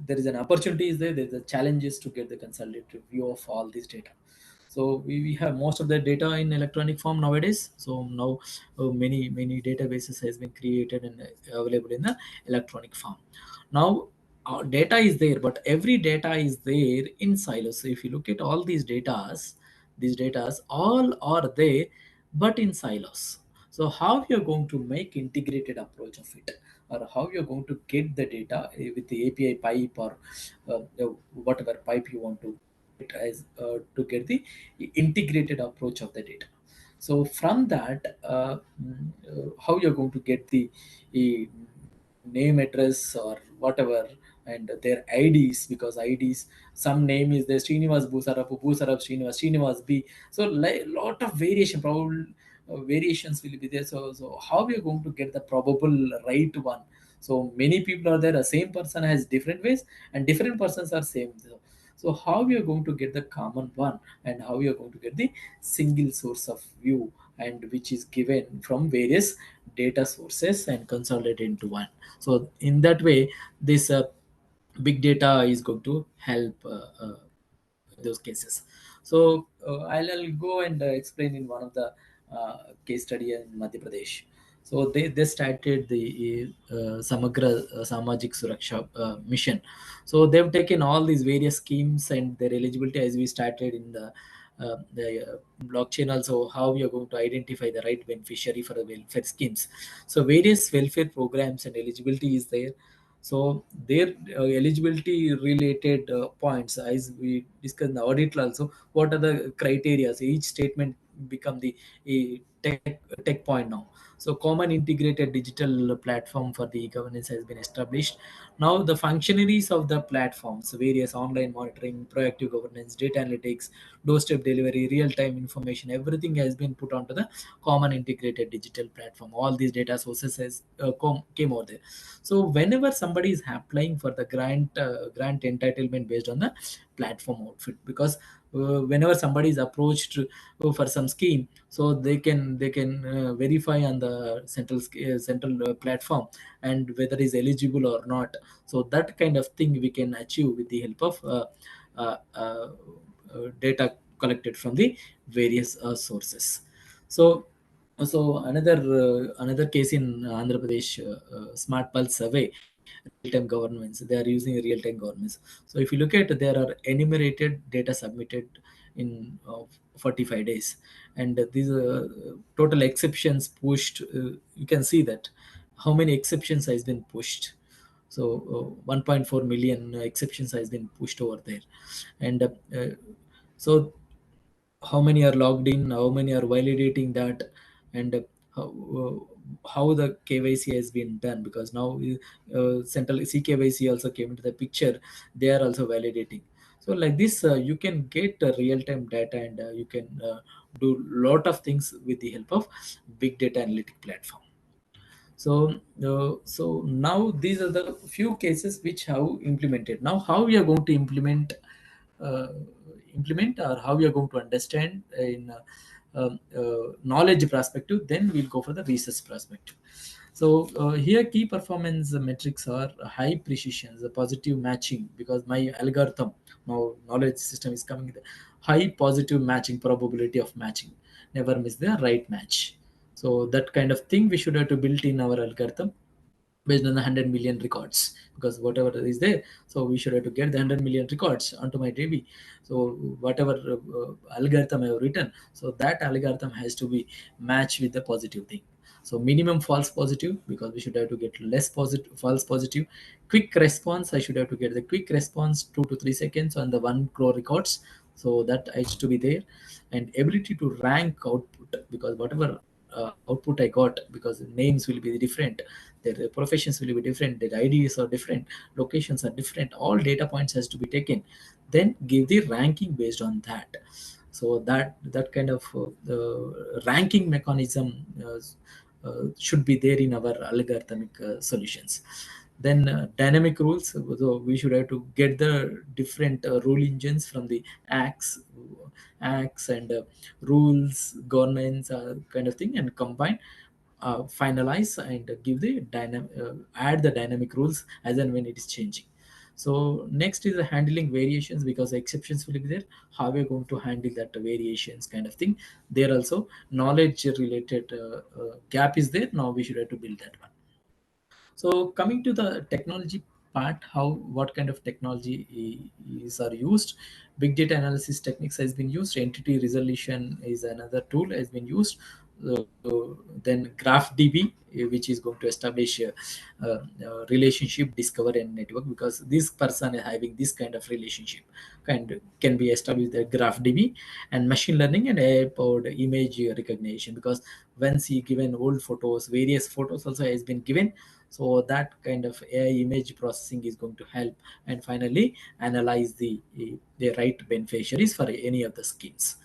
there is an opportunity is there, there's a challenges to get the consolidated view of all this data. So we have most of the data in electronic form nowadays. So now many databases has been created and available in the electronic form. Now data is there, but every data is there in silos. So if you look at all these datas all are there, but in silos. So how you're going to make integrated approach of it, or how you're going to get the data with the API pipe, or whatever pipe you want to get as to get the integrated approach of the data. So from that, how you're going to get the name, address, or whatever, and their IDs, because IDs, some name is there, Srinivas Bhoosarapu, Srinivas B. So like lot of variation, probable variations will be there. So how we are going to get the probable right one? So many people are there, the same person has different ways, and different persons are same. So how we are going to get the common one, and how we are going to get the single source of view, and which is given from various data sources and consolidated into one. So in that way, this big data is going to help those cases. So I'll go and explain in one of the case study in Madhya Pradesh. So they started the Samagra Samajik Suraksha mission. So they've taken all these various schemes and their eligibility, as we started in the blockchain also, how we are going to identify the right beneficiary for the welfare schemes. So various welfare programs and eligibility is there. So their eligibility related points, as we discussed in the audit also, what are the criteria? So each statement become the tech point now. So common integrated digital platform for the governance has been established. Now the functionaries of the platforms, various online monitoring, proactive governance, data analytics, doorstep delivery, real-time information, everything has been put onto the common integrated digital platform. All these data sources has came over there. So whenever somebody is applying for the grant entitlement based on the platform outfit, because whenever somebody is approached for some scheme, so they can verify on the central platform, and whether is eligible or not. So that kind of thing we can achieve with the help of uh, uh, data collected from the various sources. So another case in Andhra Pradesh, Smart Pulse survey, real-time governments. They are using real-time governments. So if you look at, there are enumerated data submitted in 45 days, and these total exceptions pushed. You can see that how many exceptions has been pushed. So 1.4 million exceptions has been pushed over there, and so how many are logged in, how many are validating that, and how the KYC has been done, because now central CKYC also came into the picture. They are also validating. So like this, you can get real-time data, and you can do lot of things with the help of big data analytic platform. So now these are the few cases which have implemented. Now how we are going to uh, implement, or how we are going to understand in knowledge perspective, then we'll go for the research perspective. So here key performance metrics are high precision, the positive matching, because my algorithm, now knowledge system is coming with a high positive matching, probability of matching, never miss the right match. So that kind of thing we should have to build in our algorithm based on the 100 million records, because whatever is there, so we should have to get the 100 million records onto my DB. So whatever algorithm I have written, so that algorithm has to be matched with the positive thing. So minimum false positive, because we should have to get less positive false positive. Quick response, I should have to get the quick response 2 to 3 seconds on the 1 crore records, so that is to be there. And ability to rank output, because whatever output I got, because names will be different, their professions will be different, their IDs are different, locations are different, all data points has to be taken, then give the ranking based on that. So that kind of ranking mechanism should be there in our algorithmic solutions. Then dynamic rules, so we should have to get the different rule engines from the acts and rules, governance kind of thing, and combine, finalize, and give the add the dynamic rules as and when it is changing. So next is the handling variations, because exceptions will be there. How we're going to handle that variations kind of thing. There also knowledge related gap is there. Now we should have to build that one. So coming to the technology part, what kind of technology is are used. Big data analysis techniques has been used. Entity resolution is another tool has been used. Then GraphDB, which is going to establish relationship, discover, and network, because this person is having this kind of relationship can be established the GraphDB. And machine learning and AI powered image recognition, because once he given old photos, various photos also has been given, so that kind of AI image processing is going to help, and finally analyze the right beneficiaries for any of the schemes.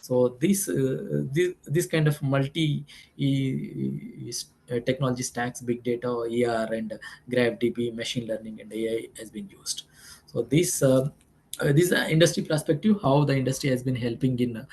So this kind of multi technology stacks, big data, ER, and GraphDB, machine learning, and AI has been used. So this industry perspective, how the industry has been helping in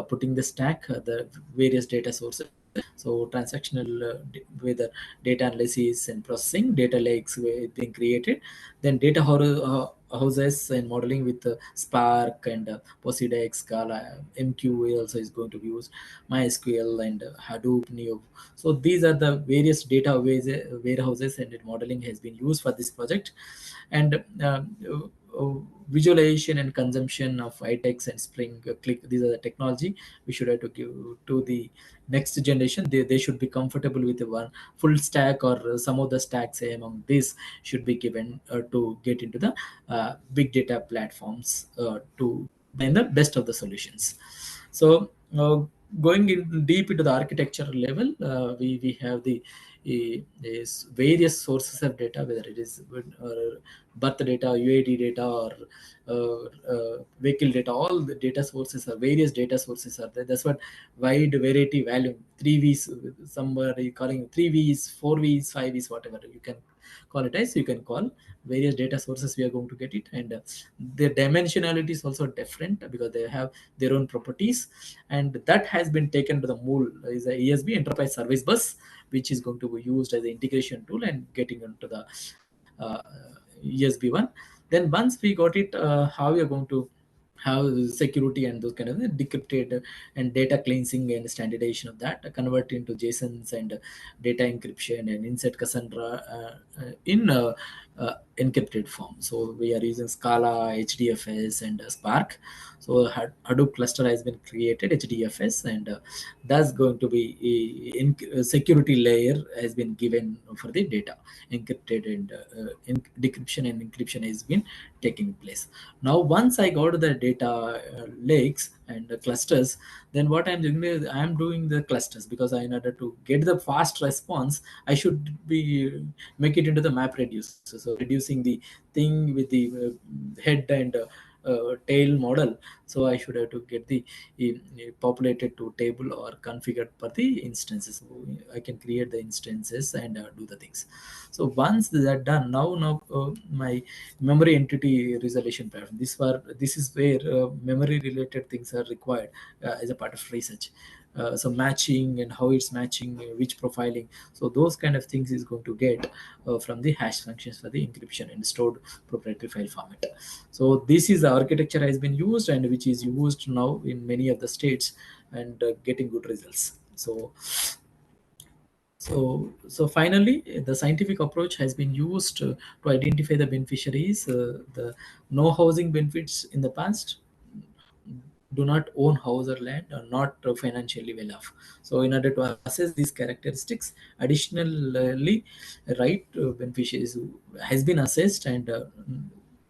putting the stack, the various data sources. So transactional whether data analysis and processing, data lakes were being created, then data houses and modeling with Spark and Poseidon, Scala, MQ also is going to be used, MySQL and Hadoop, Neo. So these are the various data warehouses and modeling has been used for this project. And visualization and consumption of iText and Spring Click, these are the technology we should have to give to the next generation. They should be comfortable with the one full stack, or some of the stacks among this should be given to get into the big data platforms to find the best of the solutions. So going in deep into the architecture level, we have the various sources of data, whether it is birth data, UAD data, or vehicle data. All the data sources are various data sources are there. That's what wide variety value, 3Vs, somebody calling 3Vs, 4Vs, 5Vs, whatever you can call it as. You can call various data sources, we are going to get it. And their dimensionality is also different, because they have their own properties, and that has been taken to the mold is a ESB, enterprise service bus, which is going to be used as an integration tool and getting into the ESB1. Then once we got it, how we are going to have security and those kind of decrypted and data cleansing and standardization of that, convert into JSONs and data encryption and insert Cassandra in encrypted form. So we are using Scala, HDFS, and Spark. So Hadoop cluster has been created, HDFS, and that's going to be a security layer has been given for the data encrypted, and decryption and encryption has been taking place. Now once I got the data lakes and clusters, then what I'm doing is I'm doing the clusters, because in order to get the fast response, I should be make it into the map reduce. So reducing the thing with the head and tail model. So I should have to get the populated to table or configured per the instances. So I can create the instances and do the things. So once that done, now my memory entity resolution platform. This is where memory related things are required as a part of research. So matching and how it's matching, which profiling. So those kind of things is going to get from the hash functions for the encryption and stored proprietary file format. So this is the architecture has been used, and which is used now in many of the states, and getting good results. So finally, the scientific approach has been used to identify the beneficiaries, the no housing benefits in the past. do not own house or land, are not financially well off. So in order to assess these characteristics, additionally, right beneficiaries has been assessed, and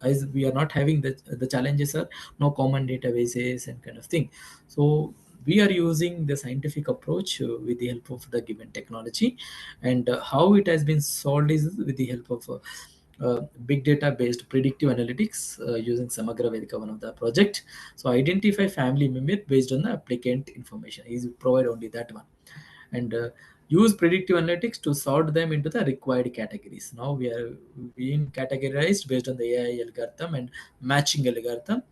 as we are not having the challenges are no common databases and kind of thing. So we are using the scientific approach with the help of the given technology, and how it has been solved is with the help of big data based predictive analytics using Samagra Vedika, one of the project. So identify family member based on the applicant information. Is provide only that one, and use predictive analytics to sort them into the required categories. Now we are being categorized based on the AI algorithm and matching algorithm.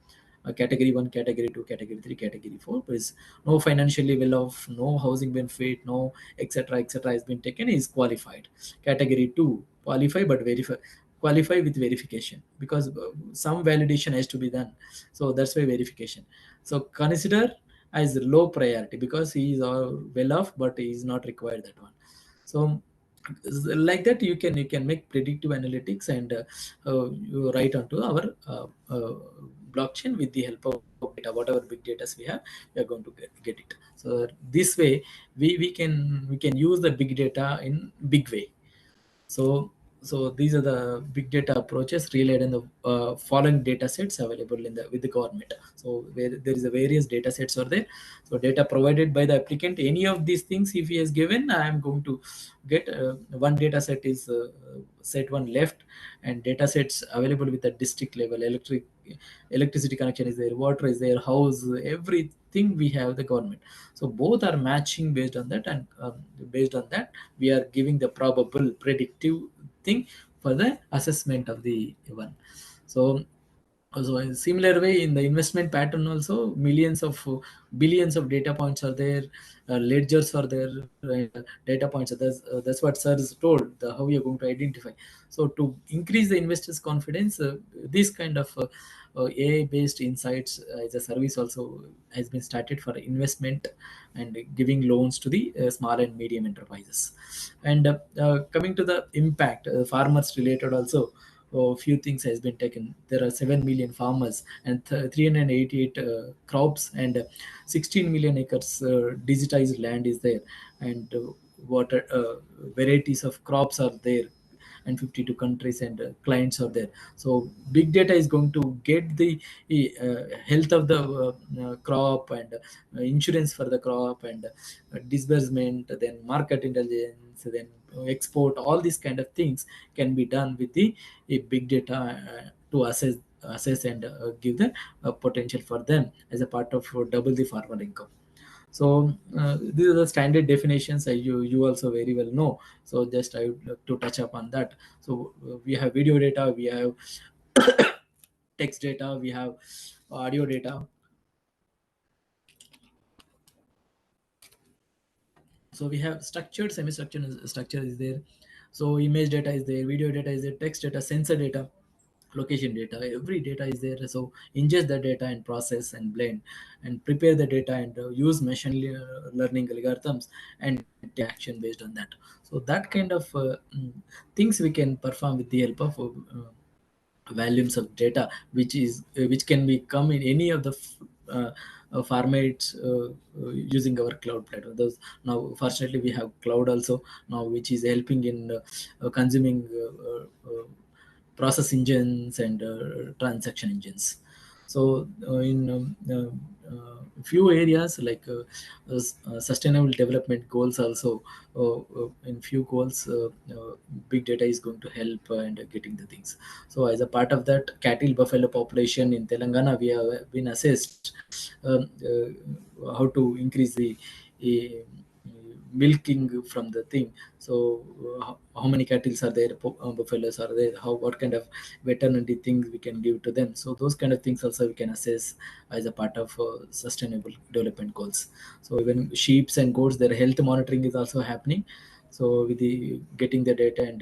Category 1, category 2, category 3, category 4. There is no financially well off, no housing benefit, no etc has been taken, is qualified. Category 2, qualify but verify, qualify with verification, because some validation has to be done. So that's why verification. So consider as low priority because he is well off, but he is not required that one. So like that you can make predictive analytics, and you write onto our blockchain with the help of data, whatever big data we have, we are going to get it. So this way we can use the big data in big way. So these are the big data approaches relied on the following data sets available in the with the government. So where there is a various data sets are there. So data provided by the applicant, any of these things if he has given, I am going to get one data set is set one left, and data sets available with the district level, electricity connection is there, water is there, house, everything we have the government. So both are matching based on that, and based on that we are giving the probable predictive thing for the assessment of the one. So also in similar way in the investment pattern also, millions of billions of data points are there, ledgers are there, data points. That's what sir is told, how we are going to identify. So to increase the investors confidence, this kind of AI based insights as a service also has been started for investment and giving loans to the small and medium enterprises. And coming to the impact, farmers related also, few things has been taken. There are 7 million farmers and 388 crops, and 16 million acres digitized land is there, and water varieties of crops are there, and 52 countries and clients are there. So big data is going to get the health of the crop, and insurance for the crop, and disbursement, then market intelligence, then export. All these kind of things can be done with the big data to assess and give the potential for them as a part of double the farmer income. So these are the standard definitions, you also very well know. So just I would like to touch upon that. So we have video data, we have text data, we have audio data. So we have structured, semi-structured structure is there. So image data is there, video data is there, text data, sensor data, location data, every data is there. So ingest the data and process and blend and prepare the data, and use machine learning algorithms and take action based on that. So that kind of things we can perform with the help of volumes of data, which can be come in any of the formats using our cloud platform. Those now fortunately we have cloud also now, which is helping in consuming process engines and transaction engines. So in few areas like sustainable development goals also, in few goals big data is going to help and getting the things. So as a part of that, cattle buffalo population in Telangana, we have been assessed how to increase the milking from the thing. So how many cattle are there, buffaloes are there, how what kind of veterinary things we can give to them. So those kind of things also we can assess as a part of sustainable development goals. So even sheep and goats, their health monitoring is also happening, so with the getting the data and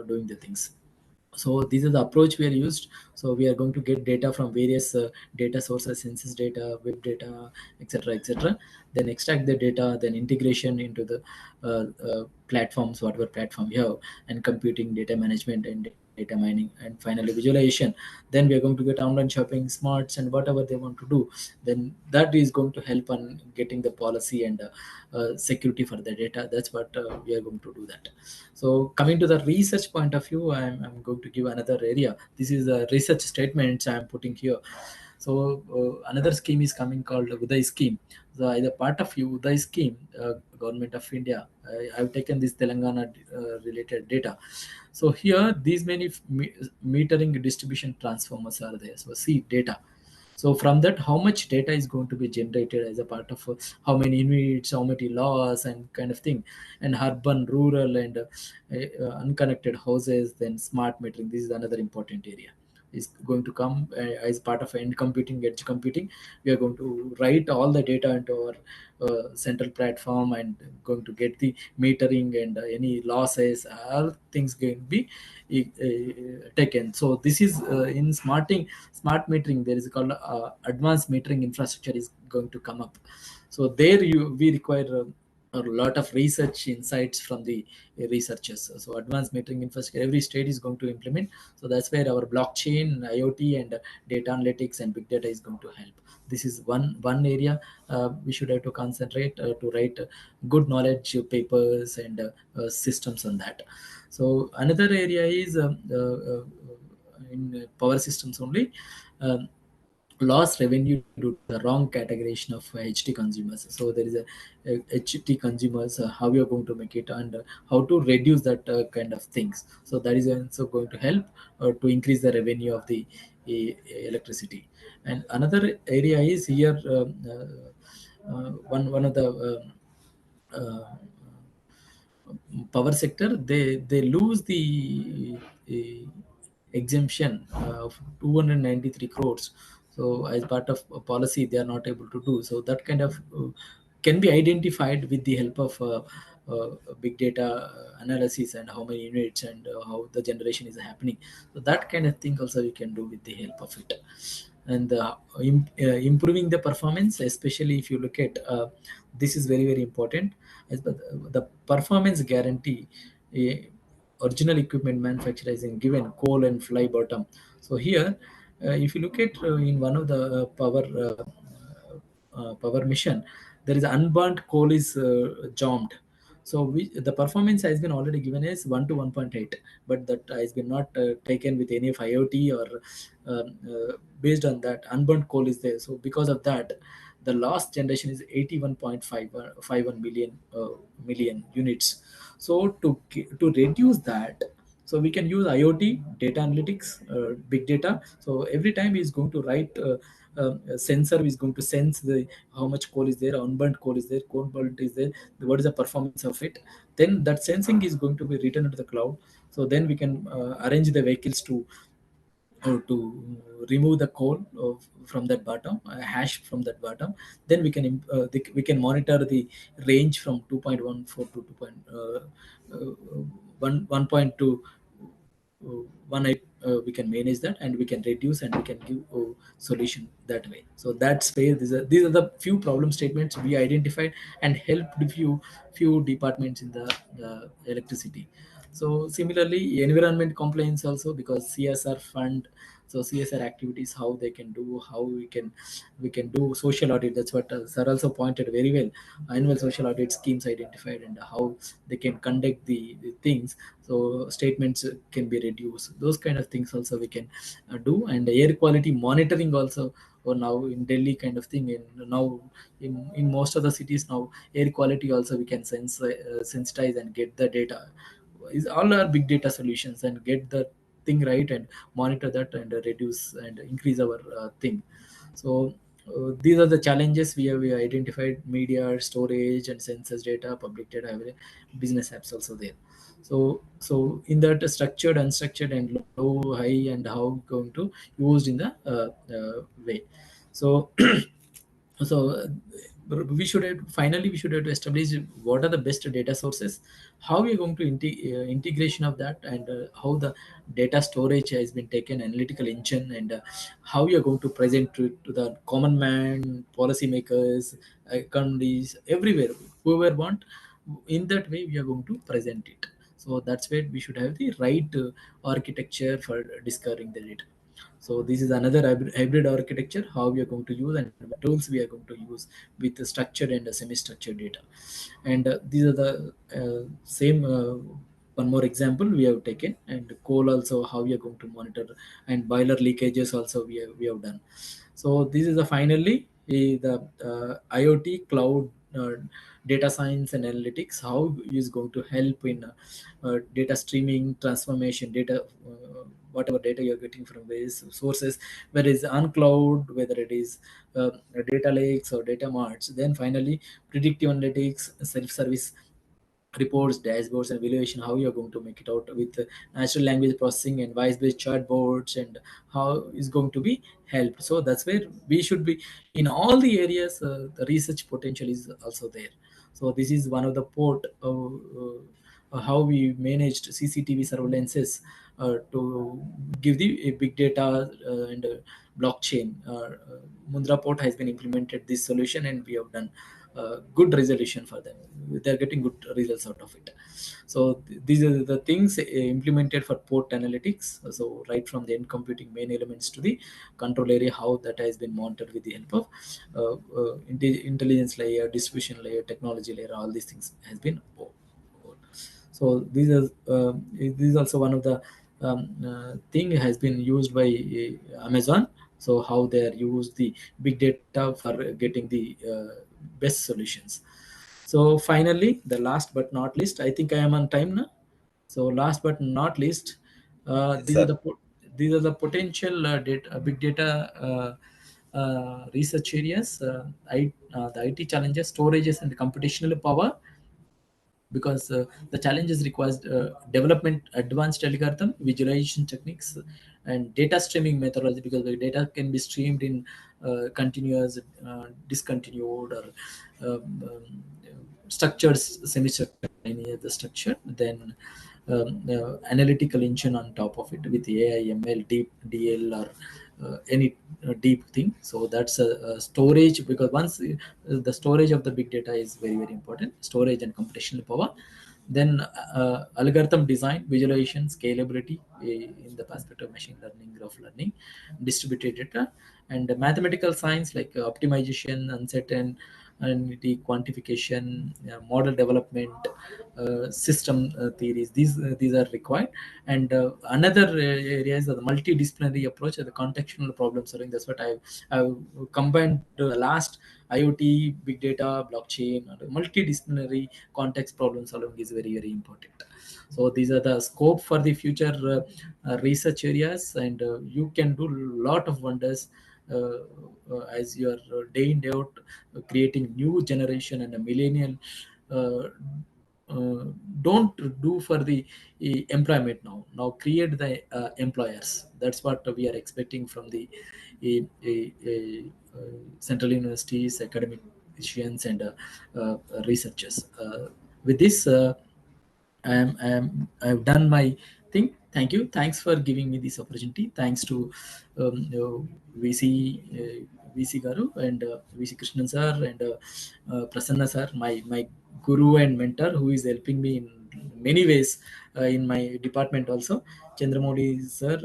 doing the things. So these are the approach we are used. So we are going to get data from various data sources, census data, web data, etc, then extract the data, then integration into the platforms, whatever platform you have, and computing, data management, and data mining, and finally visualization. Then we are going to get online shopping, smarts, and whatever they want to do. Then that is going to help on getting the policy and security for the data. That's what we are going to do that. So coming to the research point of view, I'm going to give another area. This is the research statements I'm putting here. So another scheme is coming called Uday scheme. So as a part of Uday scheme, government of India, I've taken this Telangana related data. So here these many metering distribution transformers are there. So see data. So from that, how much data is going to be generated as a part of how many units, how many laws, and kind of thing, and urban, rural, and unconnected houses. Then smart metering. This is another important area. Is going to come as part of end computing, edge computing. We are going to write all the data into our central platform and going to get the metering and any losses. All things going to be taken. So this is in smart metering. There is called advanced metering infrastructure is going to come up. So there we require a lot of research insights from the researchers. So advanced metering infrastructure, every state is going to implement. So that's where our blockchain, IoT, and data analytics and big data is going to help. This is one area we should have to concentrate to write good knowledge papers and systems on that. So another area is in power systems only. um, Lost revenue due to the wrong categorization of HT consumers. So there is a HT consumers, how you are going to make it, and how to reduce that kind of things. So that is also going to help to increase the revenue of the electricity. And another area is here, one of the power sector, they lose the uh, exemption of 293 crores. So as part of a policy they are not able to do. So that kind of can be identified with the help of big data analysis, and how many units, and how the generation is happening. So that kind of thing also we can do with the help of it. And improving the performance, especially if you look at this is very important. As the performance guarantee, original equipment manufacturer is in given coal and fly bottom. So here if you look at in one of the power mission, there is unburnt coal is jammed. So the performance has been already given as 1 to 1.8, but that has been not taken with any of IoT or based on that unburnt coal is there. So because of that, the last generation is 81.51 million units. So to reduce that, so we can use IoT, data analytics, big data. So every time is going to write a sensor is going to sense the how much coal is there, unburnt coal is there, coal burnt is there, what is the performance of it. Then that sensing is going to be written into the cloud. So then we can arrange the vehicles to remove the coal from that bottom, hash from that bottom. Then we can monitor the range from 2.14 to 1.2 one we can manage that, and we can reduce, and we can give solution that way. So that's where these are the few problem statements we identified and helped few departments in the electricity. So similarly environment compliance also, because CSR fund. So CSR activities, how they can do, how we can do social audit. That's what sir also pointed very well. Annual social audit schemes identified, and how they can conduct the things. So statements can be reduced. Those kind of things also we can do. And air quality monitoring also, or now in Delhi kind of thing, and now in most of the cities now, air quality also we can sensitize and get the data. Is all our big data solutions, and get the thing right, and monitor that, and reduce and increase our thing. So these are the challenges we identified: media, storage, and census data, public data, business apps also there. So in that structured, unstructured, and low, high, and how going to used in the way. So so we should have to establish what are the best data sources, how we are going to integration of that, and how the data storage has been taken, analytical engine, and how we are going to present to the common man, policymakers, economies, everywhere, whoever want. In that way we are going to present it. So that's where we should have the right architecture for discovering the data. So this is another hybrid architecture, how we are going to use and what tools we are going to use with the structured and the semi-structured data. And these are the same one more example we have taken, and coal also how we are going to monitor, and boiler leakages also we have done. So this is the finally the IoT cloud data science and analytics, how is going to help in data streaming, transformation, data whatever data you're getting from various sources, whether it's on cloud, whether it is data lakes or data marts. Then finally predictive analytics, self-service reports, dashboards, and evaluation, how you're going to make it out with natural language processing and voice-based chatbots, and how is going to be helped. So that's where we should be in all the areas. The research potential is also there. So this is one of the port how we managed CCTV surveillances to give the big data and blockchain. Mundra port has been implemented this solution, and we have done good resolution for them. They're getting good results out of it. So these are the things implemented for port analytics. So right from the end computing main elements to the control area, how that has been monitored with the help of intelligence layer, distribution layer, technology layer. All these things has been. So this is also one of the thing has been used by Amazon. So how they are used the big data for getting the best solutions. So finally, the last but not least, I think I am on time now. So last but not least, Yes, sir. these are the potential big data research areas. The IT challenges, storages, and computational power, because the challenges requires development advanced algorithm, visualization techniques, and data streaming methodology, because the data can be streamed in continuous, discontinued, or structured, semi-structured, any other structure. Then analytical engine on top of it with AI, ML, deep DL, or any deep thing. So that's a storage, because once the storage of the big data is very very important, storage and computational power. Then algorithm design, visualization, scalability in the perspective of machine learning, graph learning, distributed data, and mathematical science like optimization, uncertainty quantification, model development, system theories. These are required. And another area is the multidisciplinary approach, the contextual problem solving. That's what I've combined the last IoT, big data, blockchain, or multidisciplinary context problem solving is very very important. So these are the scope for the future research areas, and you can do a lot of wonders as you are day in day out creating new generation and a millennial. Uh, don't do for the employment now. Now create the employers. That's what we are expecting from the central universities, academicians, and researchers. With this, I've done my thing. Thank you. Thanks for giving me this opportunity. Thanks to VC Garu and VC Krishnan sir, and Prasanna sir, my guru and mentor, who is helping me in many ways in my department also. Chandramoli sir,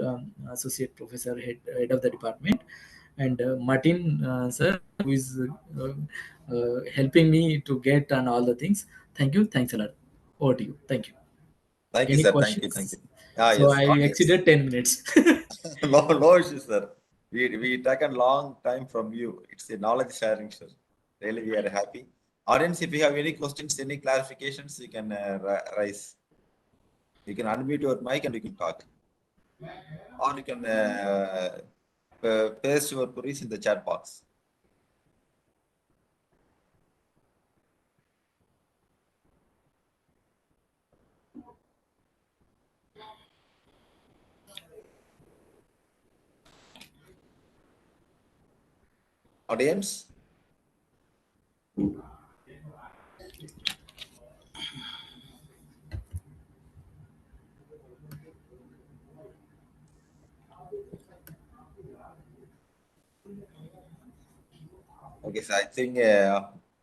associate professor, head of the department, and Martin sir, who is helping me to get on all the things. Thank you. Thanks a lot. Over to you. Thank you. Thank you, Any sir. Thank you. Thank you. questions? Ah, So yes. I Audience. exceeded 10 minutes. No issues, sir. We taken long time from you. It's a knowledge sharing, sir. Really, we are happy. Audience, if you have any questions, any clarifications, you can raise. You can unmute your mic and you can talk, or you can paste your queries in the chat box. Audience. Okay, so I think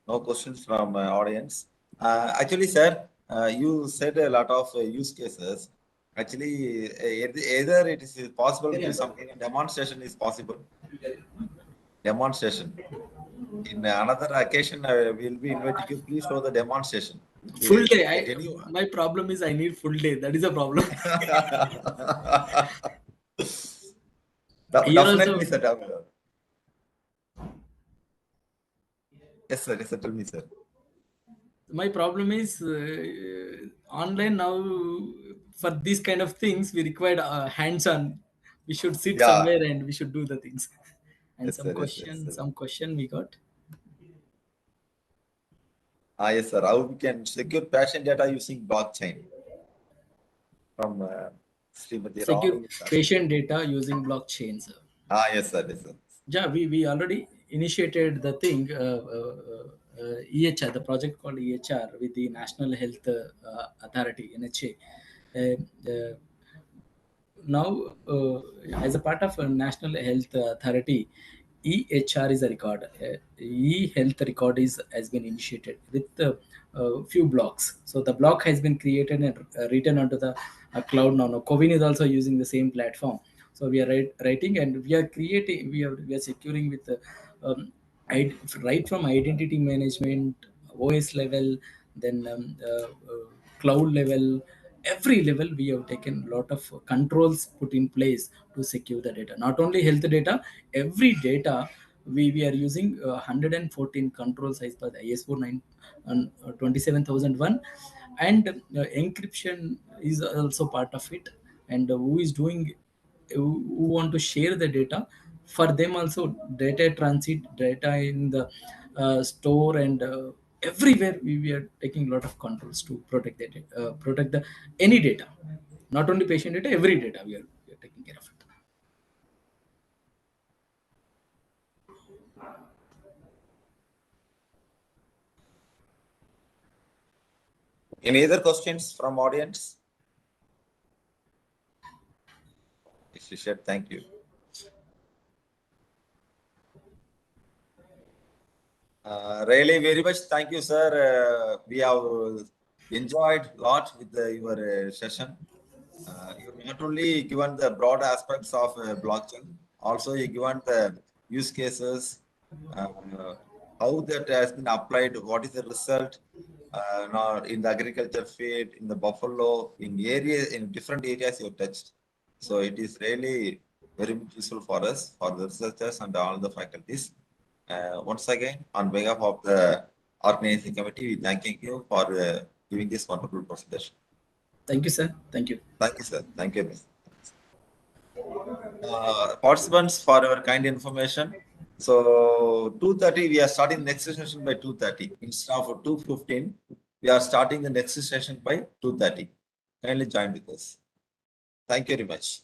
no questions from audience. Actually, sir, You said a lot of use cases. Actually, either it is possible to some demonstration is possible. Demonstration. In another occasion, we'll be inviting you. Please show the demonstration. Full day. My problem is I need full day. That is a problem. Definitely, sir. Yes, sir. Yes, sir. Tell me, sir. My problem is online now. For these kind of things, we require hands-on. We should sit somewhere and we should do the things. And Yes, some sir, question we got. Yes, sir. How we can secure patient data using blockchain? From Srimati Secure Ram. patient data using blockchain, sir. Yes, sir. Yes, sir. Yeah, we already initiated the thing, EHR, the project called EHR with the National Health Authority, NHA. Now, as a part of a National Health Authority, EHR is a record. E-health record has been initiated with a few blocks. So the block has been created and written onto the cloud now. Covin is also using the same platform. So we are writing and we are creating. We are securing with right from identity management, OS level, then cloud level. Every level we have taken a lot of controls put in place to secure the data. Not only health data, every data we are using 114 controls as per the ISO 27001, and encryption is also part of it. And who want to share the data, for them also data transit, data in the store, and everywhere we are taking a lot of controls to protect the data, protect the any data, not only patient data, every data we are taking care of it. Any other questions from audience? If you said, thank you. Really, very much thank you, sir. We have enjoyed a lot with your session. You not only given the broad aspects of blockchain, also you given the use cases, how that has been applied, what is the result now in the agriculture field, in the buffalo, in different areas you touched. So it is really very useful for us, for the researchers and all the faculties. Once again, on behalf of the organizing committee, we thanking you for giving this wonderful presentation. Thank you, sir. Thank you. Thank you, sir. Thank you. Participants, for your kind information. So 2:30, we are starting next session by 2:30. Instead of 2:15, we are starting the next session by 2:30. Kindly join with us. Thank you very much.